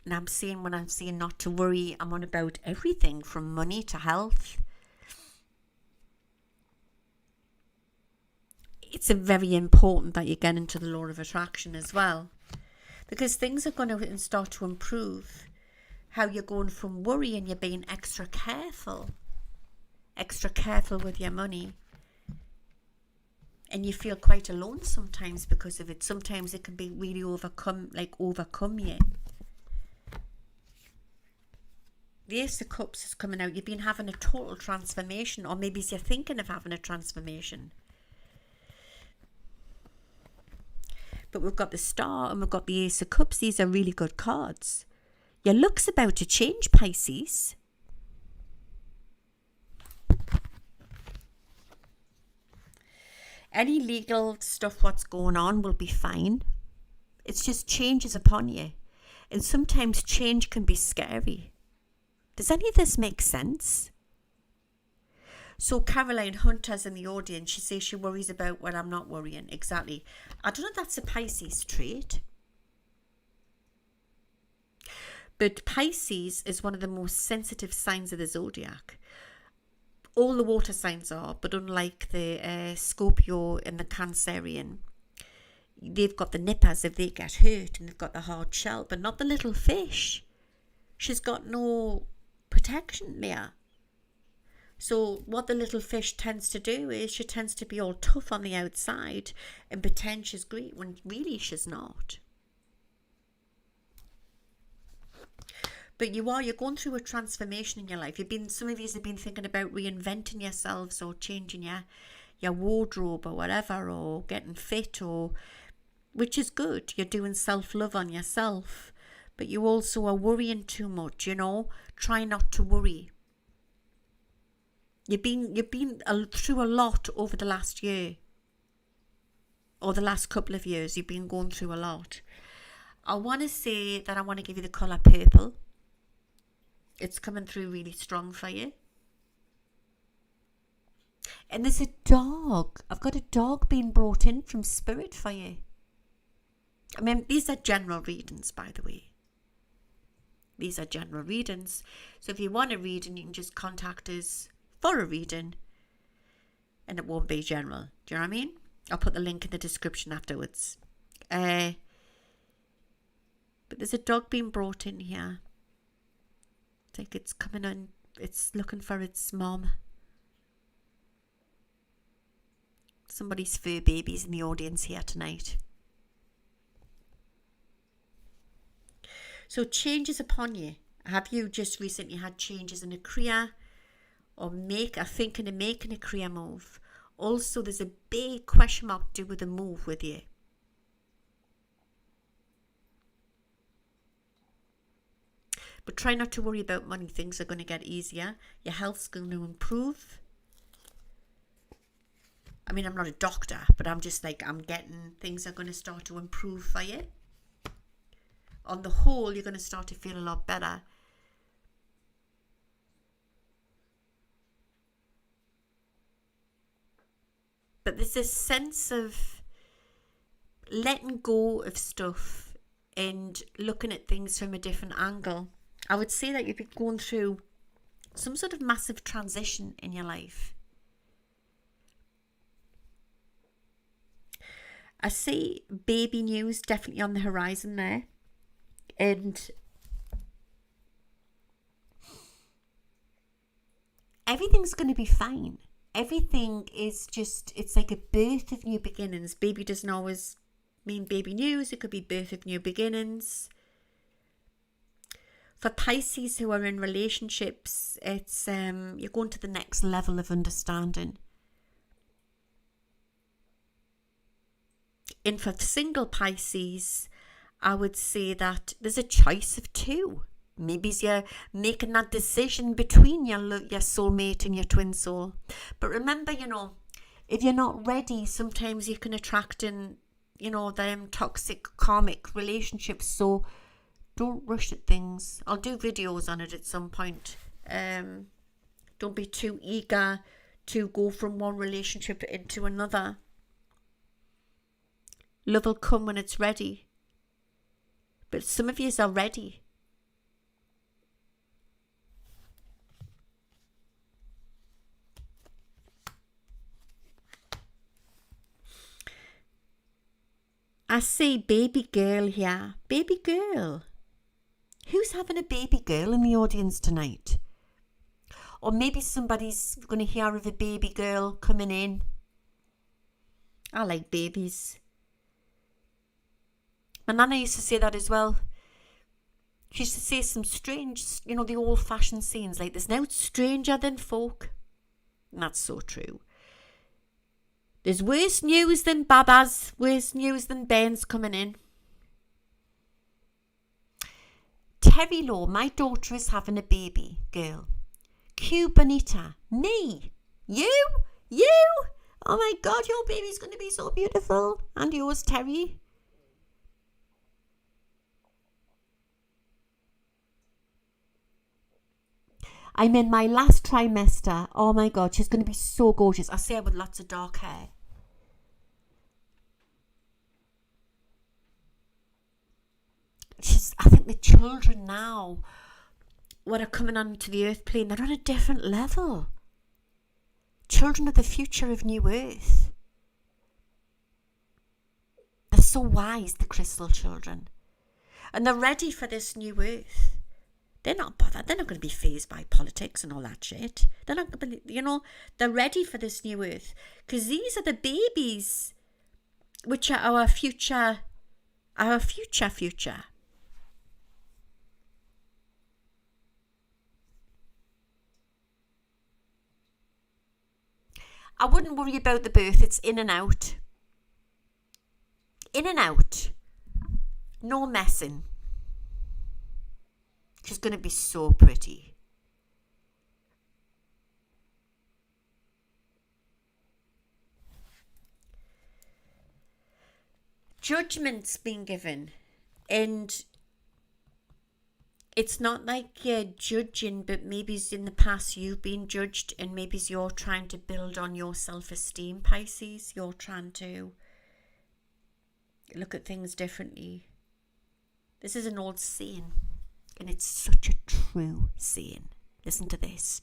I'm saying, when I'm saying not to worry, I'm on about everything from money to health. It's very important that you get into the law of attraction as well, because things are going to start to improve. How you're going from worry and you're being extra careful with your money. And you feel quite alone sometimes because of it. Sometimes it can be really overcome you. The Ace of Cups is coming out. You've been having a total transformation, or maybe you're thinking of having a transformation. But we've got the Star and we've got the Ace of Cups. These are really good cards. Your luck's about to change, Pisces. Any legal stuff what's going on will be fine. It's just changes upon you. And sometimes change can be scary. Does any of this make sense? So Caroline Hunter's in the audience. She says she worries about what I'm not worrying. Exactly. I don't know if that's a Pisces trait. But Pisces is one of the most sensitive signs of the zodiac. All the water signs are, but unlike the Scorpio and the Cancerian, they've got the nippers if they get hurt, and they've got the hard shell, but not the little fish. She's got no protection there. So what the little fish tends to do is she tends to be all tough on the outside and pretend she's great when really she's not. But you're going through a transformation in your life. Some of you have been thinking about reinventing yourselves or changing your wardrobe or whatever, or getting fit, which is good. You're doing self-love on yourself. But you also are worrying too much, Try not to worry. You've been through a lot over the last year. Or the last couple of years. You've been going through a lot. I want to say that I want to give you the colour purple. It's coming through really strong for you. And there's a dog. I've got a dog being brought in from Spirit for you. I mean, these are general readings, by the way. These are general readings. So if you want a reading, you can just contact us for a reading. And it won't be general. Do you know what I mean? I'll put the link in the description afterwards. But there's a dog being brought in here. I think it's coming on. It's looking for its mom. Somebody's fur baby's in the audience here tonight. So changes upon you. Have you just recently had changes in a career, or thinking of making a career move? Also, there's a big question mark to do with a move with you. But try not to worry about money. Things are going to get easier. Your health's going to improve. I mean, I'm not a doctor, but I'm just I'm getting things are going to start to improve for you. On the whole, you're going to start to feel a lot better. But there's this sense of letting go of stuff and looking at things from a different angle. I would say that you've been going through some sort of massive transition in your life. I see baby news definitely on the horizon there. And everything's going to be fine. Everything is just, it's like a birth of new beginnings. Baby doesn't always mean baby news. It could be birth of new beginnings. For Pisces who are in relationships, it's you're going to the next level of understanding. And for single Pisces, I would say that there's a choice of two. Maybe you're making that decision between your soulmate and your twin soul. But remember, if you're not ready, sometimes you can attract in, them toxic karmic relationships. So don't rush at things. I'll do videos on it at some point. Don't be too eager to go from one relationship into another. Love will come when it's ready. But some of you are ready. I see baby girl here. Baby girl. Who's having a baby girl in the audience tonight? Or maybe somebody's going to hear of a baby girl coming in. I like babies. My nana used to say that as well. She used to say some strange, the old-fashioned sayings like, there's no stranger than folk. And that's so true. There's worse news than babas, worse news than bairns coming in. Terry Law, my daughter is having a baby girl. Q Bonita, me, you. Oh my God, your baby's going to be so beautiful. And yours, Terry. I'm in my last trimester. Oh my God, she's going to be so gorgeous. I say her with lots of dark hair. I think the children now, what are coming onto the earth plane, they're on a different level. Children of the future of New Earth. They're so wise, the crystal children. And they're ready for this new Earth. They're not bothered. They're not going to be fazed by politics and all that shit. They're not going to, they're ready for this new Earth. Because these are the babies which are our future. I wouldn't worry about the birth. It's in and out. In and out. No messing. She's going to be so pretty. Judgment's been given. And it's not like you're judging, but maybe in the past you've been judged, and maybe you're trying to build on your self-esteem, Pisces. You're trying to look at things differently. This is an old saying, and it's such a true saying. Listen to this.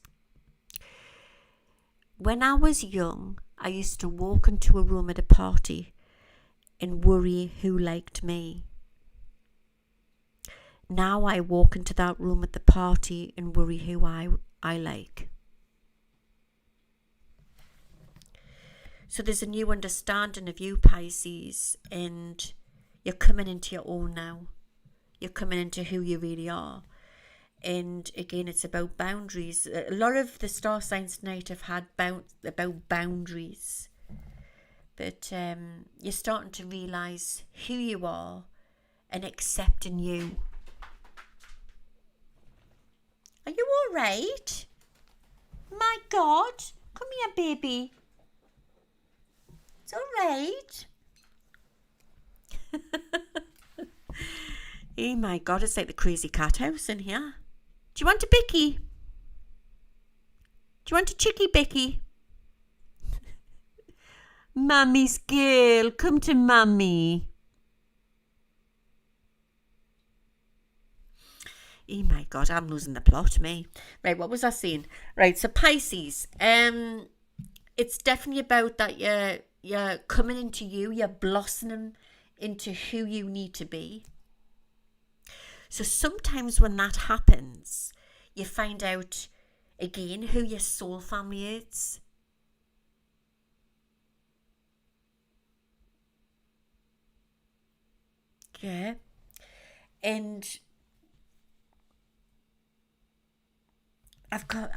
When I was young, I used to walk into a room at a party and worry who liked me. Now I walk into that room at the party and worry who I like. So there's a new understanding of you, Pisces, and you're coming into your own now. You're coming into who you really are. And again, it's about boundaries. A lot of the star signs tonight have had about boundaries. But you're starting to realise who you are and accepting you. Are you all right? My God. Come here, baby. It's all right. Oh my God, it's like the crazy cat house in here. Do you want a bicky? Do you want a chicky bicky? Mummy's girl, come to mummy. Oh my God, I'm losing the plot, me. Right, what was I saying? Right, so Pisces, it's definitely about that you're coming into you, you're blossoming into who you need to be. So sometimes when that happens, you find out again who your soul family is. Yeah. And I've got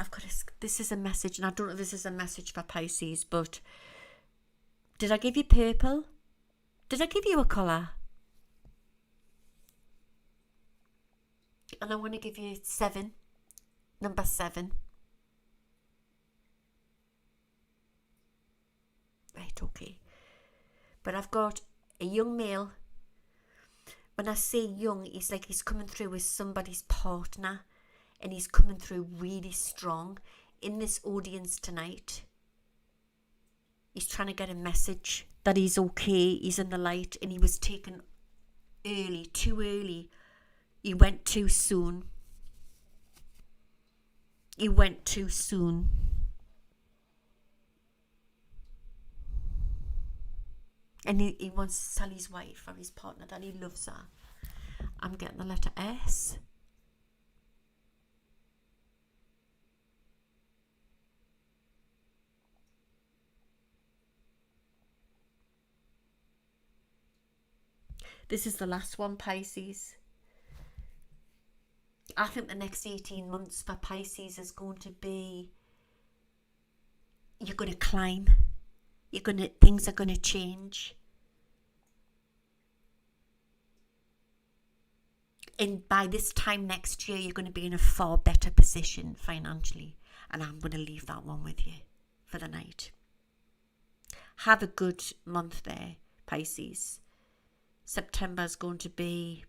this is a message, and I don't know if this is a message for Pisces, but did I give you purple? Did I give you a colour? And I want to give you 7, number 7. Right, okay. But I've got a young male. When I say young, he's like he's coming through as somebody's partner, and he's coming through really strong in this audience tonight. He's trying to get a message that he's okay, he's in the light, and he was taken early, too early. He went too soon. He went too soon. And he wants to tell his wife or his partner that he loves her. I'm getting the letter S. This is the last one, Pisces. I think the next 18 months for Pisces is going to be, you're going to climb. Things are going to change. And by this time next year, you're going to be in a far better position financially. And I'm going to leave that one with you for the night. Have a good month there, Pisces. September is going to be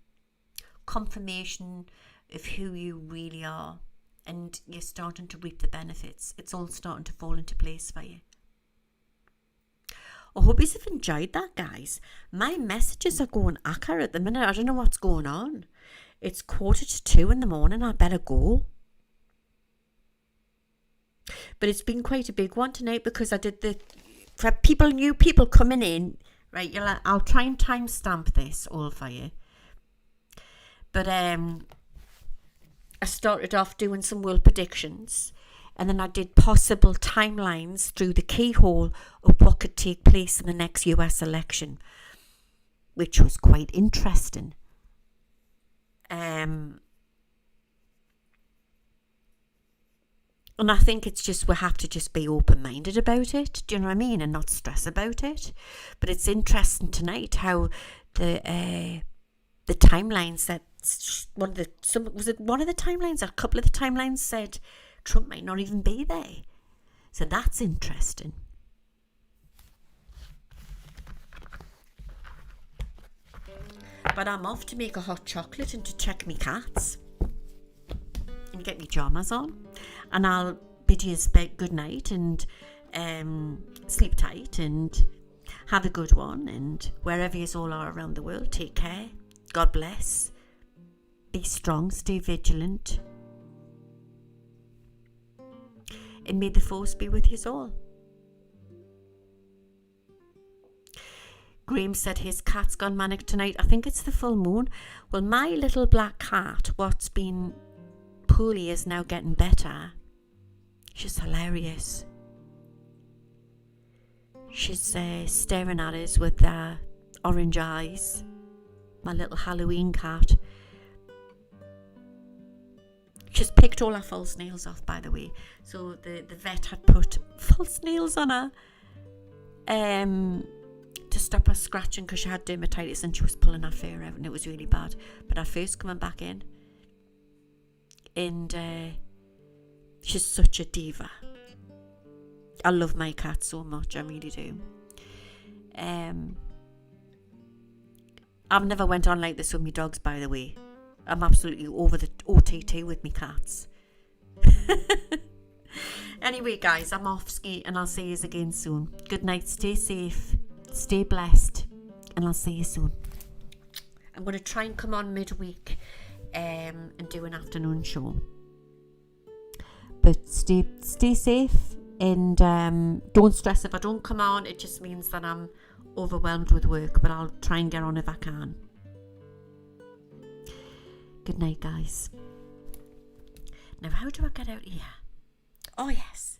confirmation of who you really are, and you're starting to reap the benefits. It's all starting to fall into place for you. I hope you've enjoyed that, guys. My messages are going accurate at the minute. I don't know what's going on. It's 1:45 in the morning. I better go. But it's been quite a big one tonight because I did for new people coming in, right? I'll try and timestamp this all for you. But I started off doing some world predictions, and then I did possible timelines through the keyhole of what could take place in the next US election, which was quite interesting. And I think it's just, we have to just be open-minded about it, do you know what I mean, and not stress about it. But it's interesting tonight how the timelines that was it one of the timelines or a couple of the timelines said Trump might not even be there. So that's interesting. But I'm off to make a hot chocolate and to check me cats and get me pajamas on, and I'll bid you a good night and sleep tight and have a good one, and wherever you all are around the world, take care. God bless. Be strong, stay vigilant, and may the force be with you all. Graham said his cat's gone manic tonight. I think it's the full moon. Well, my little black cat, what's been poorly, is now getting better. She's hilarious. She's staring at us with orange eyes. My little Halloween cat. She's picked all her false nails off, by the way. So the vet had put false nails on her to stop her scratching because she had dermatitis and she was pulling her fur out and it was really bad. But her fur's coming back in. And she's such a diva. I love my cat so much, I really do. I've never went on like this with my dogs, by the way. I'm absolutely over the OTT with me cats. Anyway, guys, I'm off ski and I'll see you again soon. Good night, stay safe, stay blessed, and I'll see you soon. I'm going to try and come on midweek and do an afternoon show. But stay safe and don't stress if I don't come on. It just means that I'm overwhelmed with work, but I'll try and get on if I can. Good night, guys. Now, how do I get out here? Oh, yes.